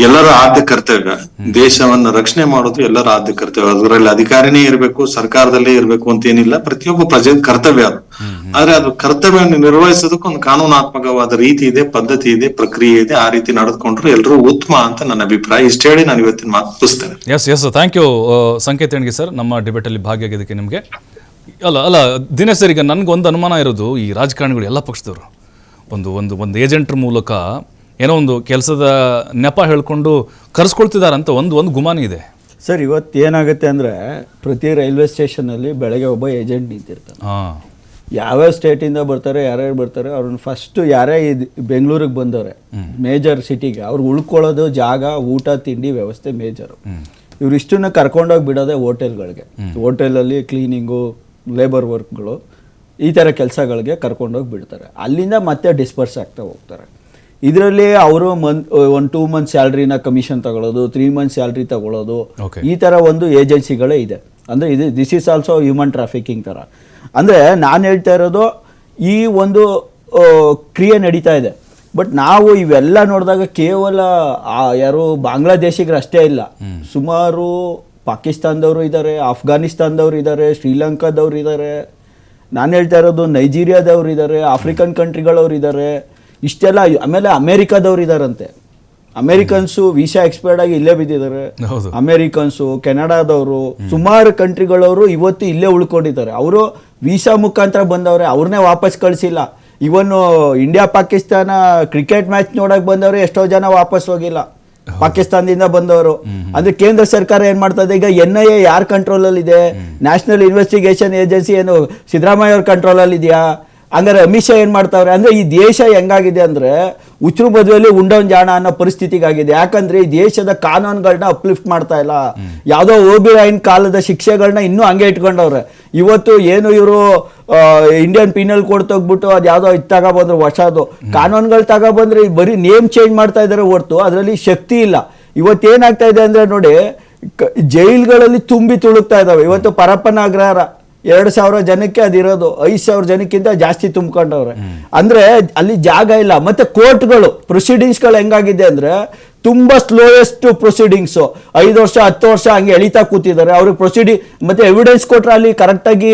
ಎಲ್ಲರ ಆದ್ಯ ಕರ್ತವ್ಯ. ದೇಶವನ್ನ ರಕ್ಷಣೆ ಮಾಡೋದು ಎಲ್ಲರ ಆದ್ಯ ಕರ್ತವ್ಯ. ಅದರಲ್ಲಿ ಅಧಿಕಾರಿನೇ ಇರಬೇಕು, ಸರ್ಕಾರದಲ್ಲೇ ಇರಬೇಕು ಅಂತ ಏನಿಲ್ಲ, ಪ್ರತಿಯೊಬ್ಬ ಪ್ರಜೆ ಕರ್ತವ್ಯ ಅದು. ಆದ್ರೆ ಅದು ಕರ್ತವ್ಯವನ್ನು ನಿರ್ವಹಿಸೋದಕ್ಕೆ ಒಂದು ಕಾನೂನಾತ್ಮಕವಾದ ರೀತಿ ಇದೆ, ಪದ್ಧತಿ ಇದೆ, ಪ್ರಕ್ರಿಯೆ ಇದೆ. ಆ ರೀತಿ ನಡೆದುಕೊಂಡ್ರು ಎಲ್ಲರೂ ಉತ್ತಮ ಅಂತ ನನ್ನ ಅಭಿಪ್ರಾಯ. ಇಷ್ಟ ಹೇಳಿ ನಾನು ಇವತ್ತಿನ ಮಾತು ಮುಗಿಸ್ತೇನೆ. Yes thank you Sanket Hengi sir, ನಮ್ಮ ಡಿಬೇಟ್ ಅಲ್ಲಿ ಭಾಗಿಯಾಗಿದ್ದಕ್ಕೆ ನಿಮ್ಗೆ. ಅಲ್ಲ ದಿನೇಶ್ ಸರ್, ಈಗ ನನ್ಗೊಂದು ಅನುಮಾನ ಇರೋದು, ಈ ರಾಜಕಾರಣಿಗಳು ಎಲ್ಲ ಪಕ್ಷದವರು ಒಂದು ಏಜೆಂಟ್ರ ಮೂಲಕ ಏನೋ ಒಂದು ಕೆಲಸದ ನೆಪ ಹೇಳ್ಕೊಂಡು ಕರೆಸ್ಕೊಳ್ತಿದ್ದಾರೆ ಅಂತ ಒಂದು ಗುಮಾನಿ ಇದೆ ಸರ್. ಇವತ್ತು ಏನಾಗುತ್ತೆ ಅಂದರೆ, ಪ್ರತಿ ರೈಲ್ವೆ ಸ್ಟೇಷನಲ್ಲಿ ಬೆಳಗ್ಗೆ ಒಬ್ಬ ಏಜೆಂಟ್ ನಿಂತಿರ್ತಾನೆ. ಯಾವ್ಯಾವ ಸ್ಟೇಟಿಂದ ಬರ್ತಾರೆ, ಯಾರ್ಯಾರು ಬರ್ತಾರೆ, ಅವ್ರನ್ನ ಫಸ್ಟು ಯಾರೇ ಬೆಂಗಳೂರಿಗೆ ಬಂದವ್ರೆ ಮೇಜರ್ ಸಿಟಿಗೆ, ಅವ್ರಿಗೆ ಉಳ್ಕೊಳ್ಳೋದು ಜಾಗ, ಊಟ ತಿಂಡಿ ವ್ಯವಸ್ಥೆ ಮೇಜರು. ಇವ್ರಿಷ್ಟನ್ನ ಕರ್ಕೊಂಡೋಗಿ ಬಿಡೋದೆ ಹೋಟೆಲ್ಗಳಿಗೆ. ಹೋಟೆಲಲ್ಲಿ ಕ್ಲೀನಿಂಗು, ಲೇಬರ್ ವರ್ಕ್ಗಳು, ಈ ಥರ ಕೆಲಸಗಳಿಗೆ ಕರ್ಕೊಂಡೋಗಿ ಬಿಡ್ತಾರೆ. ಅಲ್ಲಿಂದ ಮತ್ತೆ ಡಿಸ್ಪರ್ಸ್ ಆಗ್ತಾ ಹೋಗ್ತಾರೆ. ಇದರಲ್ಲಿ ಅವರು ಒಂದು 2 months ಸ್ಯಾಲ್ರಿನ ಕಮಿಷನ್ ತಗೊಳ್ಳೋದು, 3 months ಸ್ಯಾಲ್ರಿ ತಗೊಳ್ಳೋದು, ಈ ಥರ ಒಂದು ಏಜೆನ್ಸಿಗಳೇ ಇದೆ. ಅಂದರೆ this is also human trafficking ಥರ. ಅಂದರೆ ನಾನು ಹೇಳ್ತಾ ಇರೋದು, ಈ ಒಂದು ಕ್ರಿಯೆ ನಡೀತಾ ಇದೆ. ಬಟ್ ನಾವು ಇವೆಲ್ಲ ನೋಡಿದಾಗ ಕೇವಲ ಯಾರು ಬಾಂಗ್ಲಾದೇಶಿಗರು ಅಷ್ಟೇ ಇಲ್ಲ, ಸುಮಾರು ಪಾಕಿಸ್ತಾನದವರು ಇದ್ದಾರೆ, ಅಫ್ಘಾನಿಸ್ತಾನದವ್ರು ಇದ್ದಾರೆ, ಶ್ರೀಲಂಕಾದವ್ರು ಇದ್ದಾರೆ, ನಾನು ಹೇಳ್ತಾ ಇರೋದು ನೈಜೀರಿಯಾದವ್ರು ಇದ್ದಾರೆ, ಆಫ್ರಿಕನ್ ಕಂಟ್ರಿಗಳವ್ರು ಇದ್ದಾರೆ, ಇಷ್ಟೆಲ್ಲ. ಆಮೇಲೆ ಅಮೇರಿಕಾದವ್ರು ಇದ್ದಾರಂತೆ. ಅಮೇರಿಕನ್ಸು ವೀಸಾ ಎಕ್ಸ್ಪೈರ್ಡ್ ಆಗಿ ಇಲ್ಲೇ ಬಿದ್ದಿದ್ದಾರೆ. ಅಮೇರಿಕನ್ಸು, ಕೆನಡಾದವರು, ಸುಮಾರು ಕಂಟ್ರಿಗಳವರು ಇವತ್ತು ಇಲ್ಲೇ ಉಳ್ಕೊಂಡಿದ್ದಾರೆ. ಅವರು ವೀಸಾ ಮುಖಾಂತರ ಬಂದವ್ರೆ, ಅವ್ರನ್ನೇ ವಾಪಸ್ ಕಳಿಸಿಲ್ಲ. ಇವನು ಇಂಡಿಯಾ ಪಾಕಿಸ್ತಾನ ಕ್ರಿಕೆಟ್ ಮ್ಯಾಚ್ ನೋಡಕ್ ಬಂದವ್ರೆ ಎಷ್ಟೋ ಜನ ವಾಪಸ್ ಹೋಗಿಲ್ಲ, ಪಾಕಿಸ್ತಾನದಿಂದ ಬಂದವರು. ಅಂದ್ರೆ ಕೇಂದ್ರ ಸರ್ಕಾರ ಏನ್ ಮಾಡ್ತಾ ಇದೆ, ಈಗ NIA ಯಾರ ಕಂಟ್ರೋಲ್ ಅಲ್ಲಿ ಇದೆ? ನ್ಯಾಷನಲ್ ಇನ್ವೆಸ್ಟಿಗೇಷನ್ ಏಜೆನ್ಸಿ ಏನು ಸಿದ್ದರಾಮಯ್ಯ ಅವ್ರ ಕಂಟ್ರೋಲ್ ಅಲ್ಲಿ ಇದೆಯಾ? ಹಂಗಾರೆ ಅಮಿತ್ ಶಾ ಏನ್ ಮಾಡ್ತಾವ್ರೆ ಅಂದ್ರೆ, ಈ ದೇಶ ಹೆಂಗಾಗಿದೆ ಅಂದ್ರೆ ಉಚ್ರು ಬದುವಲ್ಲಿ ಉಂಡವನ್ ಜಾಣ ಅನ್ನೋ ಪರಿಸ್ಥಿತಿಗಾಗಿದೆ. ಯಾಕಂದ್ರೆ ಈ ದೇಶದ ಕಾನೂನುಗಳನ್ನ ಅಪ್ಲಿಫ್ಟ್ ಮಾಡ್ತಾ ಇಲ್ಲ. ಯಾವುದೋ ಓಬಿರಾಯಿನ್ ಕಾಲದ ಶಿಕ್ಷೆಗಳನ್ನ ಇನ್ನೂ ಹಂಗೆ ಇಟ್ಕೊಂಡವ್ರೆ. ಇವತ್ತು ಏನು ಇವರು ಇಂಡಿಯನ್ ಪೀನಲ್ ಕೋಡ್ ತೆಗ್ಬಿಟ್ಟು ಅದು ಯಾವುದೋ ಇದು ತಗೊಬಂದ್ರು, ಹೊಸದು ಕಾನೂನುಗಳು ತಗೊಬಂದ್ರೆ ಬರೀ ನೇಮ್ ಚೇಂಜ್ ಮಾಡ್ತಾ ಇದ್ದಾರೆ ಹೊರತು ಅದರಲ್ಲಿ ಶಕ್ತಿ ಇಲ್ಲ. ಇವತ್ತೇನಾಗ್ತಾ ಇದೆ ಅಂದ್ರೆ ನೋಡಿ, ಜೈಲ್ಗಳಲ್ಲಿ ತುಂಬಿ ತುಳುಕ್ತಾ ಇದಾವೆ. ಇವತ್ತು ಪರಪ್ಪನ ಅಗ್ರಹಾರ 2,000 ಜನಕ್ಕೆ ಅದಿರೋದು, 5,000 ಜನಕ್ಕಿಂತ ಜಾಸ್ತಿ ತುಂಬಿಕೊಂಡವ್ರೆ. ಅಂದ್ರೆ ಅಲ್ಲಿ ಜಾಗ ಇಲ್ಲ. ಮತ್ತೆ ಕೋರ್ಟ್ಗಳು ಪ್ರೊಸೀಡಿಂಗ್ಸ್ಗಳು ಹೆಂಗಾಗಿದೆ ಅಂದ್ರೆ, ತುಂಬಾ ಸ್ಲೋಯೆಸ್ಟ್ ಪ್ರೊಸೀಡಿಂಗ್ಸ್, 5 ವರ್ಷ 10 ವರ್ಷ ಹಂಗೆ ಎಳಿತಾ ಕೂತಿದ್ದಾರೆ. ಅವ್ರಿಗೆ ಪ್ರೊಸೀಡಿಂಗ್ ಮತ್ತೆ ಎವಿಡೆನ್ಸ್ ಕೊಟ್ರೆ ಅಲ್ಲಿ ಕರೆಕ್ಟಾಗಿ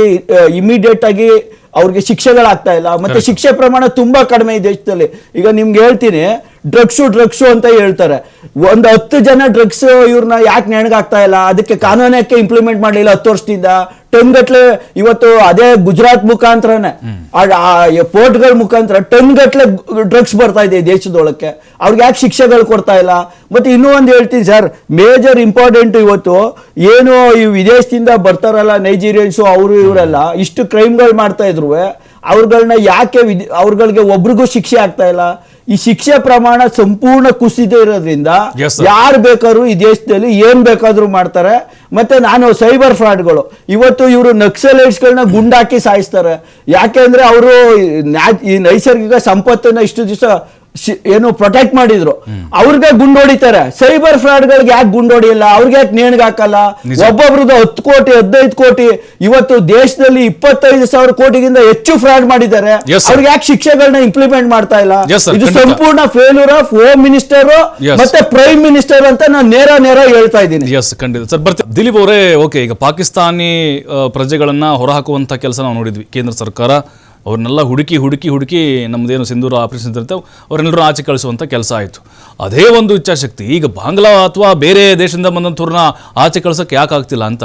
ಇಮಿಡಿಯೇಟ್ ಆಗಿ ಅವ್ರಿಗೆ ಶಿಕ್ಷೆಗಳಾಗ್ತಾ ಇಲ್ಲ, ಮತ್ತೆ ಶಿಕ್ಷೆ ಪ್ರಮಾಣ ತುಂಬಾ ಕಡಿಮೆ ಈ ದೇಶದಲ್ಲಿ. ಈಗ ನಿಮ್ಗೆ ಹೇಳ್ತೀನಿ, ಡ್ರಗ್ಸು ಅಂತ ಹೇಳ್ತಾರೆ. 10 ಜನ ಡ್ರಗ್ಸ್ ಇವ್ರನ್ನ ಯಾಕೆ ನೆಣಗಾಗ್ತಾ ಇಲ್ಲ, ಅದಕ್ಕೆ ಕಾನೂನಕ್ಕೆ ಇಂಪ್ಲಿಮೆಂಟ್ ಮಾಡಲಿಲ್ಲ 10 ವರ್ಷದಿಂದ. ಟನ್ ಗಟ್ಲೆ ಇವತ್ತು ಅದೇ ಗುಜರಾತ್ ಮುಖಾಂತರನೇ ಪೋರ್ಟ್ಗಳ ಮುಖಾಂತರ ಟನ್ ಗಟ್ಲೆ ಡ್ರಗ್ಸ್ ಬರ್ತಾ ಇದೆ ದೇಶದೊಳಕ್ಕೆ. ಅವ್ರಿಗೆ ಯಾಕೆ ಶಿಕ್ಷೆಗಳು ಕೊಡ್ತಾ ಇಲ್ಲ? ಮತ್ತೆ ಇನ್ನೂ ಒಂದು ಹೇಳ್ತೀನಿ ಸರ್, ಮೇಜರ್ ಇಂಪಾರ್ಟೆಂಟ್ ಇವತ್ತು ಏನು ಈ ವಿದೇಶದಿಂದ ಬರ್ತಾರಲ್ಲ ನೈಜೀರಿಯನ್ಸು, ಅವರು ಇವರೆಲ್ಲ ಇಷ್ಟು ಕ್ರೈಮ್ಗಳು ಮಾಡ್ತಾ ಇದ್ರು, ಅವ್ರುಗಳನ್ನ ಯಾಕೆ ಅವ್ರಗಳಿಗೆ ಒಬ್ರಿಗೂ ಶಿಕ್ಷೆ ಆಗ್ತಾ ಇಲ್ಲ? ಈ ಶಿಕ್ಷೆ ಪ್ರಮಾಣ ಸಂಪೂರ್ಣ ಕುಸಿದ ಇರೋದ್ರಿಂದ ಯಾರು ಬೇಕಾದ್ರೂ ಈ ದೇಶದಲ್ಲಿ ಏನ್ ಬೇಕಾದ್ರೂ ಮಾಡ್ತಾರೆ. ಮತ್ತೆ ನಾನು ಸೈಬರ್ ಫ್ರಾಡ್ಗಳು, ಇವತ್ತು ಇವರು ನಕ್ಸಲೈಟ್ಸ್ಗಳನ್ನ ಗುಂಡಾಕಿ ಸಾಯಿಸ್ತಾರೆ. ಯಾಕೆಂದ್ರೆ ಅವರು ಈ ನೈಸರ್ಗಿಕ ಸಂಪತ್ತನ್ನ ಇಷ್ಟು ದಿವಸ ಏನು ಪ್ರೊಟೆಕ್ಟ್ ಮಾಡಿದ್ರು, ಅವ್ರಿಗೆ ಗುಂಡೊಡಿತಾರೆ. ಸೈಬರ್ ಫ್ರಾಡ್ಗಳಿಗೆ ಯಾಕೆ ಗುಂಡೊಡಿಯಲ್ಲ? ಅವ್ರಿಗೆ ಯಾಕೆ ನೇಣಿಗೆ ಹಾಕಲ್ಲ? ಒಬ್ಬೊಬ್ರದ್ದು 10 ಕೋಟಿ 15 ಕೋಟಿ, ಇವತ್ತು ದೇಶದಲ್ಲಿ 25,000 ಕೋಟಿಗಿಂತ ಹೆಚ್ಚು ಫ್ರಾಡ್ ಮಾಡಿದ್ದಾರೆ. ಅವ್ರಿಗೆ ಯಾಕೆ ಶಿಕ್ಷೆಗಳನ್ನ ಇಂಪ್ಲಿಮೆಂಟ್ ಮಾಡ್ತಾ ಇಲ್ಲ? ಇದು ಸಂಪೂರ್ಣ ಫೇಲ್ಯೂರ್ ಆಫ್ ಹೋಮ್ ಮಿನಿಸ್ಟರ್ ಮತ್ತೆ ಪ್ರೈಮ್ ಮಿನಿಸ್ಟರ್ ಅಂತ ನಾನು ನೇರ ಹೇಳ್ತಾ ಇದ್ದೀನಿ. ಎಸ್, ಖಂಡಿತ ಸರ್. ಬರ್ತೀವಿ ದಿಲೀಪ್ ಅವರೇ. ಓಕೆ, ಈಗ ಪಾಕಿಸ್ತಾನಿ ಪ್ರಜೆಗಳನ್ನ ಹೊರಹಾಕುವಂತ ಕೆಲಸ ನಾವು ನೋಡಿದ್ವಿ. ಕೇಂದ್ರ ಸರ್ಕಾರ ಅವ್ರನ್ನೆಲ್ಲ ಹುಡುಕಿ ನಮ್ದೇನು ಸಿಂಧೂರ ಆಪರೇಷನ್ ಇರುತ್ತೆ ಅವ್ರನ್ನೆಲ್ಲರೂ ಆಚೆ ಕಳಿಸುವಂಥ ಕೆಲಸ ಆಯಿತು. ಅದೇ ಒಂದು ಇಚ್ಛಾಶಕ್ತಿ ಈಗ ಬಾಂಗ್ಲಾ ಅಥವಾ ಬೇರೆ ದೇಶದಿಂದ ಬಂದಂಥವ್ರನ್ನ ಆಚೆ ಕಳ್ಸೋಕ್ಕೆ ಯಾಕೆ ಆಗ್ತಿಲ್ಲ ಅಂತ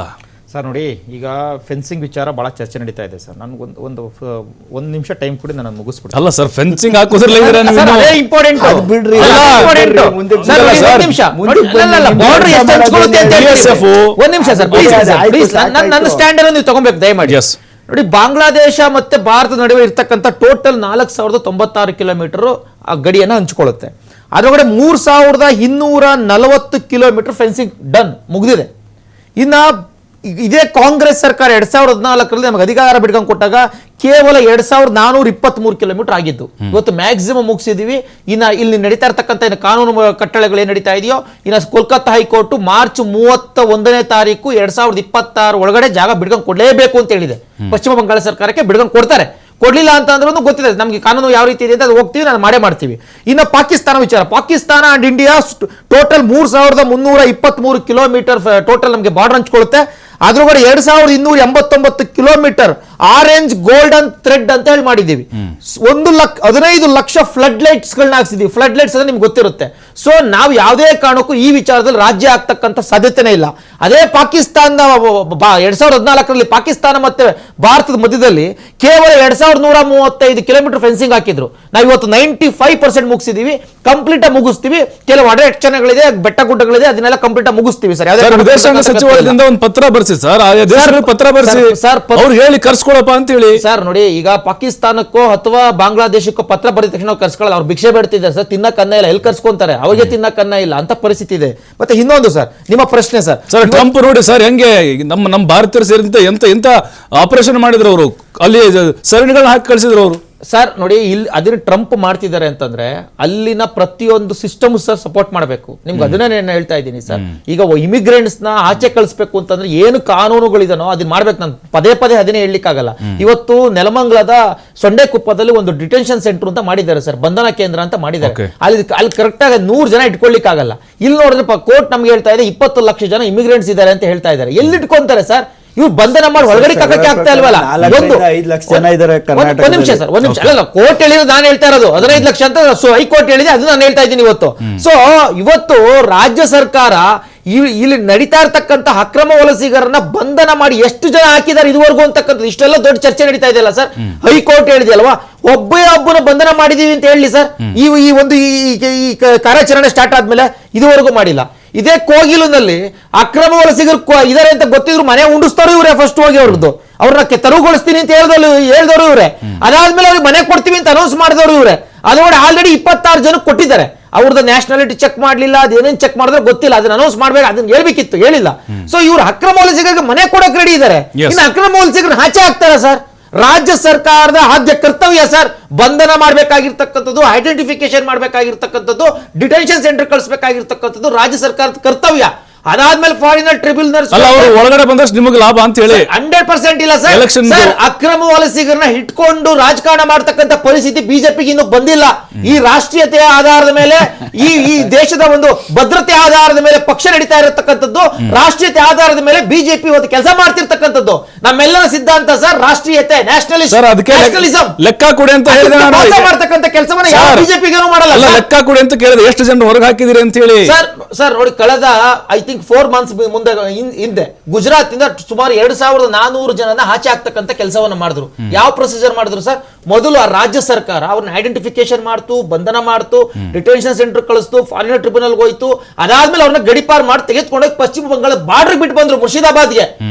ಸರ್ ನೋಡಿ, ಈಗ ಫೆನ್ಸಿಂಗ್ ವಿಚಾರ ಭಾಳ ಚರ್ಚೆ ನಡೀತಾ ಇದೆ ಸರ್. ನನಗೆ ಒಂದು ನಿಮಿಷ ಟೈಮ್ ಕೊಡಿ, ನಾನು ಮುಗಿಸ್ಬಿಡ್ತೀನಿ. ಅಲ್ಲ ಸರ್, ಫೆನ್ಸಿಂಗ್ ಹಾಕೋದ್ರಲ್ಲ ಇಂಪಾರ್ಟೆಂಟ್ ಬಿಡ್ರಿ. ಒಂದು ನಿಮಿಷ ಸರ್, ನನ್ನ ಸ್ಟ್ಯಾಂಡ್ ಅನ್ನು ನೀವು ತಗೊಬೇಕು ದಯಮಾಡಿ. ನೋಡಿ, ಬಾಂಗ್ಲಾದೇಶ ಮತ್ತೆ ಭಾರತದ ನಡುವೆ ಇರ್ತಕ್ಕಂಥ ಟೋಟಲ್ 4096 ಕಿಲೋಮೀಟರ್ ಆ ಗಡಿಯನ್ನು ಹಂಚಿಕೊಳ್ಳುತ್ತೆ. ಅದರೊಳಗಡೆ 3240 ಕಿಲೋಮೀಟರ್ ಫೆನ್ಸಿಂಗ್ ಡನ್ ಮುಗಿದಿದೆ. ಇನ್ನು ಇದೇ ಕಾಂಗ್ರೆಸ್ ಸರ್ಕಾರ 2014ರಲ್ಲಿ ನಮಗೆ ಅಧಿಕಾರ ಬಿಡ್ಕೊಂಡು ಕೊಟ್ಟಾಗ ಕೇವಲ 2423 ಕಿಲೋಮೀಟರ್ ಆಗಿದ್ದು. ಇವತ್ತು ಮ್ಯಾಕ್ಸಿಮಮ್ ಮುಗಿಸಿದೀವಿ. ಇನ್ನು ಇಲ್ಲಿ ನಡೀತಾ ಇರ್ತಕ್ಕಂಥ ಕಾನೂನು ಕಟ್ಟಳೆಗಳು ಏನು ನಡೀತಾ ಇದೆಯೋ, ಇನ್ನು ಕೋಲ್ಕತ್ತಾ ಹೈಕೋರ್ಟ್ ಮಾರ್ಚ್ 31ನೇ ತಾರೀಕು 2026 ಒಳಗಡೆ ಜಾಗ ಬಿಡ್ಕೊಂಡು ಕೊಡಲೇಬೇಕು ಅಂತ ಹೇಳಿದೆ. ಪಶ್ಚಿಮ ಬಂಗಾಳ ಸರ್ಕಾರಕ್ಕೆ ಬಿಡ್ಕೊಂಡು ಕೊಡ್ತಾರೆ. ಕೊಡ್ಲಿಲ್ಲ ಅಂತ ಅಂದ್ರೂ ಗೊತ್ತಿದೆ ನಮಗೆ ಕಾನೂನು ಯಾವ ರೀತಿ ಇದೆ ಅಂತ, ಅದು ಹೋಗ್ತೀವಿ, ನಾನು ಮಾಡೇ ಮಾಡ್ತೀವಿ. ಇನ್ನು ಪಾಕಿಸ್ತಾನ ವಿಚಾರ, Pakistan and India total 3323 kilometre total ನಮಗೆ ಬಾರ್ಡರ್ ಹಂಚ್ಕೊಳ್ಳುತ್ತೆ. ಅದ್ರೊಳಗಡೆ 2289 ಕಿಲೋಮೀಟರ್ ಆರೆಂಜ್ ಗೋಲ್ಡನ್ ಥ್ರೆಡ್ ಅಂತ ಹೇಳಿ ಮಾಡಿದ್ದೀವಿ. 15 ಲಕ್ಷ ಫ್ಲಡ್ ಲೈಟ್ಸ್ ಗಳನ್ನ ಹಾಕ್ಸಿದೀವಿ. ಫ್ಲಡ್ ಲೈಟ್ಸ್ ಅಂದ್ರೆ ನಿಮ್ಗೆ ಗೊತ್ತಿರುತ್ತೆ. ಸೊ ನಾವು ಯಾವುದೇ ಕಾರಣಕ್ಕೂ ಈ ವಿಚಾರದಲ್ಲಿ ರಾಜ್ಯ ಆಗ್ತಕ್ಕಂಥ ಸಾಧ್ಯತೆನೇ ಇಲ್ಲ. ಅದೇ ಪಾಕಿಸ್ತಾನದ 2014ರಲ್ಲಿ ಪಾಕಿಸ್ತಾನ ಮತ್ತೆ ಭಾರತದ ಮಧ್ಯದಲ್ಲಿ ಕೇವಲ 2135 ಕಿಲೋಮೀಟರ್ ಫೆನ್ಸಿಂಗ್ ಹಾಕಿದ್ರು. ನಾವು ಇವತ್ತು 95% ಮುಗಿಸಿದೀವಿ, ಕಂಪ್ಲೀಟ್ ಆಗಿ ಮುಗಿಸ್ತೀವಿ. ಕೆಲವು ಅಡೆತಡೆಗಳಿದೆ, ಬೆಟ್ಟ ಗುಡ್ಡಗಳಿದೆ, ಅದನ್ನೆಲ್ಲ ಕಂಪ್ಲೀಟ್ ಆಗಿ ಮುಗಿಸ್ತೀವಿ ಸರ್. ವಿದೇಶಾಂಗ ಸಚಿವಾಲಯದಿಂದ ಒಂದು ಪತ್ರ ಬರ್ಸಿ ಸರ್, ಪತ್ರ ಬರ್ಸಿ ಅವ್ರು ಹೇಳಿ ಕರ್ಸ್ಕೊಳಪ್ಪ ಅಂತ ಹೇಳಿ. ಸರ್ ನೋಡಿ, ಈಗ ಪಾಕಿಸ್ತಾನಕ್ಕೋ ಅಥವಾ ಬಾಂಗ್ಲಾದೇಶಕ್ಕೋ ಪತ್ರ ಬರೆದ ತಕ್ಷಣ ಕರ್ಸ್ಕೊಳ್ಳಲ್ಲ. ಅವ್ರು ಭಿಕ್ಷೆ ಬೇಡ್ತಿದ್ದಾರೆ ಸರ್, ತಿನ್ನಕ್ ಅನ್ನ ಇಲ್ಲ, ಎಲ್ಲಿ ಕರ್ಸ್ಕೊಂತಾರೆ? ಅವ್ರಿಗೆ ತಿನ್ನಕ್ ಅನ್ನ ಇಲ್ಲ ಅಂತ ಪರಿಸ್ಥಿತಿ ಇದೆ. ಮತ್ತೆ ಇನ್ನೊಂದು ಸರ್, ನಿಮ್ಮ ಪ್ರಶ್ನೆ ಸರ್, ಟ್ರಂಪ್ ನೋಡಿ ಸರ್ ಹೆಂಗೆ ನಮ್ಮ ಭಾರತೀಯರು ಸೇರಿದಂತೆ ಎಂತ ಆಪರೇಷನ್ ಮಾಡಿದ್ರು ಅವರು, ಅಲ್ಲಿ ಸರಣಿಗಳನ್ನ ಹಾಕಿ ಕಳಿಸಿದ್ರು ಅವರು. ಸರ್ ನೋಡಿ, ಇಲ್ಲಿ ಅದನ್ನ ಟ್ರಂಪ್ ಮಾಡ್ತಿದ್ದಾರೆ ಅಂತಂದ್ರೆ ಅಲ್ಲಿನ ಪ್ರತಿಯೊಂದು ಸಿಸ್ಟಮ್ ಸರ್ ಸಪೋರ್ಟ್ ಮಾಡಬೇಕು. ನಿಮ್ಗೆ ಅದನ್ನೇ ನಾನು ಹೇಳ್ತಾ ಇದ್ದೀನಿ ಸರ್. ಈಗ ಇಮಿಗ್ರೆಂಟ್ಸ್ ನ ಆಚೆ ಕಳಿಸ್ಬೇಕು ಅಂತಂದ್ರೆ ಏನು ಕಾನೂನುಗಳಿದನೋ ಅದನ್ನ ಮಾಡ್ಬೇಕು. ನಾನು ಪದೇ ಅದನ್ನೇ ಹೇಳಲಿಕ್ಕಾಗಲ್ಲ. ಇವತ್ತು ನೆಲಮಂಗಲದ ಸೊಂಡೆಕುಪ್ಪದಲ್ಲಿ ಒಂದು ಡಿಟೆನ್ಷನ್ ಸೆಂಟರ್ ಅಂತ ಮಾಡಿದ್ದಾರೆ ಸರ್, ಬಂಧನ ಕೇಂದ್ರ ಅಂತ ಮಾಡಿದ್ದಾರೆ. ಅಲ್ಲಿ ಕರೆಕ್ಟ್ ಆಗಿ 100 ಜನ ಇಟ್ಕೊಳ್ಳಿಕ್ಕಾಗಲ್ಲ. ಇಲ್ಲಿ ನೋಡಿದ್ರೆ ಕೋರ್ಟ್ ನಮ್ಗೆ ಹೇಳ್ತಾ ಇದೆ 20 ಲಕ್ಷ ಜನ ಇಮಿಗ್ರೆಂಟ್ಸ್ ಇದ್ದಾರೆ ಅಂತ ಹೇಳ್ತಾ ಇದ್ದಾರೆ. ಎಲ್ಲಿ ಇಟ್ಕೊಂತಾರೆ ಸರ್? ಇವ್ರು ಬಂಧನ ಮಾಡಿ ಒಳಗಡೆ ಕಕ್ಕಕ್ಕೆ ಆಗ್ತಾ ಇಲ್ವಲ್ಲ. 5 ಲಕ್ಷ ಜನ ಇದ್ದಾರೆ. ಒಂದ್ ನಿಮಿಷ ಅಲ್ಲ, ಕೋರ್ಟ್ ಹೇಳಿರೋದು ನಾನು ಹೇಳ್ತಾ ಇರೋದು 15 ಲಕ್ಷ ಅಂತ ಹೈಕೋರ್ಟ್ ಹೇಳಿದೆ, ಅದು ನಾನು ಹೇಳ್ತಾ ಇದ್ದೀನಿ ಇವತ್ತು. ಸೊ ಇವತ್ತು ರಾಜ್ಯ ಸರ್ಕಾರ ಇಲ್ಲಿ ನಡೀತಾ ಇರ್ತಕ್ಕಂಥ ಅಕ್ರಮ ವಲಸಿಗರನ್ನ ಬಂಧನ ಮಾಡಿ ಎಷ್ಟು ಜನ ಹಾಕಿದ್ದಾರೆ ಇದುವರೆಗೂ ಅಂತಕ್ಕಂಥದ್ದು ಇಷ್ಟೆಲ್ಲ ದೊಡ್ಡ ಚರ್ಚೆ ನಡೀತಾ ಇದೆಯಲ್ಲ ಸರ್. ಹೈಕೋರ್ಟ್ ಹೇಳಿದೆಯಲ್ವಾ, ಒಬ್ಬನ ಬಂಧನ ಮಾಡಿದೀವಿ ಅಂತ ಹೇಳಿ ಸರ್. ಈ ಒಂದು ಈ ಕಾರ್ಯಾಚರಣೆ ಸ್ಟಾರ್ಟ್ ಆದ್ಮೇಲೆ ಇದುವರೆಗೂ ಮಾಡಿಲ್ಲ. ಇದೇ ಕೋಗಿಲಿನಲ್ಲಿ ಅಕ್ರಮ ವಲಸಿಗರು ಇದಾರೆ ಅಂತ ಗೊತ್ತಿದ್ರು ಮನೆ ಉಂಡಿಸ್ತಾರು ಇವರೇ. ಫಸ್ಟ್ ಹೋಗಿ ಅವ್ರನ್ನ ತೆರವುಗೊಳಿಸ್ತೀನಿ ಅಂತ ಹೇಳ್ದವರು ಇವರೇ. ಅದಾದ್ಮೇಲೆ ಅವ್ರಿಗೆ ಮನೆ ಕೊಡ್ತೀವಿ ಅಂತ ಅನೌನ್ಸ್ ಮಾಡಿದವರು ಇವರೇ. ಅದರೊಳಗೆ ಆಲ್ರೆಡಿ 26 ಜನಕ್ಕೆ ಕೊಟ್ಟಿದ್ದಾರೆ. ಅವ್ರದ್ದು ನ್ಯಾಷನಾಲಿಟಿ ಚೆಕ್ ಮಾಡ್ಲಿಲ್ಲ, ಅದೇನೇನು ಚೆಕ್ ಮಾಡಿದ್ರೆ ಗೊತ್ತಿಲ್ಲ. ಅದನ್ನ ಅನೌನ್ಸ್ ಮಾಡ್ಬೇಕು, ಅದನ್ನ ಹೇಳ್ಬೇಕಿತ್ತು, ಹೇಳಿಲ್ಲ. ಸೊ ಇವ್ರು ಅಕ್ರಮ ವಲಸಿಗರಿಗೆ ಮನೆ ಕೊಡಕ್ ರೆಡಿ ಇದ್ದಾರೆ. ಇನ್ನು ಅಕ್ರಮ ವಲಸಿಗರನ್ನ ಆಚೆ ಹಾಕ್ತಾರ ಸರ್? ರಾಜ್ಯ ಸರ್ಕಾರದ ಆದ್ಯ ಕರ್ತವ್ಯ ಸರ್, ಬಂಧನ ಮಾಡಬೇಕಾಗಿರ್ತಕ್ಕಂಥದ್ದು, ಐಡೆಂಟಿಫಿಕೇಶನ್ ಮಾಡಬೇಕಾಗಿರ್ತಕ್ಕಂಥದ್ದು, ಡಿಟೆನ್ಷನ್ ಸೆಂಟರ್ ಕಳಿಸಬೇಕಾಗಿರ್ತಕ್ಕಂಥದ್ದು ರಾಜ್ಯ ಸರ್ಕಾರದ ಕರ್ತವ್ಯ. ಅದಾದ್ಮೇಲೆ ಫಾರಿನರ್ ಟ್ರಿಬ್ಯುನಲ್ಸ್ ಅಲ್ಲ ಅವರು ಒಳಗಡೆ ಬಂದಷ್ಟು ನಿಮಗೆ ಲಾಭ ಅಂತ ಹೇಳಿ 100% ಇಲ್ಲ ಸರ್. Election ಸರ್ ಅಕ್ರಮ ವಲಸಿಗರನ್ನ ಇಟ್ಕೊಂಡು ರಾಜಕಾರಣ ಮಾಡ್ತಕ್ಕಂಥ ಪರಿಸ್ಥಿತಿ ಬಿಜೆಪಿಗೆ ಇನ್ನೂ ಬಂದಿಲ್ಲ. ಈ ರಾಷ್ಟ್ರೀಯತೆಯ ಆಧಾರದ ಮೇಲೆ ಈ ದೇಶದ ಒಂದು ಭದ್ರತೆ ಆಧಾರದ ಮೇಲೆ ಪಕ್ಷ ನಡೀತಾ ಇರತಕ್ಕಂಥದ್ದು, ರಾಷ್ಟ್ರೀಯತೆ ಆಧಾರದ ಮೇಲೆ ಬಿಜೆಪಿ ಇವತ್ತು ಕೆಲಸ ಮಾಡ್ತಿರ್ತಕ್ಕಂಥದ್ದು. ನಮ್ಮೆಲ್ಲರ ಸಿದ್ಧಾಂತ ಸರ್ ರಾಷ್ಟ್ರೀಯತೆ, ಸರ್ ಅದಕ್ಕೆ ನ್ಯಾಷನಲಿಸಂ ಲೆಕ್ಕ ಕೊಡಿ ಅಂತ ಹೇಳಿದೆ ನಾನು. ಮಾಡ್ತಕ್ಕಂಥ ಕೆಲಸವನ್ನ ಯಾವ ಬಿಜೆಪಿಗೂ ಮಾಡಲ್ಲ. ಲೆಕ್ಕ ಕೊಡಿ ಅಂತ ಕೇಳಿದೆ, ಎಷ್ಟು ಜನ ಹೊರಗೆ ಹಾಕಿದಿರಿ ಅಂತ ಹೇಳಿ. ಸರ್ ನೋಡಿ, ಕಳೆದ ಐ ಥಿಂಕ್ 4 months ಮುಂದೆ ಹಿಂದೆ ಗುಜರಾತ್ ಇಂದ ಸುಮಾರು 2400 ಜನನ ಆಚೆ ಆಗ್ತಕ್ಕಂಥ ಕೆಲಸವನ್ನ ಮಾಡಿದ್ರು. ಯಾವ ಪ್ರೊಸೀಜರ್ ಮಾಡಿದ್ರು ಸರ್? ಮೊದಲು ಆ ರಾಜ್ಯ ಸರ್ಕಾರ ಅವ್ರನ್ನ ಐಡೆಂಟಿಫಿಕೇಶನ್ ಮಾಡ್ತು, ಬಂಧನ ಮಾಡ್ತು, ಡಿಟೆನ್ಷನ್ ಸೆಂಟರ್ ಕಳಿಸ್ತು, ಫಾರಿನರ್ ಟ್ರಿಬ್ಯುನಲ್ ಹೋಯ್ತು. ಅದಾದ್ಮೇಲೆ ಅವ್ರನ್ನ ಗಡಿಪಾರ್ ಮಾಡಿ ತೆಗೆದುಕೊಂಡೋಗಿ ಪಶ್ಚಿಮ ಬಂಗಾಳ ಬಾರ್ಡರ್ ಬಿಟ್ಟು ಬಂದ್ರು, ಮುರ್ಷಿದಾಬಾದ್ಗೆ.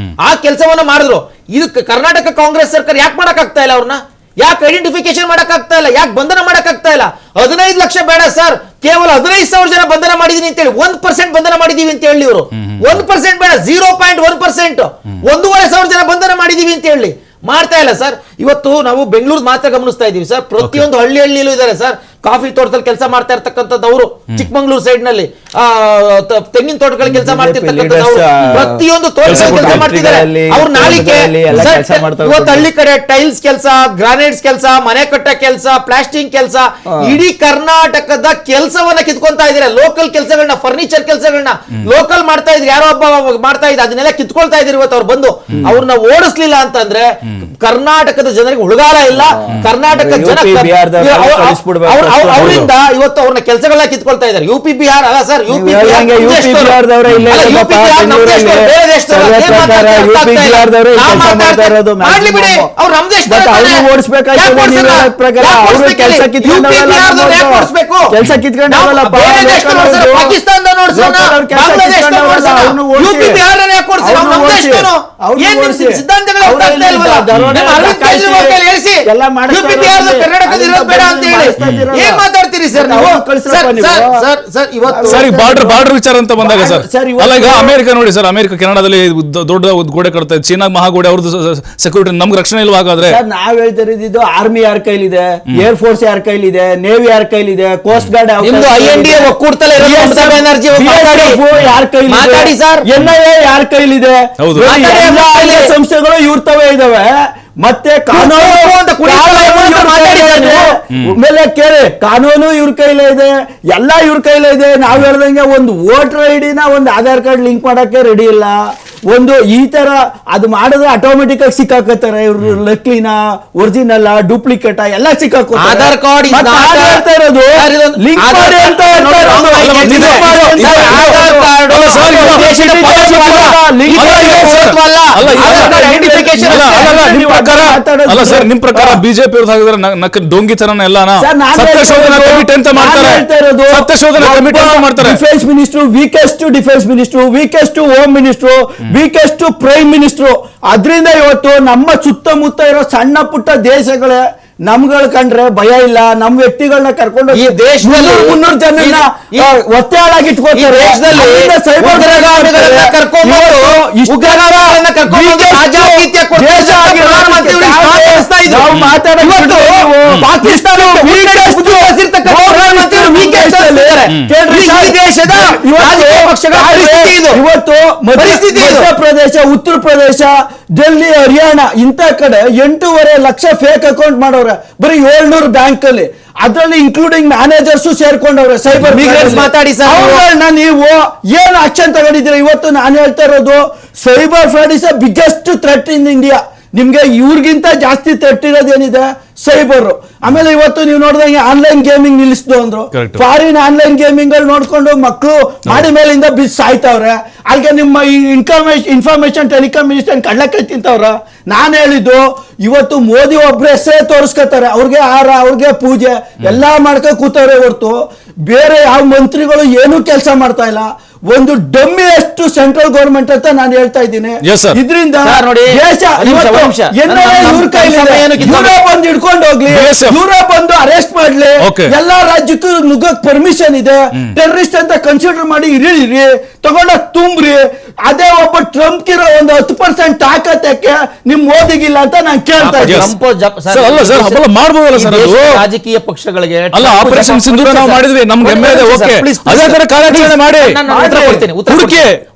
ಆ ಕೆಲಸವನ್ನ ಮಾಡಿದ್ರು. ಇದು ಕರ್ನಾಟಕ ಕಾಂಗ್ರೆಸ್ ಸರ್ಕಾರ ಯಾಕೆ ಮಾಡಕ್ ಆಗ್ತಾ ಇಲ್ಲ? ಅವ್ರನ್ನ ಯಾಕೆ ಐಡೆಂಟಿಫಿಕೇಶನ್ ಮಾಡಕ್ ಆಗ್ತಾ ಇಲ್ಲ? ಯಾಕೆ ಬಂಧನ ಮಾಡಕ್ ಆಗ್ತಾ ಇಲ್ಲ? 15 ಲಕ್ಷ ಬೇಡ ಸರ್, ಕೇವಲ 15,000 ಜನ ಬಂಧನ ಮಾಡಿದೀನಿ ಅಂತ ಹೇಳಿ 1% ಬಂಧನ ಮಾಡಿದೀವಿ ಅಂತ ಹೇಳಿ ಇವರು. 1% ಬೇಡ, 0.1%, 1,500 ಜನ ಬಂಧನ ಮಾಡಿದೀವಿ ಅಂತ ಹೇಳಿ ಮಾಡ್ತಾ ಇಲ್ಲ ಸರ್. ಇವತ್ತು ನಾವು ಬೆಂಗಳೂರು ಮಾತ್ರ ಗಮನಿಸ್ತಾ ಇದೀವಿ ಸರ್, ಪ್ರತಿಯೊಂದು ಹಳ್ಳಿಯಲ್ಲೂ ಇದ್ದಾರೆ ಸರ್. ಕಾಫಿ ತೋಟದಲ್ಲಿ ಕೆಲಸ ಮಾಡ್ತಾ ಇರ್ತಕ್ಕಂಥದ್ದು ಅವರು, ಚಿಕ್ಕಮಂಗ್ಳೂರು ಸೈಡ್ ನಲ್ಲಿ ತೆಂಗಿನ ತೋಟಗಳಲ್ಲಿ ಕೆಲಸ ಮಾಡ್ತಿರ್ತಕ್ಕಂಥದ್ದು ಅವರು, ಪ್ರತಿಯೊಂದು ತೋಟದಲ್ಲಿ ಕೆಲಸ ಮಾಡ್ತಿದ್ದಾರೆ. ಅವ್ರ ನಾಳಿಕೆ ಇವತ್ತು ಹಳ್ಳಿ ಕಡೆ ಟೈಲ್ಸ್ ಕೆಲಸ, ಗ್ರಾನೈಟ್ಸ್ ಕೆಲಸ, ಮನೆ ಕಟ್ಟ ಕೆಲಸ, ಪ್ಲಾಸ್ಟಿಕ್ ಕೆಲಸ, ಇಡೀ ಕರ್ನಾಟಕದ ಕೆಲಸವನ್ನ ಕಿತ್ಕೊಂತಾ ಇದ್ದಾರೆ. ಲೋಕಲ್ ಕೆಲಸಗಳನ್ನ, ಫರ್ನಿಚರ್ ಕೆಲಸಗಳನ್ನ ಲೋಕಲ್ ಮಾಡ್ತಾ ಇದ್ರು, ಯಾರೋ ಒಬ್ಬ ಮಾಡ್ತಾ ಇದ್ರು, ಅದನ್ನೆಲ್ಲ ಕಿತ್ಕೊಳ್ತಾ ಇದ್ರು. ಇವತ್ತು ಅವ್ರು ಬಂದು ಅವ್ರನ್ನ ಓಡಿಸ್ಲಿಲ್ಲ ಅಂತಂದ್ರೆ ಕರ್ನಾಟಕದ ಜನರಿಗೆ ಉಳುಗಾಲ ಇಲ್ಲ. ಕರ್ನಾಟಕ ಜನ ಅವರಿಂದ ಇವತ್ತು ಅವ್ರನ್ನ ಕೆಲಸಗಳನ್ನ ಕಿತ್ಕೊಳ್ತಾ ಇದ್ದಾರೆ. ಯುಪಿ ಬಿಹಾರ್ ಅಲ್ಲ ಸರ್, ಯುಪಿ ಬಿಹಾರ್ ಮಾತಾಡ್ತೀರಿ ಸರ್ ನೀವು? ಸರ್ ಬಾರ್ಡರ್ ವಿಚಾರ ಅಂತ ಬಂದಾಗ ಸರ್, ಅಲ್ಲ ಈಗ ಅಮೆರಿಕ ನೋಡಿ ಸರ್, ಅಮೆರಿಕ ಕೆನಡಾದಲ್ಲಿ ದೊಡ್ಡ ಗೋಡೆ ಕಟ್ತಾ ಇದೆ, ಚೀನಾ ಮಹಾಗೋಡೆ, ಅವ್ರದ್ದು ಸೆಕ್ಯೂರಿಟಿ, ನಮ್ಗೆ ರಕ್ಷಣೆ ಇಲ್ವಾ? ಹಾಗಾದ್ರೆ ನಾವ್ ಹೇಳ್ತಿರೋದು ಆರ್ಮಿ ಯಾರ ಕೈಲಿದೆ, ಏರ್ ಫೋರ್ಸ್ ಯಾರ ಕೈಲಿದೆ, ನೇವಿ ಯಾರ ಕೈಲಿದೆ, ಕೋಸ್ಟ್ ಗಾರ್ಡ್ ಒಕ್ಕೂಡ್ತಲೇ ಯಾರ ಕೈಲಿ, NIA ಯಾರ ಕೈಲಿದೆ, ಸಂಸ್ಥೆಗಳು ಇವ್ರ ತವೇ ಇದಾವೆ. ಮತ್ತೆ ಮೇಲೆ ಕೇಳಿ ಕಾನೂನು ಇವ್ರ ಕೈಲೇ ಇದೆ, ಎಲ್ಲ ಇವ್ರ ಕೈಲೇ ಇದೆ. ನಾವ್ ಹೇಳ್ದಂಗೆ ಒಂದು ವೋಟರ್ ಐಡಿನ ಒಂದು ಆಧಾರ್ ಕಾರ್ಡ್ ಲಿಂಕ್ ಮಾಡಕ್ಕೆ ರೆಡಿ ಇಲ್ಲ. ಒಂದು ಈ ತರ ಅದು ಮಾಡಿದ್ರೆ ಆಟೋಮೆಟಿಕ್ ಆಗಿ ಸಿಕ್ಕಾಕತ್ತಾರೆ. ಇವ್ರು ನಕಲಿನ, ಒರಿಜಿನಲ್, ಡೂಪ್ಲಿಕೇಟ್ ಎಲ್ಲ ಸಿಕ್ಕಾಕೋ. ಆಧಾರ್ ಕಾರ್ಡ್ ಹೇಳ್ತಾ ಇರೋದು ಲಿಂಕ್ ಮಾಡಿ ಅಂತ ಹೇಳ್ತಾ ಇರೋದು. ಅಲ್ಲ ಸರ್, ನಿಮ್ ಪ್ರಕಾರ ಬಿಜೆಪಿ ಡೋಂಗಿತನ ಎಲ್ಲ ಸತ್ಯಶೋಧನಾ ಕಮಿಟಿ ಅಂತ ಮಾಡ್ತಾರೆ. ಸತ್ಯಶೋಧನಾ ಕಮಿಟಿ ಅಂತ ಮಾಡ್ತಾರೆ. Defence minister weakest, defence minister weakest, home minister weakest, prime minister. ಅದರಿಂದ ಇವತ್ತು ನಮ್ಮ ಸುತ್ತಮುತ್ತ ಇರೋ ಸಣ್ಣ ಪುಟ್ಟ ದೇಶಗಳೇ ನಮ್ಗಳು ಕಂಡ್ರೆ ಭಯ ಇಲ್ಲ. ನಮ್ ವ್ಯಕ್ತಿಗಳನ್ನ ಕರ್ಕೊಂಡು ಈ ದೇಶದಲ್ಲಿ 300 ಜನನ್ನ ಒತ್ತೆಯಾಳಾಗಿ ಇಟ್ಕೊಳ್ತಾರೆ. ಇವತ್ತು ಮಧ್ಯಪ್ರದೇಶ, ಉತ್ತರ ಪ್ರದೇಶ, ಡೆಲ್ಲಿ, ಹರಿಯಾಣ ಇಂತ ಕಡೆ 8.5 ಲಕ್ಷ ಫೇಕ್ ಅಕೌಂಟ್ ಮಾಡೋರು ಬರೀ 700 ಬ್ಯಾಂಕ್ ಅಲ್ಲಿ. ಅದರಲ್ಲಿ ಇನ್ಕ್ಲೂಡಿಂಗ್ ಮ್ಯಾನೇಜರ್ಸ್ ಸೇರ್ಕೊಂಡವ್ರೆ. ಸೈಬರ್ ಮಿಗ್ರೆಂಟ್ಸ್ ಮಾತಾಡಿ ಸರ್, ನೀವು ಏನು ಆಕ್ಷನ್ ತಗೊಂಡಿದ್ದೀರಾ? ಇವತ್ತು ನಾನು ಹೇಳ್ತಾ ಇರೋದು cyber fraud is biggest threat in India. ನಿಮ್ಗೆ ಇವ್ರಿಗಿಂತ ಜಾಸ್ತಿ ಥ್ರೆಟ್ ಇರೋದೇನಿದೆ ಸೈಬರ್. ಆಮೇಲೆ ಇವತ್ತು ನೀವು ನೋಡಿದಂಗೆ ಆನ್ಲೈನ್ ಗೇಮಿಂಗ್ ನಿಲ್ಲಿಸ್ದು ಅಂದ್ರು. ಫಾರಿನ್ ಆನ್ಲೈನ್ ಗೇಮಿಂಗ್ ಅಲ್ಲಿ ನೋಡ್ಕೊಂಡು ಮಕ್ಕಳು ಮಾಡಿ ಮೇಲಿಂದ ಬಿದ್ದು ಸಾಯ್ತಾವ್ರೆ. ಅಲ್ಲಿಗೆ ನಿಮ್ಮ ಇನ್ಫಾರ್ಮೇಶನ್ ಟೆಲಿಕಮ್ಯುನಿಕೇಶನ್ ಕಳ್ಳಕ್ಕೆ ತಿಂತವ್ರ. ನಾನು ಹೇಳಿದ್ದು ಇವತ್ತು ಮೋದಿ ಒಬ್ರು ಹೆಸರೇ ತೋರಿಸ್ಕೊತಾರೆ, ಅವ್ರಿಗೆ ಆಹಾರ, ಅವ್ರಿಗೆ ಪೂಜೆ ಎಲ್ಲಾ ಮಾಡ್ಕೊ ಕೂತವ್ರೆ ಹೊರ್ತು ಬೇರೆ ಯಾವ ಮಂತ್ರಿಗಳು ಏನೂ ಕೆಲಸ ಮಾಡ್ತಾ ಇಲ್ಲ. ಒಂದು ಡಮ್ಮಿ ಅಷ್ಟು ಸೆಂಟ್ರಲ್ ಗೌರ್ಮೆಂಟ್ ಅಂತ ನಾನು ಹೇಳ್ತಾ ಇದ್ದೀನಿ. ಇದರಿಂದ ದೇಶ ಇವ್ರ ಕೈಲಿದೆ. ಇವರೇ ಬಂದು ಹಿಡ್ಕೊಂಡು ಹೋಗ್ಲಿ, ಇವರೇ ಬಂದು ಅರೆಸ್ಟ್ ಮಾಡ್ಲಿ, ಎಲ್ಲಾ ರಾಜ್ಯಕ್ಕೂ ನುಗ್ಗಕ್ ಪರ್ಮಿಷನ್ ಇದೆ. ಟೆರರಿಸ್ಟ್ ಅಂತ ಕನ್ಸಿಡರ್ ಮಾಡಿ ಇರಿ. ತಗೊಂಡೋಗ್ ತುಂಬ್ರಿ. ಅದೇ ಒಬ್ಬ ಟ್ರಂಪ್ ಇರೋ ಒಂದು 10% ತಾಕತ್ತಕ್ಕೆ ನಿಮ್ ಮೋದಿಗಿಲ್ಲ ಅಂತ ನಾನು ಕೇಳ್ತಾ ಇದ್ದೀನಿ. ಮಾಡ್ಬೋದಲ್ಲ ಸರ್ ಅದು ರಾಜಕೀಯ ಪಕ್ಷಗಳಿಗೆ ಅಲ್ಲ. ಆಪರೇಷನ್ ಸಿಂಧೂರ ನಾವು ಮಾಡಿದ್ವಿ, ನಮ್ಗೆ ಹೆಮ್ಮೆ ಇದೆ. ಓಕೆ, ಅದೇ ತರ ಕಾರ್ಯಾಚರಣೆ ಮಾಡಿ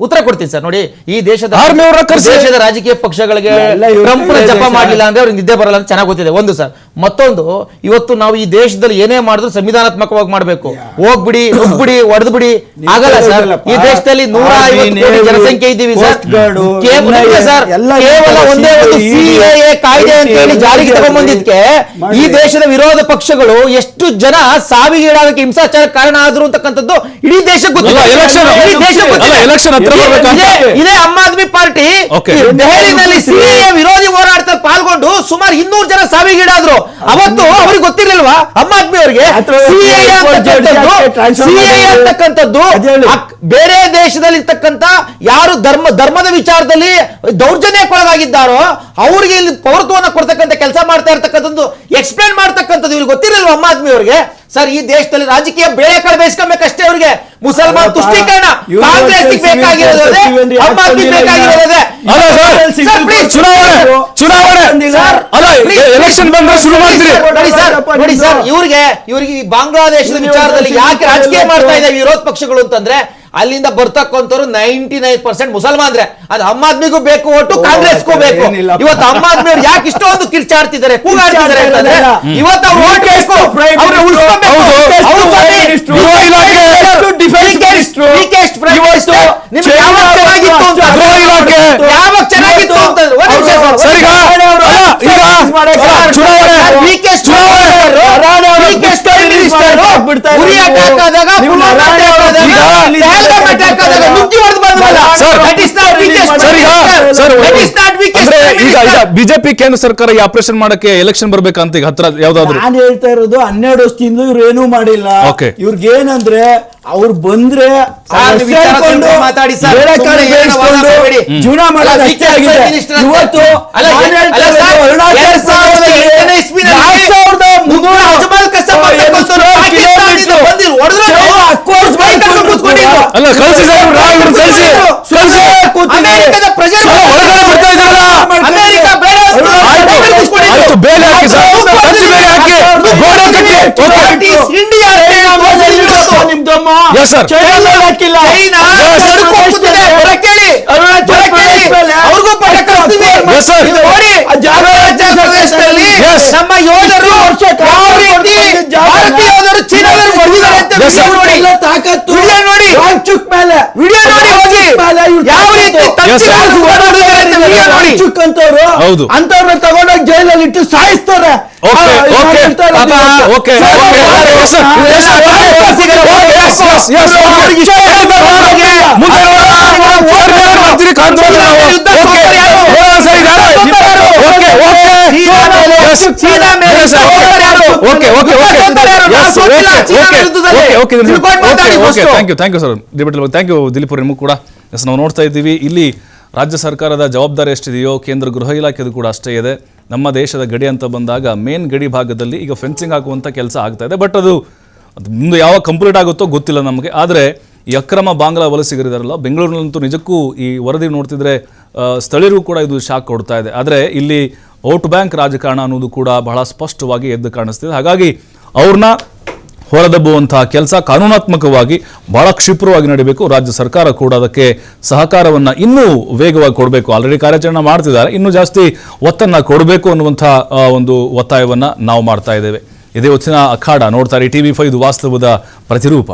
ಉತ್ತರ ಕೊಡ್ತೀನಿ ಸರ್. ನೋಡಿ, ಈ ದೇಶದ ದೇಶದ ರಾಜಕೀಯ ಪಕ್ಷಗಳಿಗೆ ಟ್ರಂಪ್ ಜಪ ಮಾಡಲಿಲ್ಲ ಅಂದ್ರೆ ಅವ್ರಿಗೆ ನಿದ್ದೆ ಬರಲ್ಲ ಅಂತ ಚೆನ್ನಾಗಿ ಗೊತ್ತಿದೆ. ಒಂದು ಸರ್. ಮತ್ತೊಂದು, ಇವತ್ತು ನಾವು ಈ ದೇಶದಲ್ಲಿ ಏನೇ ಮಾಡಿದ್ರು ಸಂವಿಧಾನಾತ್ಮಕವಾಗಿ ಮಾಡಬೇಕು. ಹೋಗ್ಬಿಡಿ, ನುಗ್ಬಿಡಿ, ಹೊಡೆದ್ಬಿಡಿ ಆಗಲ್ಲ ಸರ್. ಈ ದೇಶದಲ್ಲಿ 150 ಕೋಟಿ ಜನಸಂಖ್ಯೆ ಇದ್ದೀವಿ ಸರ್. ಕೇವಲ ಒಂದೇ ಒಂದು ಸಿಎಎ ಕಾಯ್ದೆ ಅಂತ ಹೇಳಿ ಜಾರಿಗೆ ತಗೊಂಡ್ಬಂದಿದ್ಕೆ ಈ ದೇಶದ ವಿರೋಧ ಪಕ್ಷಗಳು ಎಷ್ಟು ಜನ ಸಾವಿಗೀಡಾಗಕ್ಕೆ ಹಿಂಸಾಚಾರಕ್ಕೆ ಕಾರಣ ಆದ್ರು ಅಂತಕ್ಕಂಥದ್ದು ಇಡೀ ದೇಶಕ್ಕೆ ಗೊತ್ತಿಲ್ಲ. ಇದೇ ಆಮ್ ಆದ್ಮಿ ಪಾರ್ಟಿ ದೆಹಲಿನಲ್ಲಿ ಸಿಎಎ ವಿರೋಧಿ ಹೋರಾಟದಲ್ಲಿ ಪಾಲ್ಗೊಂಡು ಸುಮಾರು 200 ಜನ ಸಾವಿಗೀಡಾದ್ರು. ಅವತ್ತು ಅವ್ರಿಗೆ ಗೊತ್ತಿರ್ಲಿಲ್ವಾ ಆಮ್ ಆದ್ಮಿ ಅವರಿಗೆ ಸಿಎಎ ಅಂತಕ್ಕಂಥದ್ದು ಬೇರೆ ದೇಶದಲ್ಲಿ ಇರ್ತಕ್ಕಂಥ ಯಾರು ಧರ್ಮದ ವಿಚಾರದಲ್ಲಿ ದೌರ್ಜನ್ಯಕ್ಕೊಳಗಾಗಿದ್ದಾರೋ ಅವ್ರಿಗೆ ಇಲ್ಲಿ ಪೌರತ್ವವನ್ನು ಕೊಡ್ತಕ್ಕಂಥ ಕೆಲಸ ಮಾಡ್ತಾ ಇರ್ತಕ್ಕಂಥದ್ದು ಎಕ್ಸ್ಪ್ಲೇನ್ ಮಾಡ್ತಕ್ಕಂಥದ್ದು ಇವ್ರಿಗೆ ಗೊತ್ತಿರಲ್ವ ಆಮ್ ಆದ್ಮಿ ಅವ್ರಿಗೆ? ಸರ್, ಈ ದೇಶದಲ್ಲಿ ರಾಜಕೀಯ ಬೇಳೆಕಾಳು ಬೇಯಿಸ್ಕೊಬೇಕಷ್ಟೇ ಅವ್ರಿಗೆ. ಮುಸಲ್ಮಾನ್ ತುಷ್ಟೀಕರಣ ಕಾಂಗ್ರೆಸ್ ಬೇಕಾಗಿರೋದೇ, ಆಮ್ ಆದ್ಮಿ ಬೇಕಾಗಿರೋದೇ. ನೋಡಿ ಸರ್, ಇವ್ರಿಗೆ ಬಾಂಗ್ಲಾದೇಶದ ವಿಚಾರದಲ್ಲಿ ಯಾಕೆ ರಾಜಕೀಯ ಮಾಡ್ತಾ ಇದ್ದಾವೆ ವಿರೋಧ ಪಕ್ಷಗಳು ಅಂತಂದ್ರೆ, ಅಲ್ಲಿಂದ ಬರ್ತಕ್ಕಂಥವ್ರು 99% ಮುಸಲ್ಮಾನ್ರೆ. ಅದು ಆಮ್ ಆದ್ಮಿಗೂ ಬೇಕು ಓಟು, ಕಾಂಗ್ರೆಸ್ಗೂ ಬೇಕು. ಇವತ್ತು ಆಮ್ ಆದ್ಮಿ ಅವ್ರು ಯಾಕೆ ಇಷ್ಟೊಂದು ಕಿರ್ಚಾಡ್ತಿದ್ದಾರೆ, ಕೂಗಾಡ್ತಿದ್ದಾರೆ ಅಂತಂದ್ರೆ, ಇವತ್ತು ಅವ್ರು ಓಟ್ ಬೇಕು, ಅವ್ರನ್ನ ಉಳಿಸ್ಕೋಬೇಕು. ಯಾವಾಗ ಚೆನ್ನಾಗಿತ್ತು ಅಂತಂದ್ರೆ ಬಿಜೆಪಿ ಕೇಂದ್ರ ಸರ್ಕಾರ ಈ ಆಪರೇಷನ್ ಮಾಡಕ್ಕೆ ಎಲೆಕ್ಷನ್ ಬರ್ಬೇಕಂತ ಈಗ ಹತ್ರ ಯಾವ್ದಾದ್ರು ನಾನು ಹೇಳ್ತಾ ಇರೋದು 12 ವರ್ಷದಿಂದ ಇವ್ರು ಏನೂ ಮಾಡಿಲ್ಲ. ಇವ್ರಿಗೆ ಏನಂದ್ರೆ ಅವ್ರು ಬಂದ್ರೆ ಮಾತಾಡಿ ಜೀವನ ಮಾಡೋದು ಅಷ್ಟೇ ಆಗಿದೆ. ಇವತ್ತು ನಮ್ಮ ಯೋಧರು ಭಾರತೀಯ ಯೋಧರು ಚೀನಾದಲ್ಲಿ ಹೊಡೆದಿದ್ದಾರೆ ಅಂತ ತಾಕತ್ತು ನೋಡಿ, ವಿಡಿಯೋ ನೋಡಿ ಹೋಗಿ ಯಾವ ರೀತಿ ಅಂತವ್ರು ಅಂತವ್ರನ್ನ ತಗೊಂಡೋಗಿ ಜೈಲಲ್ಲಿ ಇಟ್ಟು ಸಾಯಿಸ್ತಾರೆ. ಥ್ಯಾಂಕ್ ಯು ದಿಲೀಪ್ ಅವ್ರ. ನಿಮಗೂ ಕೂಡ ನಾವು ನೋಡ್ತಾ ಇದ್ದೀವಿ ಇಲ್ಲಿ ರಾಜ್ಯ ಸರ್ಕಾರದ ಜವಾಬ್ದಾರಿ ಎಷ್ಟಿದೆಯೋ ಕೇಂದ್ರ ಗೃಹ ಇಲಾಖೆದು ಕೂಡ ಅಷ್ಟೇ ಇದೆ. ನಮ್ಮ ದೇಶದ ಗಡಿ ಅಂತ ಬಂದಾಗ ಮೇನ್ ಗಡಿ ಭಾಗದಲ್ಲಿ ಈಗ ಫೆನ್ಸಿಂಗ್ ಹಾಕುವಂಥ ಕೆಲಸ ಆಗ್ತಾ ಇದೆ. ಬಟ್ ಅದು ಮುಂದೆ ಯಾವಾಗ ಕಂಪ್ಲೀಟ್ ಆಗುತ್ತೋ ಗೊತ್ತಿಲ್ಲ ನಮಗೆ. ಆದರೆ ಈ ಅಕ್ರಮ ಬಾಂಗ್ಲಾ ವಲಸಿಗರಿದಾರಲ್ಲ, ಬೆಂಗಳೂರಿನಲ್ಲಂತೂ ನಿಜಕ್ಕೂ ಈ ವರದಿ ನೋಡ್ತಿದ್ರೆ ಸ್ಥಳೀಯರು ಕೂಡ ಇದು ಶಾಕ್ ಕೊಡ್ತಾ ಇದೆ. ಆದರೆ ಇಲ್ಲಿ ವೋಟ್ ಬ್ಯಾಂಕ್ ರಾಜಕಾರಣ ಅನ್ನೋದು ಕೂಡ ಬಹಳ ಸ್ಪಷ್ಟವಾಗಿ ಎದ್ದು ಕಾಣಿಸ್ತಿದೆ. ಹಾಗಾಗಿ ಅವ್ರನ್ನ ಹೊರದಬ್ಬುವಂತಹ ಕೆಲಸ ಕಾನೂನಾತ್ಮಕವಾಗಿ ಬಹಳ ಕ್ಷಿಪ್ರವಾಗಿ ನಡೀಬೇಕು. ರಾಜ್ಯ ಸರ್ಕಾರ ಕೂಡ ಅದಕ್ಕೆ ಸಹಕಾರವನ್ನು ಇನ್ನೂ ವೇಗವಾಗಿ ಕೊಡಬೇಕು. ಆಲ್ರೆಡಿ ಕಾರ್ಯಾಚರಣೆ ಮಾಡ್ತಿದ್ದಾರೆ, ಇನ್ನೂ ಜಾಸ್ತಿ ಒತ್ತನ್ನು ಕೊಡಬೇಕು ಅನ್ನುವಂಥ ಒಂದು ಒತ್ತಾಯವನ್ನು ನಾವು ಮಾಡ್ತಾ ಇದ್ದೇವೆ. ಇದೇ ಹೊತ್ತಿನ ಅಖಾಡ ನೋಡ್ತಾರೆ TV5 ವಾಸ್ತವದ ಪ್ರತಿರೂಪ.